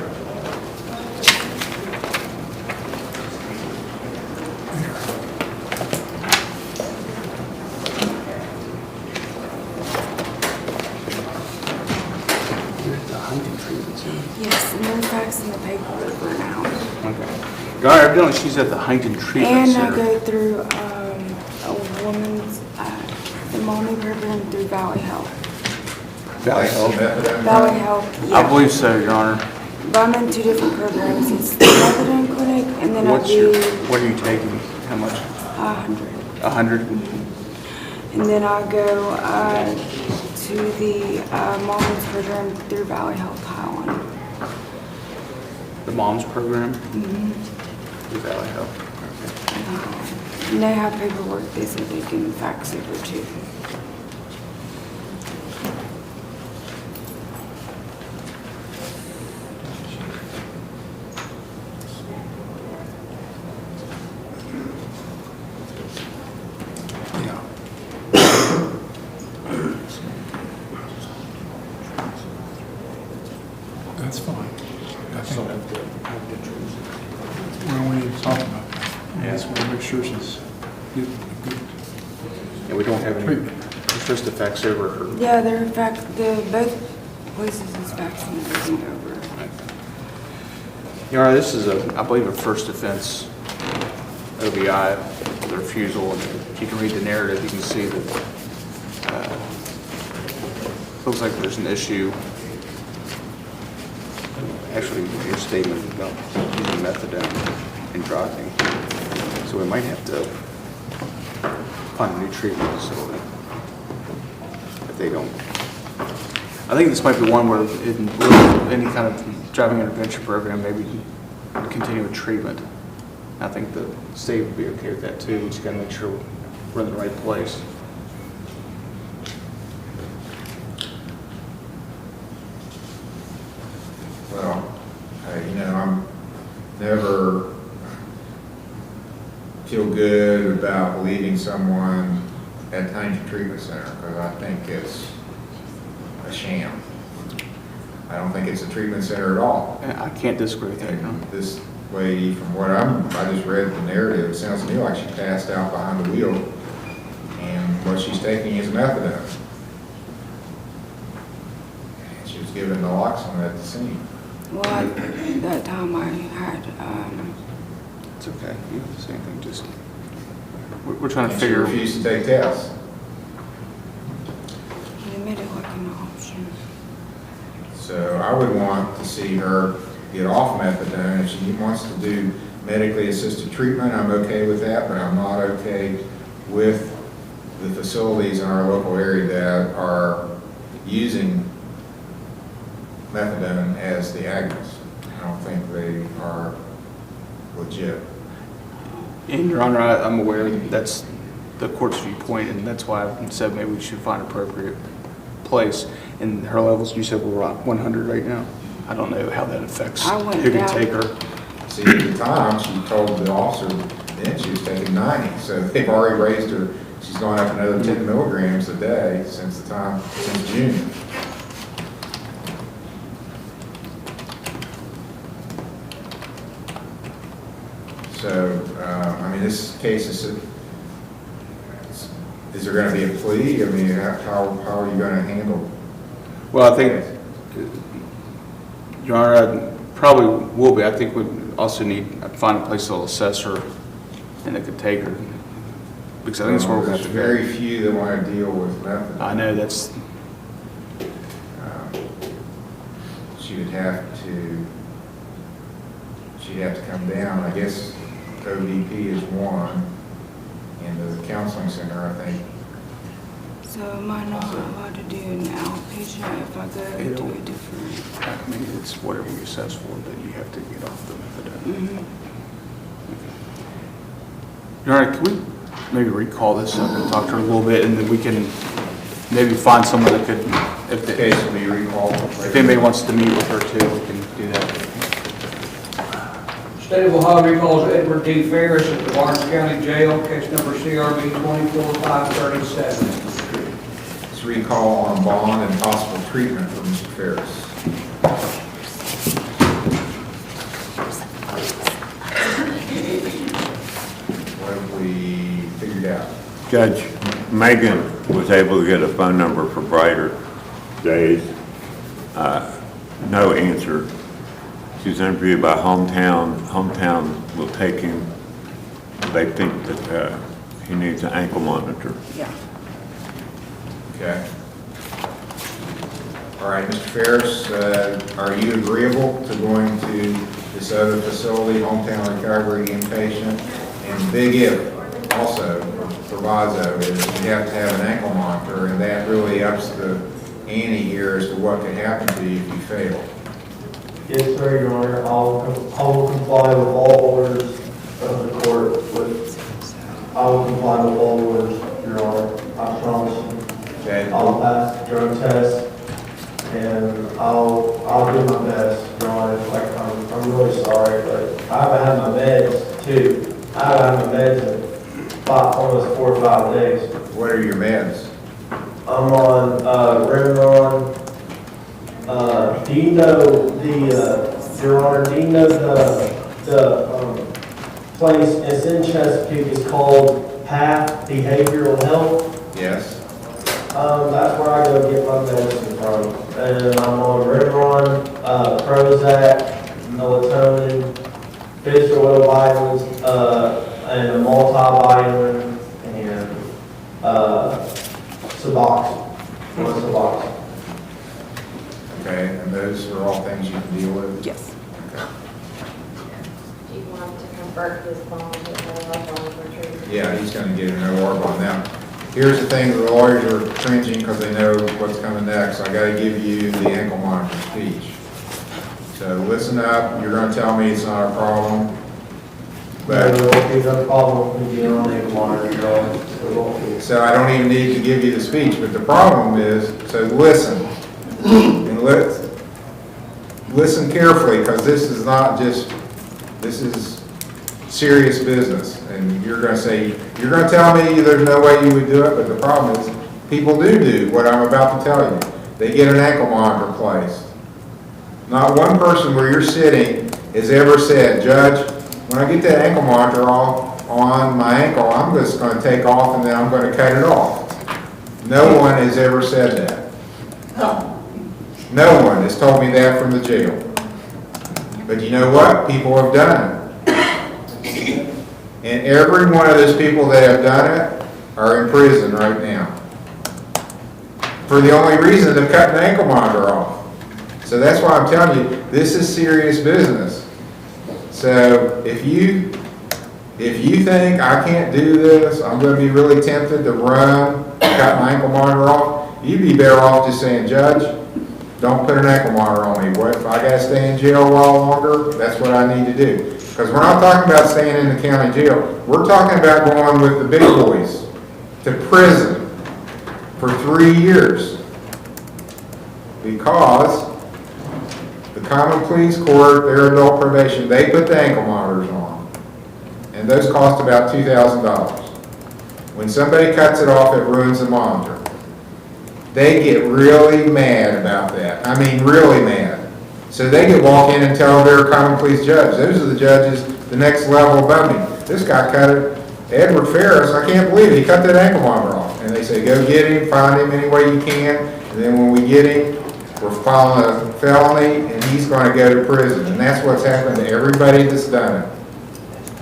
Yes, and they're faxing the paperwork right now. Okay. Guy, evidently she's at the Huntington Treatment And I Center. go through a woman's, the mommy program through Valley Health. Valley Health. Valley Health, I yeah. believe so, Your Honor. But I'm in 2 different programs. It's the methadone clinic, and then I What are do you taking? How much? 100. 100? And then I go to the mom's program through Valley Health Highland. The mom's program? Mhm. Through Valley Health. Okay. And they have paperwork they said they can fax over to. Yeah. That's fine. I think well, we need to talk about that. We just want to make sure she's getting good Yeah, we don't have any, treatment. we're supposed to fax over her. Yeah, they're in fact, both places is faxing everything over. Your Honor, this is I believe a first offense OBI, the refusal, and if you can read the narrative, you can see that looks like there's an issue. Actually, your statement about using methadone in driving. So we might have to find a new treatment facility if they don't. I think this might be one where in any kind of driving intervention program, maybe continue with treatment. I think the state would be okay with that too. We just gotta make sure we're in the right place. Well, I'm never feel good about leaving someone at Huntington Treatment Center because I think it's a sham. I don't think it's a treatment center at all. I can't disagree with that, Your Honor. This lady, from what I just read the narrative, it sounds to me like she passed out behind the wheel, and what she's taking is methadone. And she was given naloxone at the scene. Well, that time I had, It's okay. You don't say anything, just, we're trying to And she figure. refused to take tests. he made it like an option. So I would want to see her get off methadone. If she wants to do medically assisted treatment, I'm okay with that, but I'm not okay with the facilities in our local area that are using methadone as the agonist. I don't think they are legit. And Your Honor, I'm aware that that's the court's viewpoint, and that's why I said maybe we should find appropriate place. And her levels, you said were 100 right now. I don't know how that affects I went who can down. take her. See, at the time, she told the officer then she was taking 90, so they've already raised her. She's gone up another 10 milligrams a day since June. So, I mean, this case is there going to be a plea? I mean, how are you going to handle? Well, I think, Your Honor, I probably will be. I think we also need to find a place that'll assess her and that could take her. Because I think it's where we're going to There's have to very go. few that want to deal with methadone. I know that's, She'd have to come down. I guess ODP is one, and the counseling center, I think. So am I not allowed to do an outpatient if I go to a different? I mean, it's whatever you assess for, but you have to get off the methadone. Your Honor, can we maybe recall this up and talk to her a little bit, and then we can maybe find someone that could, if The case will be recalled. if anybody wants to meet with her too, we can do that. State of Ohio recalls Edward D. Ferris at the Barnes County Jail, case number CRB 24537. It's recall on bond and possible treatment for Mr. Ferris. What have we figured out? Judge, Megan was able to get a phone number for Brighter Days. No answer. She was interviewed by Hometown. Hometown will take him. They think that he needs an ankle monitor. Yeah. Okay. All right, Mr. Ferris, are you agreeable to going to this other facility, Hometown Recovery Inpatient? And big if, also, proviso, is you have to have an ankle monitor, and that really ups the ante here as to what could happen to you if you fail. Yes, sir, Your Honor. I will comply with all orders of the court. I will comply with all orders, Your Honor. I promise you. Okay. I'll pass the drug test, and I'll do my best, Your Honor. Like, I'm really sorry, but I haven't had my meds, too. I haven't had my meds in almost 4 or 5 days. What are your meds? I'm on Remeron. Do you know Your Honor, do you know the place, it's in Chesapeake, it's called PATH Behavioral Health? Yes. That's where I go get my medicine from. And I'm on Remeron, Prozac, melatonin, fish oil vitamins, and a multivitamin, and Suboxone. Suboxone. Okay, and those are all things you can deal with? Yes. Do you want to convert this bond to a bond for treatment? Yeah, he's gonna get an OR bond. Now, here's the thing, the lawyers are cringing because they know what's coming next. I gotta give you the ankle monitor speech. So listen up, you're gonna tell me it's not a problem. There But, won't be no problem with being on the monitor, Your Honor. There won't be. so I don't even need to give you the speech, but the problem is, so listen. And listen carefully, because this is not just, this is serious business. And you're gonna say, you're gonna tell me there's no way you would do it, but the problem is, people do what I'm about to tell you. They get an ankle monitor placed. Not one person where you're sitting has ever said, Judge, when I get that ankle monitor off on my ankle, I'm just going to take off and then I'm going to cut it off. No one has ever said that. No one has told me that from the jail. But you know what? People have done it. And every one of those people that have done it are in prison right now. For the only reason of cutting the ankle monitor off. So that's why I'm telling you, this is serious business. So if you think I can't do this, I'm going to be really tempted to run, cut my ankle monitor off, you'd be better off just saying, Judge, don't put an ankle monitor on me. What if I got to stay in jail a while longer? That's what I need to do. Because we're not talking about staying in the county jail. We're talking about going with the big boys to prison for 3 years. Because the common pleas court, their adult probation, they put the ankle monitors on. And those cost about $2,000. When somebody cuts it off, it ruins the monitor. They get really mad about that. I mean, really mad. So they could walk in and tell their common pleas judge, those are the judges, the next level above me. This guy cut it. Edward Ferris, I can't believe it. He cut that ankle monitor off. And they say, go get him, find him any way you can. And then when we get him, we're filing a felony, and he's going to go to prison. And that's what's happened to everybody that's done it.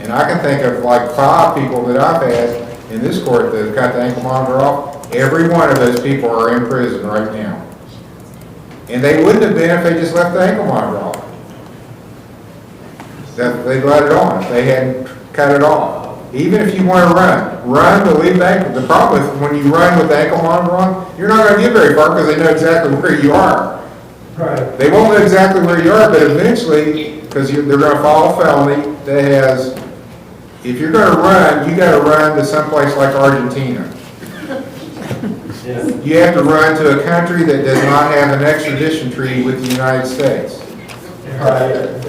And I can think of like 5 people that I've had in this court that have cut the ankle monitor off. Every one of those people are in prison right now. And they wouldn't have been if they just left the ankle monitor off. They'd let it on if they hadn't cut it off. Even if you want to run to leave the ankle. The problem is when you run with the ankle monitor on, you're not going to get very far because they know exactly where you are. Right. They won't know exactly where you are, but eventually, because they're going to file a felony that has, if you're going to run, you got to run to someplace like Argentina. You have to run to a country that does not have an extradition treaty with the United States. Right.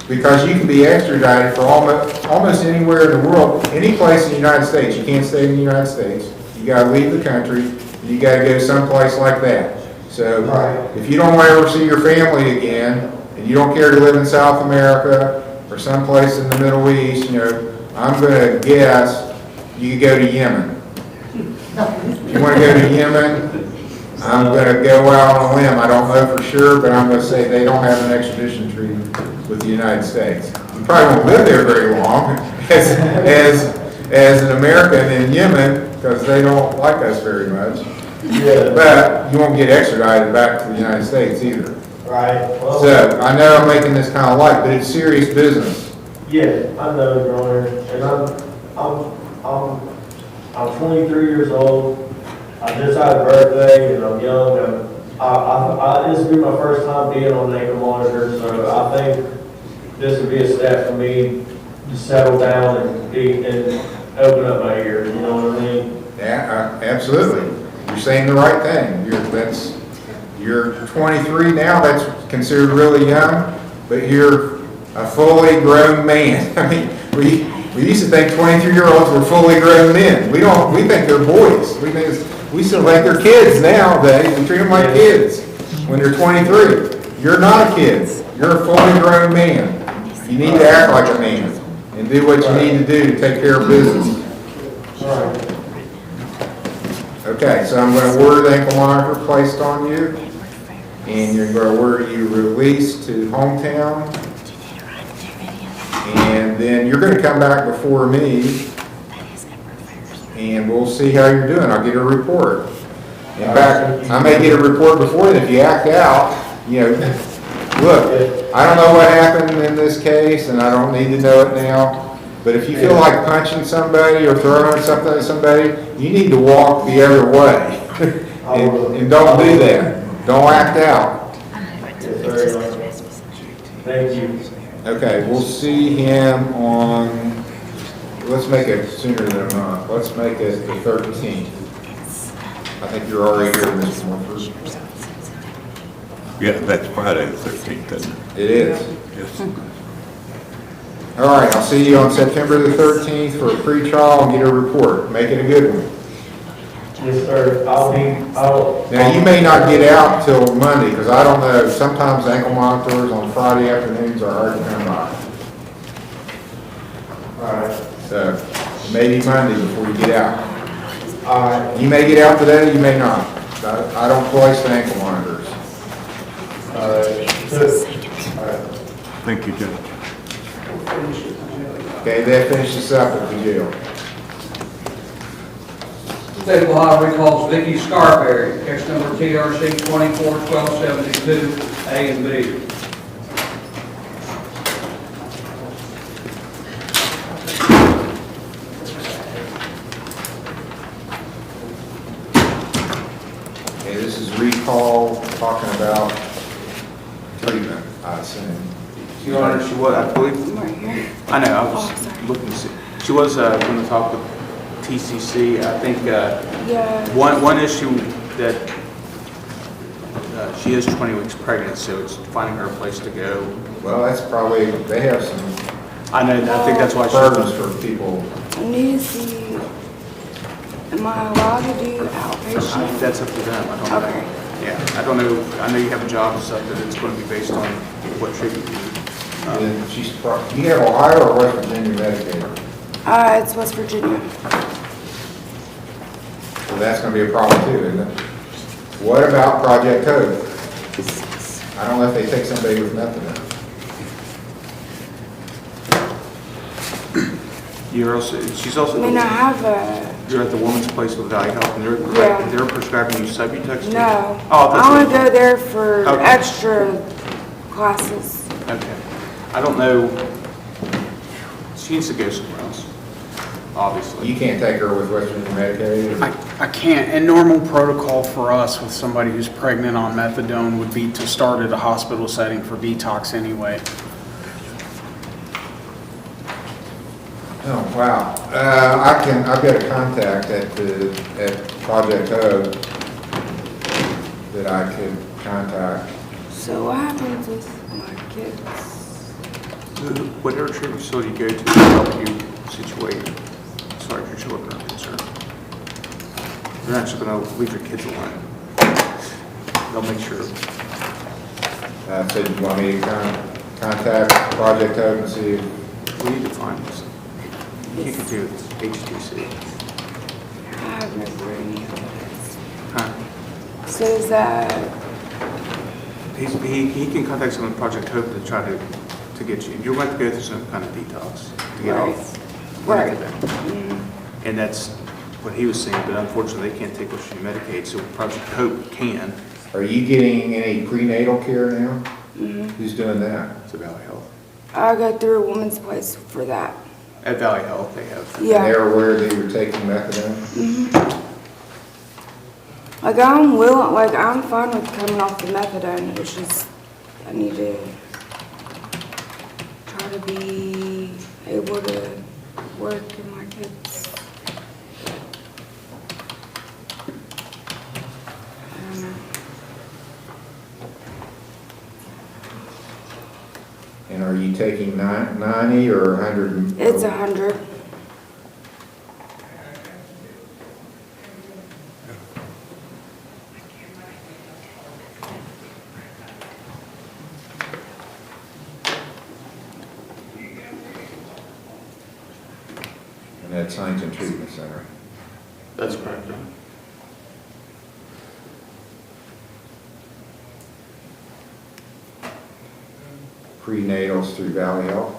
Because you can be extradited for almost anywhere in the world, any place in the United States. You can't stay in the United States. You got to leave the country, and you got to go someplace like that. So if you don't want to ever see your family again, and you don't care to live in South America or someplace in the Middle East, you know, I'm going to guess you could go to Yemen. If you want to go to Yemen, I'm going to go out on a limb. I don't know for sure, but I'm going to say they don't have an extradition treaty with the United States. You probably won't live there very long as an American in Yemen because they don't like us very much. Yeah. But you won't get extradited back to the United States either. Right. Well, So I know I'm making this kind of light, but it's serious business. yeah, I know, Your Honor. And I'm 23 years old. I just had a birthday, and I'm young. And this will be my first time being on an ankle monitor, so I think this would be a step for me to settle down and open up my ears. You know what I mean? Yeah, absolutely. You're saying the right thing. You're 23 now. That's considered really young, but you're a fully grown man. I mean, we used to think 23-year-olds were fully grown men. We don't. We think they're boys. We still think they're kids nowadays. We treat them like kids when they're 23. You're not a kid. You're a fully grown man. You need to act like a man and do what you need to do to take care of business. Okay, so I'm going to order the ankle monitor placed on you, and you're going to order you released to hometown, and then you're going to come back before me, and we'll see how you're doing. I'll get a report. In fact, I may get a report before then if you act out. You know, look, I don't know what happened in this case, and I don't need to know it now. But if you feel like punching somebody or throwing something at somebody, you need to walk the other way. and don't do that. Don't act out. Thank you. Okay, we'll see him on, let's make it sooner than a month. Let's make it the 13th. I think you're already here this month. Yeah, that's Friday the 13th, isn't it? It is. Yes. All right, I'll see you on September the 13th for a pre-trial and get a report. Make it a good one. Yes, sir. Now, you may not get out till Monday, because I don't know, sometimes ankle monitors on Friday afternoons are hard to come by. All right. So, it may be Monday before you get out. All right. You may get out today, you may not. I don't place the ankle monitors. All right. Good. All right. Thank you, Judge. Okay, that finishes up at the jail. State of Ohio recalls Vicky Scarberry, case number TRC 241272, A and B. Okay, this is recall, talking about treatment, I assume. Your Honor, she was, I believe, Right here. I know, I Oh, was sorry. looking to see. She was going to talk with TCC. I think Yeah. one issue that she is 20 weeks pregnant, so it's finding her a place to go. Well, that's probably, they have some I know, I think that's why burdens for people. I need to see, am I allowed to do outpatient? That's up to them. I don't know. Okay. Yeah, I don't know. I know you have a job and stuff, but it's going to be based on what treatment you need. And she's, do you have Ohio or West Virginia Medicaid? It's West Virginia. So that's gonna be a problem too, isn't it? What about Project Code? I don't know if they take somebody with methadone. She's also. I mean, I have a, You're at the woman's place with Valley Health, and Yeah. they're prescribing you Subutex? too? no. Oh, I want to go there for Okay. extra classes. Okay. I don't know. She needs to go somewhere else, obviously. You can't take her with West Virginia Medicaid? I can't, and normal protocol for us with somebody who's pregnant on methadone would be to start at a hospital setting for detox anyway. Oh, wow. I've got a contact at Project Code that I could contact. So what happens with my kids? Whatever treatment facility you go to will help you situate as far as your children are concerned. They're not just going to leave your kids alone. They'll make sure. So you want me to contact Project Code and see if We need to find this. You can do HTC. I've never heard any of this. Huh? So is that, He can contact someone at Project Hope to try to get you. You're going to go through some kind of detox to get off. right? And that's what he was saying, but unfortunately, they can't take West Virginia Medicaid, so Project Hope can. Are you getting any prenatal care now? Mhm. Who's doing that? It's a Valley Health. I go through a woman's place for that. At Valley Health, they have. Yeah. And they're aware that you're taking methadone? Like I'm fine with coming off the methadone. It's just I need to try to be able to work and my kids. I don't know. And are you taking 90 or 100? It's 100. And that's Huntington Treatment Center. That's correct. Prenatals through Valley Health?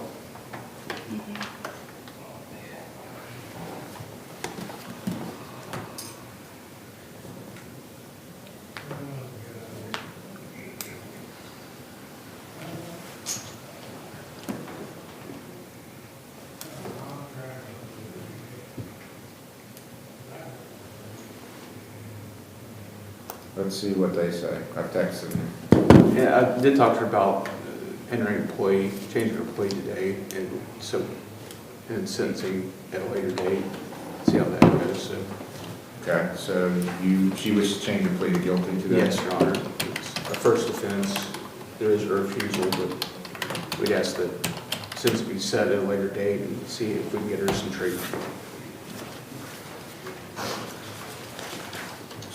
Let's see what they say. I've texted them. Yeah, I did talk to her about entering employee, changing her employee today, and so, and sentencing at a later date, see how that goes, so. Okay, so she was changing plea to guilty today? Yes, Your Honor. It's a first offense, there is a refusal, but we'd ask that since we set at a later date and see if we can get her some treatment.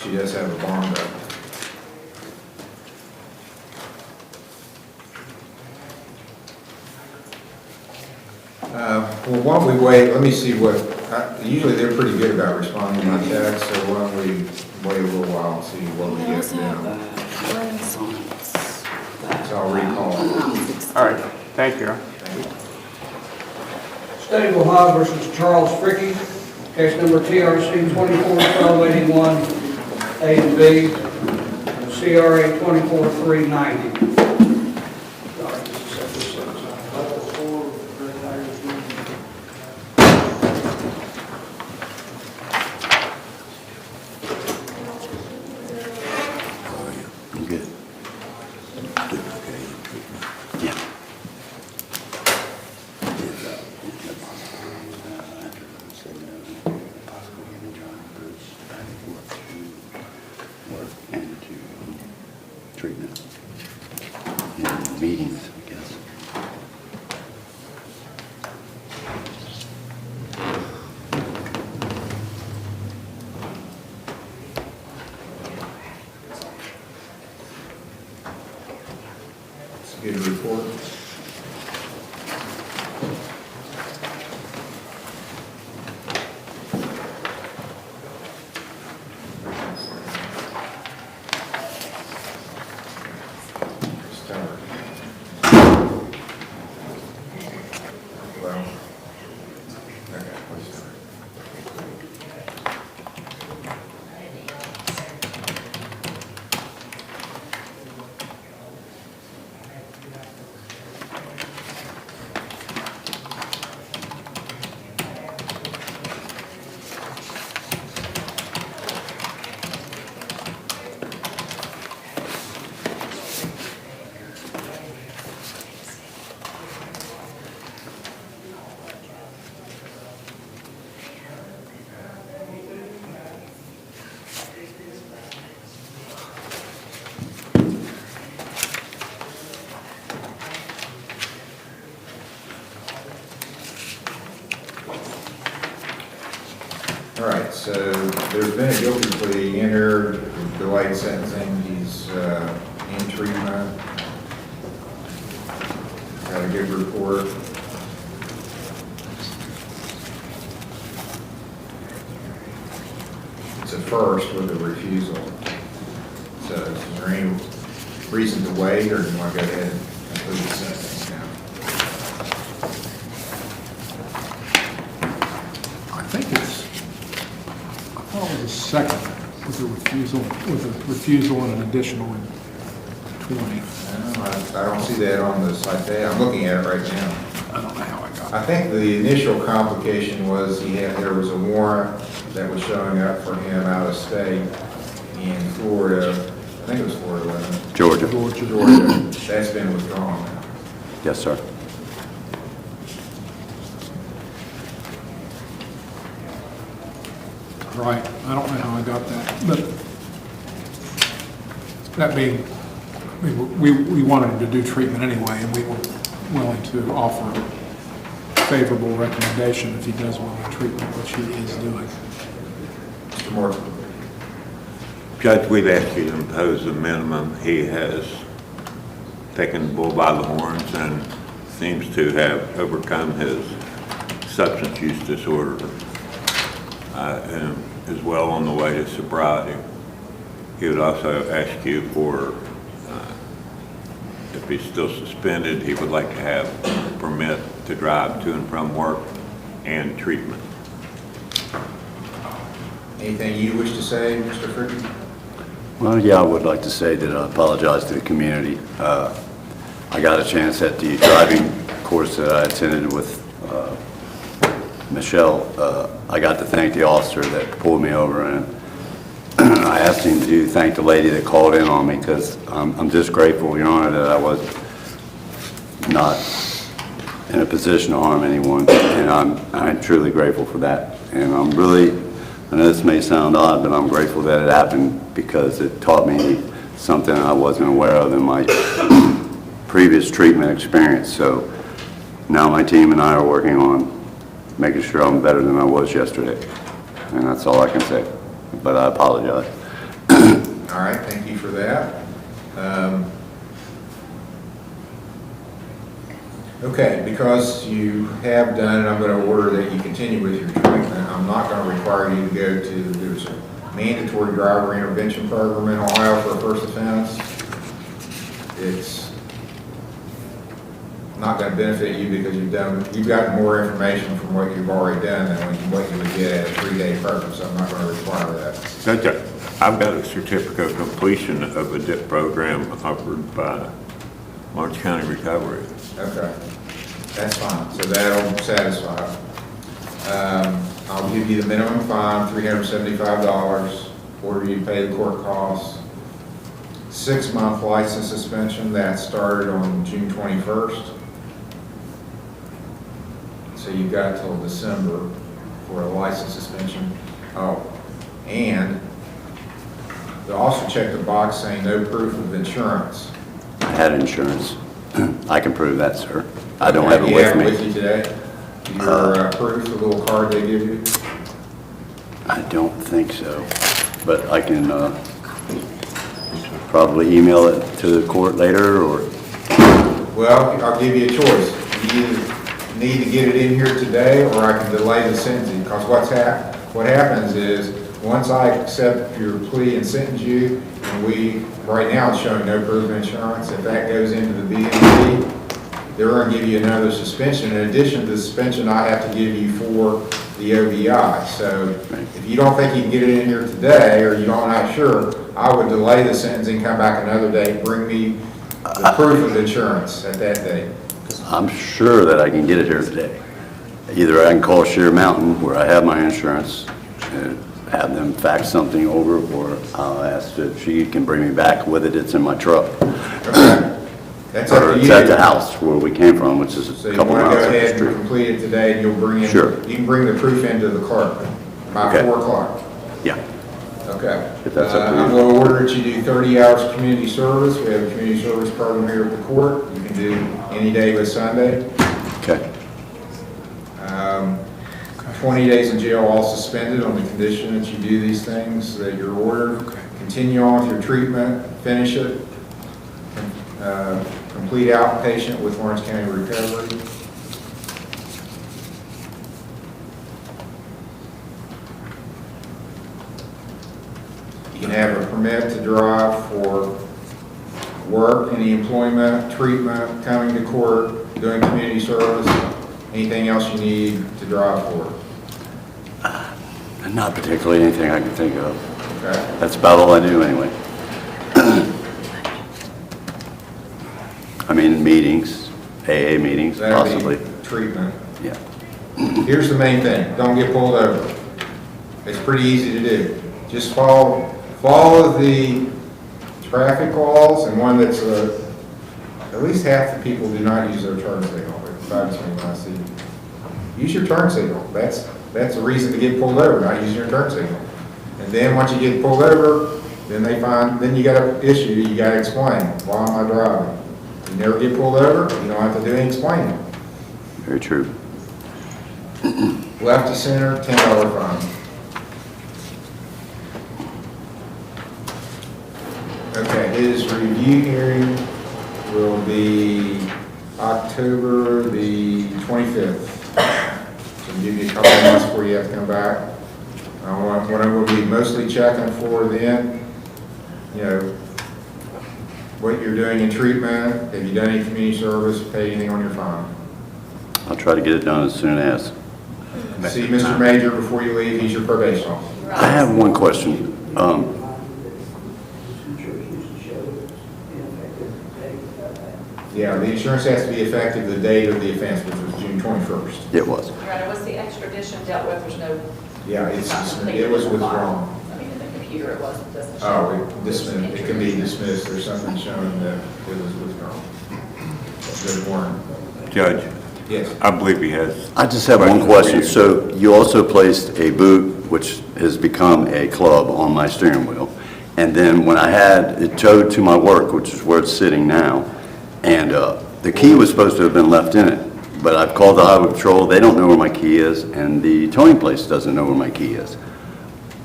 She does have a bond up. Well, why don't we wait, let me see what, usually they're pretty good about responding to my text, so why don't we wait a little while and see what we We get also from have them. Renaissance. So I'll recall. All right, thank you. State of Ohio versus Charles Fricky, case number TRC 241281, A and B, CRA 24390. Good. Yeah. And to treatment and meetings, I guess. It's a good report. Start. Well, okay, let's start. All right, so there's been a guilty plea entered, delayed sentencing, he's in treatment. Got a good report. It's a first with a refusal. So is there any reason to wait, or do you want to go ahead and conclude the sentence now? I think it's, I thought it was a second with a refusal and an additional 20. I don't see that on the site there. I'm looking at it right now. I don't know how I got it. I think the initial complication was there was a warrant that was showing up for him out of state in Florida. I think it was Florida, wasn't it? Georgia. Georgia. That's been withdrawn now. Yes, sir. Right, I don't know how I got that, but that being, we wanted him to do treatment anyway, and we were willing to offer a favorable recommendation if he does well in treatment, which he is doing. Mr. Moore. Judge, we've asked you to impose a minimum. He has taken the bull by the horns and seems to have overcome his substance use disorder and is well on the way to sobriety. He would also ask you for, if he's still suspended, he would like to have a permit to drive to and from work and treatment. Anything you wish to say, Mr. Fricky? Well, yeah, I would like to say that I apologize to the community. I got a chance at the driving course that I attended with Michelle. I got to thank the officer that pulled me over, and I asked him to thank the lady that called in on me, because I'm just grateful, Your Honor, that I was not in a position to harm anyone, and I'm truly grateful for that. And I'm really, I know this may sound odd, but I'm grateful that it happened, because it taught me something I wasn't aware of in my previous treatment experience. So now my team and I are working on making sure I'm better than I was yesterday. And that's all I can say. But I apologize. All right, thank you for that. Okay, because you have done it, I'm going to order that you continue with your treatment. I'm not going to require you to go to, there's a mandatory driver intervention program in Ohio for a first offense. It's not going to benefit you because you've gotten more information from what you've already done than what you would get at a 3-day program, so I'm not going to require that. Judge, I've got a certificate of completion of a DIP program offered by Orange County Recovery. Okay, that's fine, so that'll satisfy. I'll give you the minimum fine, $375, order you to pay the court costs. 6-month license suspension, that started on June 21st. So you've got till December for a license suspension. Oh, and they'll also check the box saying no proof of insurance. I had insurance. I can prove that, sir. I don't have it with me. You have it with you today? Your proof, the little card they give you? I don't think so, but I can probably email it to the court later, or? Well, I'll give you a choice. You either need to get it in here today, or I can delay the sentencing, because what happens is, once I accept your plea and sentence you, and right now it's showing no proof of insurance, if that goes into the BMC, they're going to give you another suspension. In addition to the suspension I have to give you for the OVI. So if you don't think you can get it in here today, or you're not sure, I would delay the sentencing, come back another day, bring me the proof of insurance at that date. I'm sure that I can get it here today. Either I can call Sheer Mountain, where I have my insurance, and have them fax something over, or I'll ask if she can bring me back with it. It's in my truck. Okay. That's up to you. It's at the house where we came from, which is So a you couple want to miles go up the ahead and street. complete it today, and you'll bring in, Sure. you can bring the proof into the clerk by Okay. 4 o'clock. Yeah. Okay. If that's up to you. I'm going to order that you do 30 hours of community service. We have a community service program here at the court. You can do any day but Sunday. Okay. 20 days in jail, all suspended on the condition that you do these things that you're ordered. Continue on with your treatment, finish it. Complete outpatient with Orange County Recovery. You can have a permit to drive for work, any employment, treatment, coming to court, doing community service, anything else you need to drive for. Not particularly anything I can think of. Okay. That's about all I do anyway. I mean, meetings, AA meetings, That'll be possibly. treatment. Yeah. Here's the main thing, don't get pulled over. It's pretty easy to do. Just follow the traffic laws, and one that's, at least half the people do not use their turn signal. Use your turn signal. That's the reason to get pulled over, not using your turn signal. And then once you get pulled over, then you got an issue, you got to explain, why am I driving? You never get pulled over, you don't have to do any explaining. Very true. Left to center, $10 fine. Okay, his review hearing will be October the 25th. So give you a couple of months before you have to come back. What I will be mostly checking for then, what you're doing in treatment, have you done any community service, paid anything on your fine? I'll try to get it done as soon as. See Mr. Major before you leave, he's your probation officer. I have one question. Yeah, the insurance has to be effective the date of the offense, which was June 21st. It was. Right, was the extradition dealt with, there's no... Yeah, it was withdrawn. I mean, in the computer it wasn't, doesn't show. Oh, it can be dismissed, there's something showing that it was withdrawn. Good warrant. Judge? Yes. I believe he has. I just have one question. So you also placed a boot, which has become a club, on my steering wheel. And then when I had it towed to my work, which is where it's sitting now, and the key was supposed to have been left in it. But I've called the highway patrol, they don't know where my key is, and the towing place doesn't know where my key is.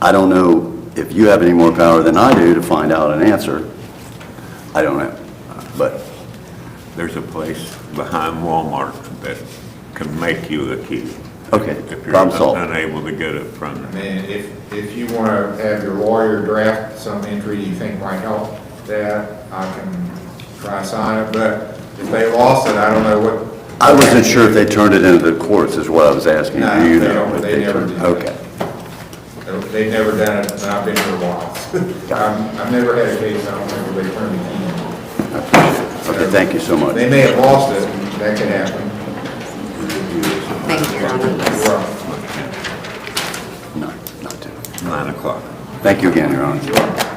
I don't know if you have any more power than I do to find out an answer, I don't know. But There's a place behind Walmart that can make you a key. okay, If you're problem solved. unable to get it from I them. mean, if you want to have your lawyer draft some entry you think might help that, I can try to sign it, but if they lost it, I don't know what. I wasn't sure if they turned it into the courts is what I was asking. No, Do you they know don't. if They never turned- do. Okay. They've never done it, and I've been here a while. I've never had a case, I don't remember they turned the key in. Okay, thank you so much. They may have lost it, that could happen. Thank you, Your Honor. You're welcome. No, not to. 9 o'clock. Thank you again, Your Honor.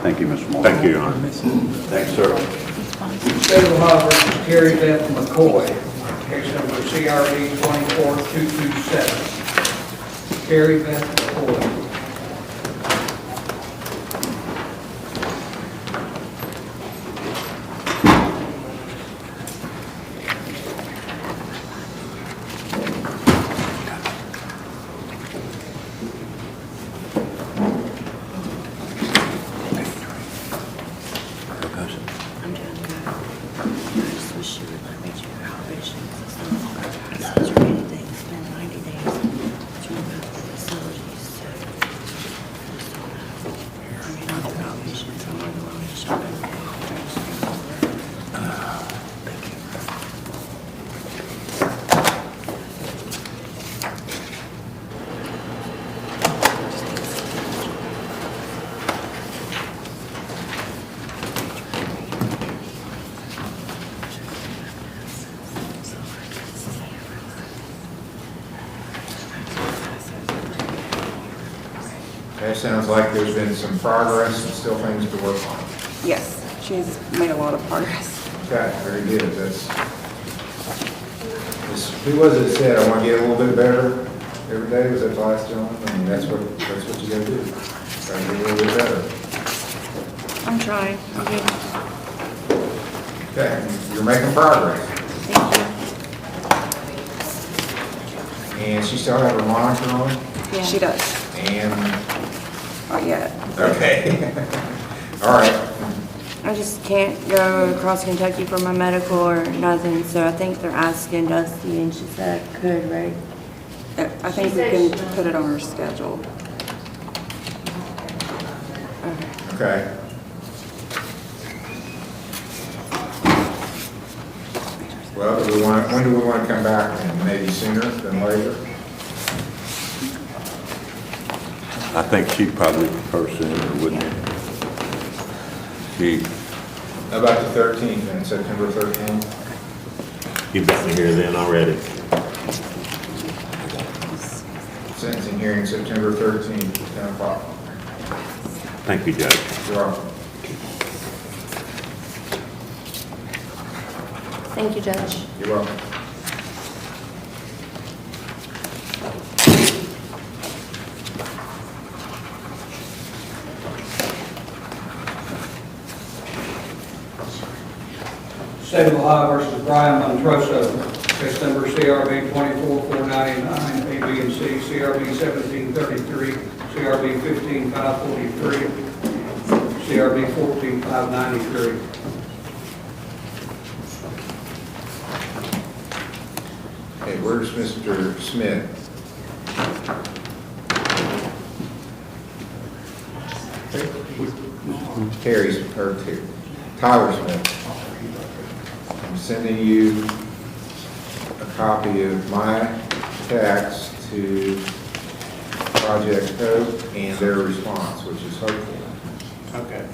Thank you, Mr. Moore. Thank you, Your Honor. Thanks, sir. State of Ohio versus Terry Beth McCoy, case number CRD 24227. Terry Beth McCoy. I'm doing good. I just wish you would let me do outpatients. It's not saturated. They spend 90 days trying to go to facilities, so I mean, I'll do outpatients. I'm more than willing to shop every day. That sounds like there's been some progress and still things to work on. Yes, she's made a lot of progress. Okay, very good. Who was it that said, I want to get a little bit better every day? Was that the last gentleman? I mean, that's what you gotta do. Try to get a little bit better. I'm trying. Okay. Okay, you're making progress. Thank you. And she still have her monitor on? Yeah. She does. And, Not yet. okay. All right. I just can't go across Kentucky for my medical or nothing, so I think they're asking Dusty, and she said I could, right? I think we can put it on her schedule. Okay. Well, when do we want to come back? And maybe sooner than later? I think she'd probably prefer sooner, wouldn't it? She, How about the 13th and September 13th? you got me here then already. Sentencing hearing September 13th, 10 o'clock. Thank you, Judge. You're welcome. Thank you, Judge. You're welcome. State of Ohio versus Brian Montroso, case number CRB 24499, A, B, and C, CRB 1733, CRB 15543, CRB 14593. Okay, where's Mr. Smith? Terry's, or Tyler Smith. I'm sending you a copy of my text to Project Hope and their response, which is hopeful. Okay.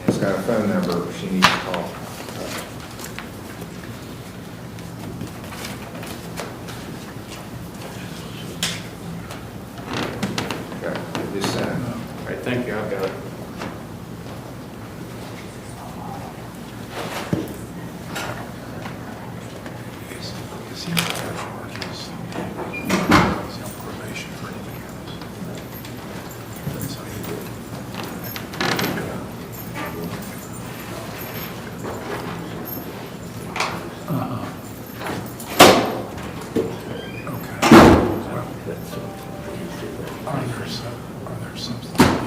It's got a phone number she needs to call. Okay, just sent it. All right, thank you, I've got it. Are there substantive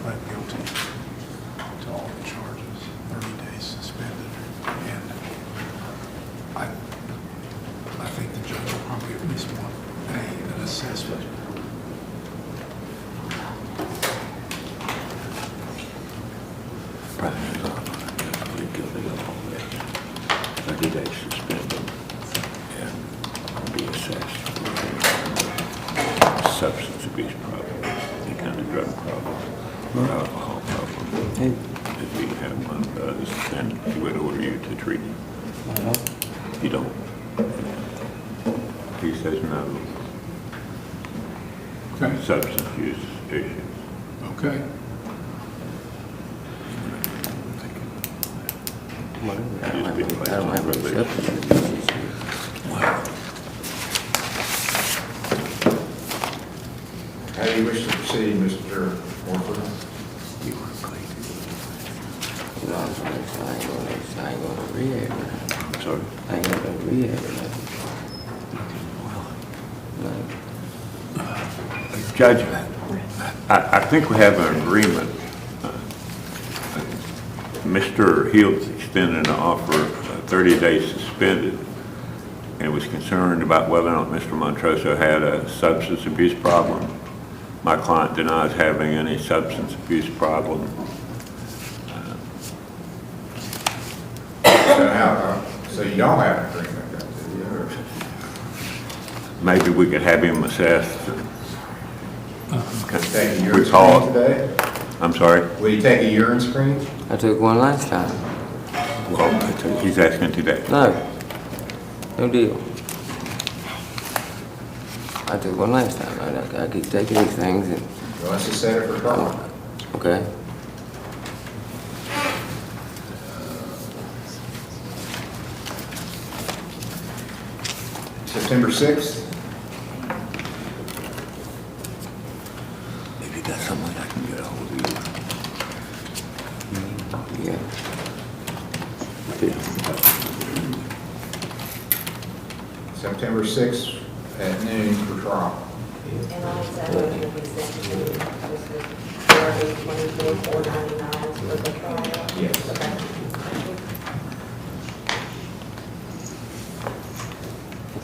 pled guilty to all the charges, 30 days suspended. And I think the judge will probably at least want an assessment. Plead guilty of all this. 30 days suspended and be assessed for substance abuse problem, any kind of drug problem, or alcohol problem. If you have one of those, then he would order you to treat him. If you don't, he says no. Okay. Substance use issues. Okay. I don't have a How do you wish to proceed, Mr. Morford? I ain't gonna rehab it. I'm sorry? I ain't gonna rehab it. Judge, I think we have an agreement. Mr. Heald's extended an offer, 30 days suspended, and was concerned about whether or not Mr. Montroso had a substance abuse problem. My client denies having any substance abuse problem. So you don't have an agreement, do you? Or- Maybe we could have him assessed. Take a urine Recall screen today? I'm sorry? Will you take a urine screen? I took one last time. Well, he's asking today. No. No deal. I took one last time. I keep taking these things and... Well, let's just set it for trial. Okay. September 6th? If you got something I can get a hold of you. Yeah. September 6th at noon for trial. And also, it will be sent to CRB 24,499 for the trial. Yes.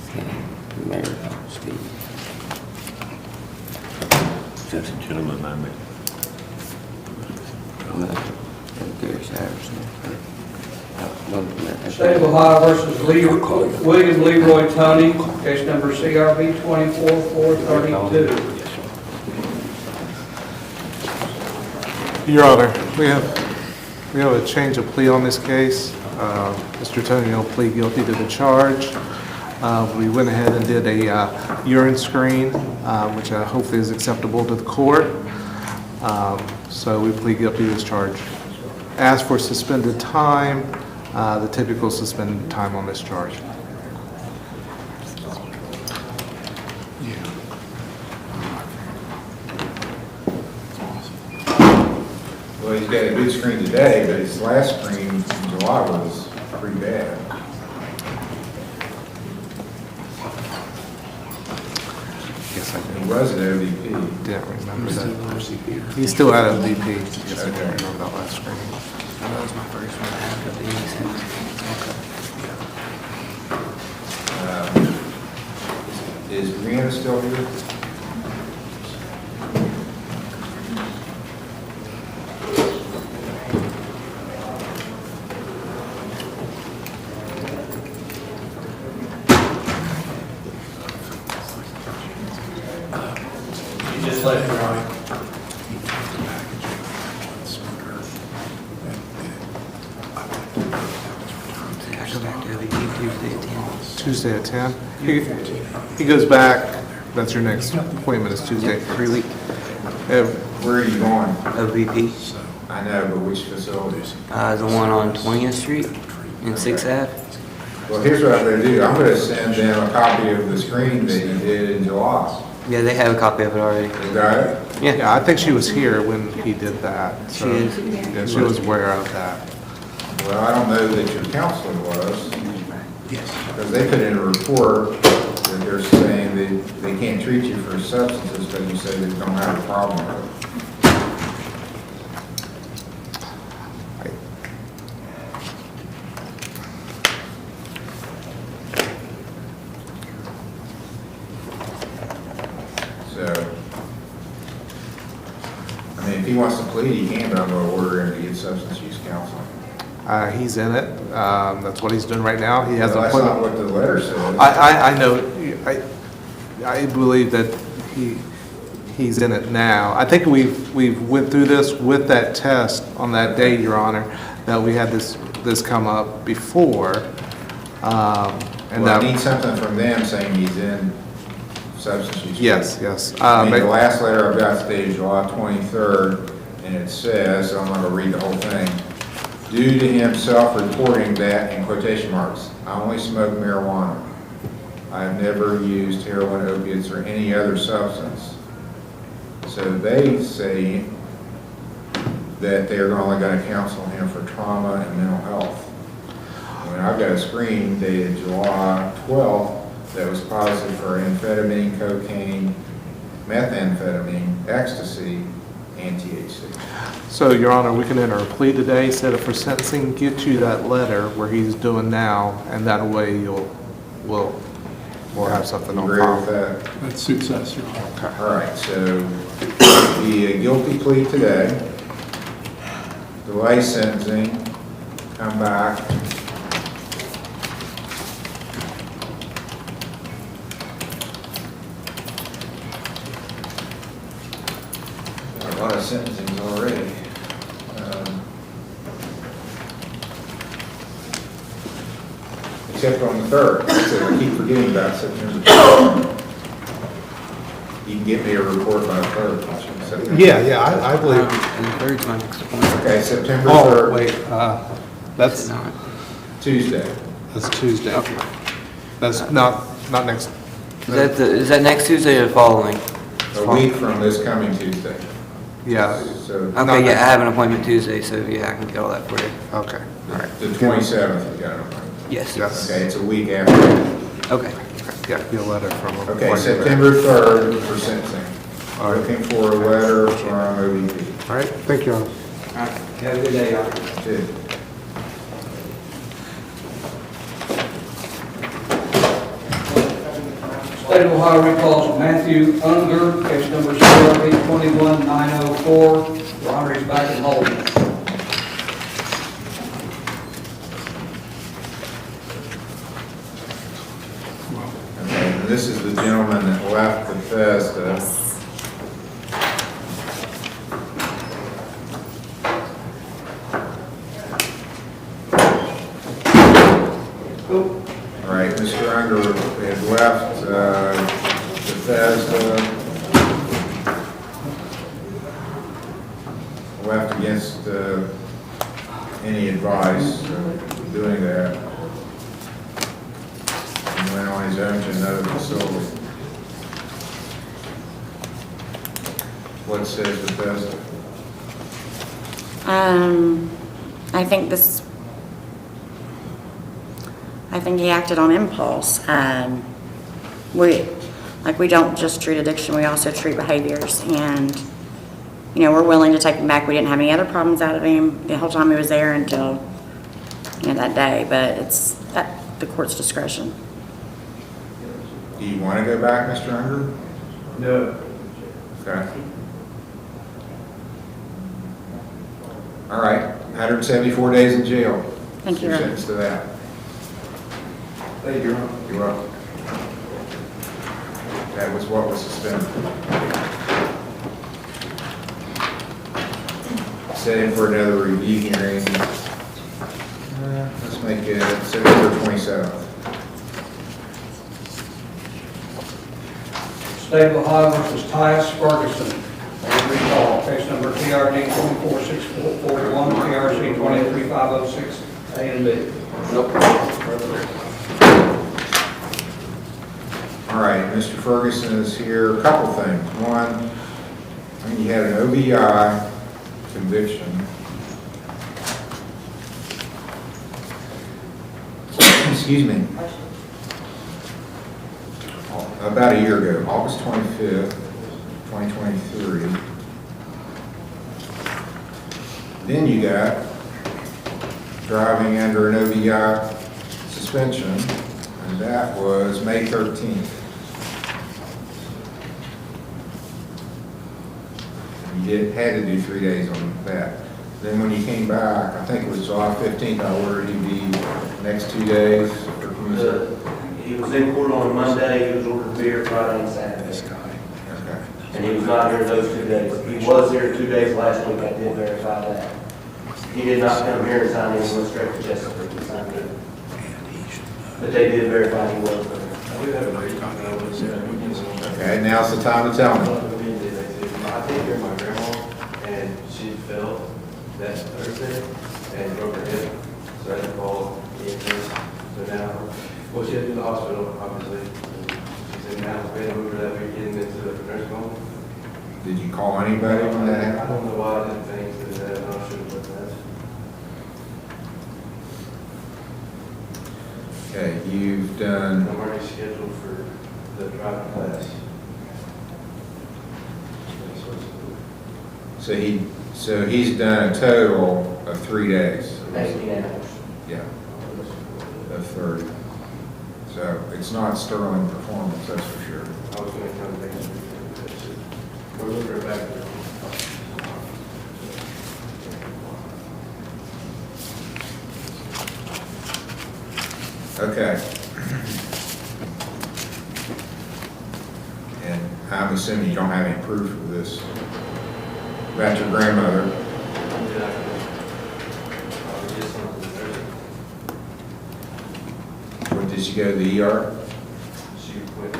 Okay. Mayor, Steve. That's a gentleman I met. Gary Shires. State of Ohio versus William Leroy Tony, case number CRB 24-432. Your Honor, we have a change of plea on this case. Mr. Tony will plead guilty to the charge. We went ahead and did a urine screen, which hopefully is acceptable to the court. So we plead guilty to this charge. As for suspended time, the typical suspended time on this charge. Well, he's got a good screen today, but his last screen in July was pretty bad. Yes, I He was at OVP. didn't remember that. He's still at OVP. Yes, I do remember that last screen. That was my first one after the Is Brianna still here? You just let it ride. I go back to OVP Tuesday at 10. Tuesday at 10? He goes back, that's your next appointment is Tuesday. 3 weeks. Where are you going? OVP. I know, but which facilities? The one on 20th Street in 6th Ave. Well, here's what I'm gonna do. I'm gonna send them a copy of the screen that you did in July. Yeah, they have a copy of it already. You got it? Yeah, I think she was here when he did that. So, She is? yeah, she was aware of that. Well, I don't know that your counselor was. Yes. Because they put in a report that they're saying that they can't treat you for substances because you say they don't have a problem with it. I mean, if he wants to plead, he can, but I'm gonna order him to get substance use counseling. He's in it. That's what he's doing right now. He has Well, an that's not appointment. what the letter says. I know, I believe that he's in it now. I think we've went through this with that test on that day, Your Honor, that we had this come up before. And Well, I that, need something from them saying he's in substance use. yes. I mean, the last letter I've got dated July 23rd, and it says, I'm not gonna read the whole thing. Due to him self-reporting that, in quotation marks, I only smoke marijuana. I have never used heroin, opiates, or any other substance. So they say that they're only gonna counsel him for trauma and mental health. When I've got a screen dated July 12th that was positive for amphetamine, cocaine, methamphetamine, ecstasy, and THC. so, Your Honor, we can enter a plea today, set it for sentencing, get you that letter where he's doing now, and that way we'll have something on Agree file. with that? That suits us, Your Honor. Okay. All right, so the guilty plea today, delay sentencing, come back. Got a lot of sentencings already. Except on the 3rd, so I keep forgetting about September 3rd. You can get me a report by the 3rd. September. Yeah, I believe. And the third's my next appointment. Okay, September Oh, 3rd. wait, that's Not. Tuesday. Tuesday. That's not next. Is that next Tuesday or the following? A week from this coming Tuesday. Yeah. So Okay, yeah, I have an appointment Tuesday, so yeah, I can get all that for you. Okay, all right. the 27th, you got it. Yes. Yes. Okay, it's a week after. Okay. Yeah, get a letter from him. Okay, September 3rd for sentencing. All right. Looking for a letter from OVP. All right, thank you, Your Honor. All right, have a good day, y'all. Good. State of Ohio recalls Matthew Unger, case number CRB 21904. Your Honor, he's back in Holden. Okay, and this is the gentleman that left Bethesda. All right, Mr. Unger had left Bethesda, left against any advice of doing that, and went on his own to another facility. What says Bethesda? I think he acted on impulse. We don't just treat addiction, we also treat behaviors, and, we're willing to take him back. We didn't have any other problems out of him the whole time he was there until, that day, but it's at the court's discretion. Do you want to go back, Mr. Unger? No. Okay. All right, 174 days in jail. Thank you, You're Your Honor. sentenced to that. Thank you, Your Honor. You're welcome. That was what was suspended. Setting for another review hearing. Let's make it September 27th. State of Ohio versus Tyus Ferguson. Recall, case number PRD 246441, PRC 23506, A and B. All right, Mr. Ferguson is here. A couple things. One, you had an OBI conviction. Excuse me. About a year ago, August 25th, 2023. Then you got driving under an OBI suspension, and that was May 13th. had to do 3 days on that. Then when you came back, I think it was July 15th, I ordered you the next 2 days for community. He was in court on Monday, he was ordered beer Friday and Saturday. Okay. And he was not here those 2 days. He was here 2 days last week, I did verify that. He did not come here and sign in, he went straight to Chesapeake and signed in. But they did verify he was there. Okay, now's the time to tell me. I take care of my grandma, and she fell that Thursday and broke her hip. So I had to call EMS. So now, well, she had to go to the hospital, obviously. She said now it's been over that weekend into the nursing home. Did you call anybody on that? I don't know why I didn't think that, I should have put that. Okay, you've done, I'm already scheduled for the driving class. so he's done a total of 3 days. 18 hours. Yeah, of 30. So it's not sterling performance, that's for sure. I was going to come back and we're looking back there. Okay. And I'm assuming you don't have any proof of this about your grandmother. What, did she go to the ER? She went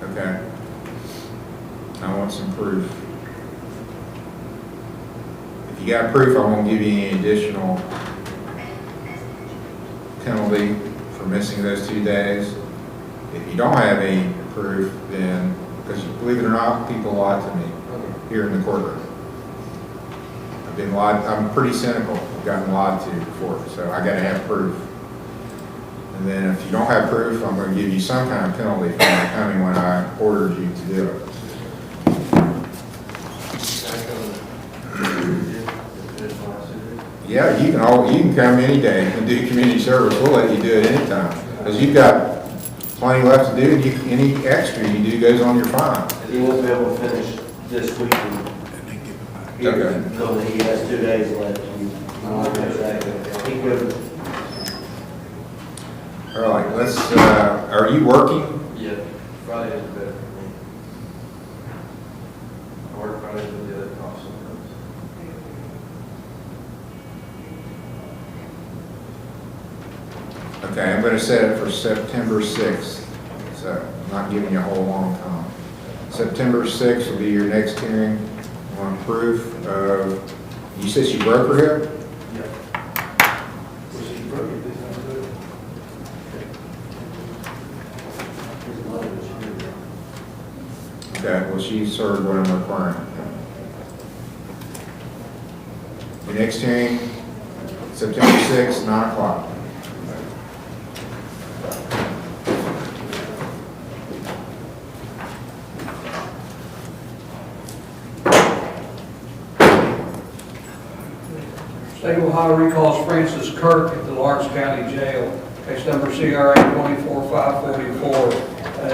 Okay. I want some proof. If you got proof, I won't give you any additional penalty for missing those 2 days. If you don't have any proof, then, because believe it or not, people lie to me here in the courtroom. I've been lied, I'm pretty cynical, I've gotten lied to before, so I gotta have proof. And then if you don't have proof, I'm gonna give you some kind of penalty for not coming when I ordered you to do it. Yeah, you can come any day and do community service. We'll let you do it anytime. Because you've got plenty left to do, and any extra you do goes on your fine. He won't be able to finish this weekend. Okay. Until he has 2 days left. He could. All right, let's, are you working? Yeah, Friday is better for me. I work Fridays with the other cops sometimes. Okay, I'm going to set it for September 6th. So I'm not giving you a whole long time. September 6th will be your next hearing on proof of, you said she broke her hip? Yeah. Well, she broke it this time too. Okay, well, she served what I'm requiring. Your next hearing, September 6th, 9 o'clock. State of Ohio recalls Francis Kirk at the Lawrence County Jail. Case number CRA 24544 A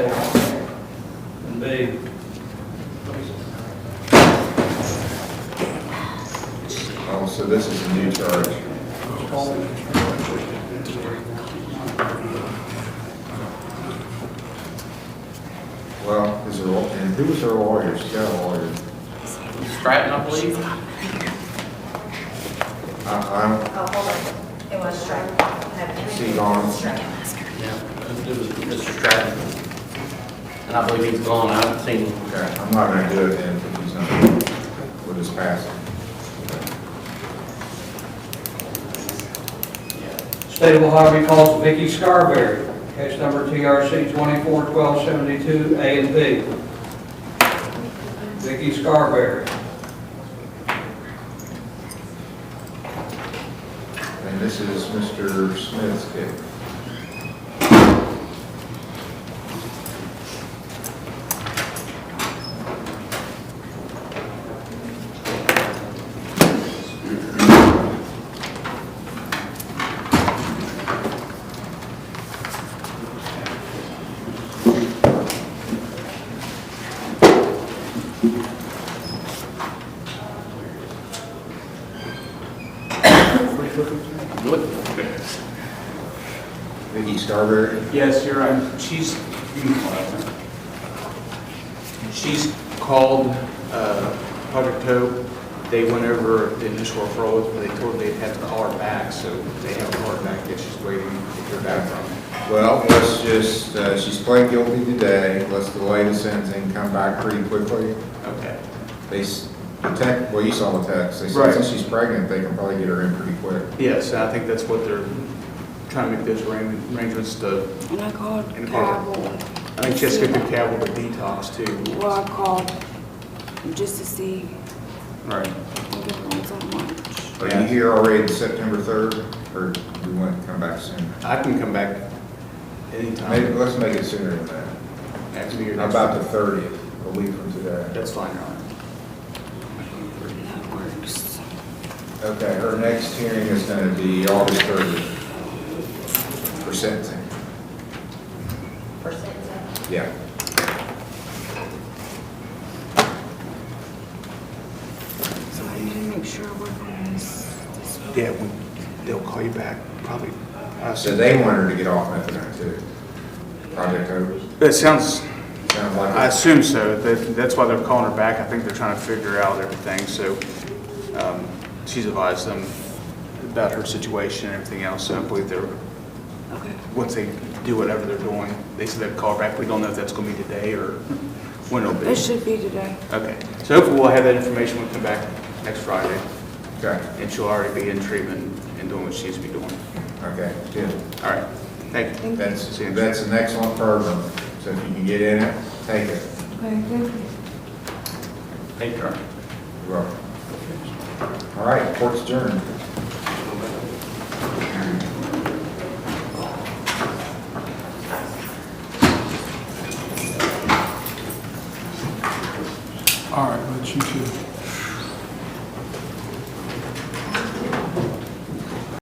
and B. Oh, so this is a new charge. Well, is there, and who was her lawyer? She got a lawyer. Stratton, I believe. I don't, Oh, hold on. It was Stratton. is he gone? Yeah, it was Mr. Stratton. And I believe he's gone, I haven't seen him. Okay, I'm not gonna do it then if he's not, we'll just pass it. State of Ohio recalls Vicky Scarberry. Case number TRC 241272 A and B. Vicky Scarberry. And this is Mr. Smith's case. Starberry? Yes, you're right. She's called Project Hope. They went over the initial referrals, but they told her they'd have to call her back, so they haven't called her back yet. She's waiting to hear back from them. Well, let's just, she's pled guilty today. Let's delay the sentencing, come back pretty quickly. Okay. Well, you saw the text. They said Right. since she's pregnant, they can probably get her in pretty quick. Yes, I think that's what they're trying to make those arrangements to. And I called And Cabell. I think she has to go through Cabell to detox too. Well, I called just to see. Right. I think it runs on March. Are you here already September 3rd, or do you want to come back sooner? I can come back anytime. Maybe, let's make it sooner than that. That could be your How next. about the 30th, a week from today? That's fine, Your Honor. That works. Okay, her next hearing is going to be August 30th for sentencing. For sentencing. Yeah. So I need to make sure we're on this week. Yeah, they'll call you back, probably. So they want her to get off methadone too. Project Hope. That sounds, Sounds like I it. assume so. That's why they're calling her back. I think they're trying to figure out everything, so she's advised them about her situation and everything else, so I believe they're, Okay. once they do whatever they're doing, they said they'd call her back. We don't know if that's going to be today or when it'll be. It should be today. Okay, so hopefully we'll have that information when we come back next Friday, Okay, and she'll already be in treatment and doing what she needs to be doing. okay, good. All right, thank you. That's an excellent program. So if you can get in it, take it. Okay, thank you. Thank you, Your Honor. You're welcome. All right, court's adjourned.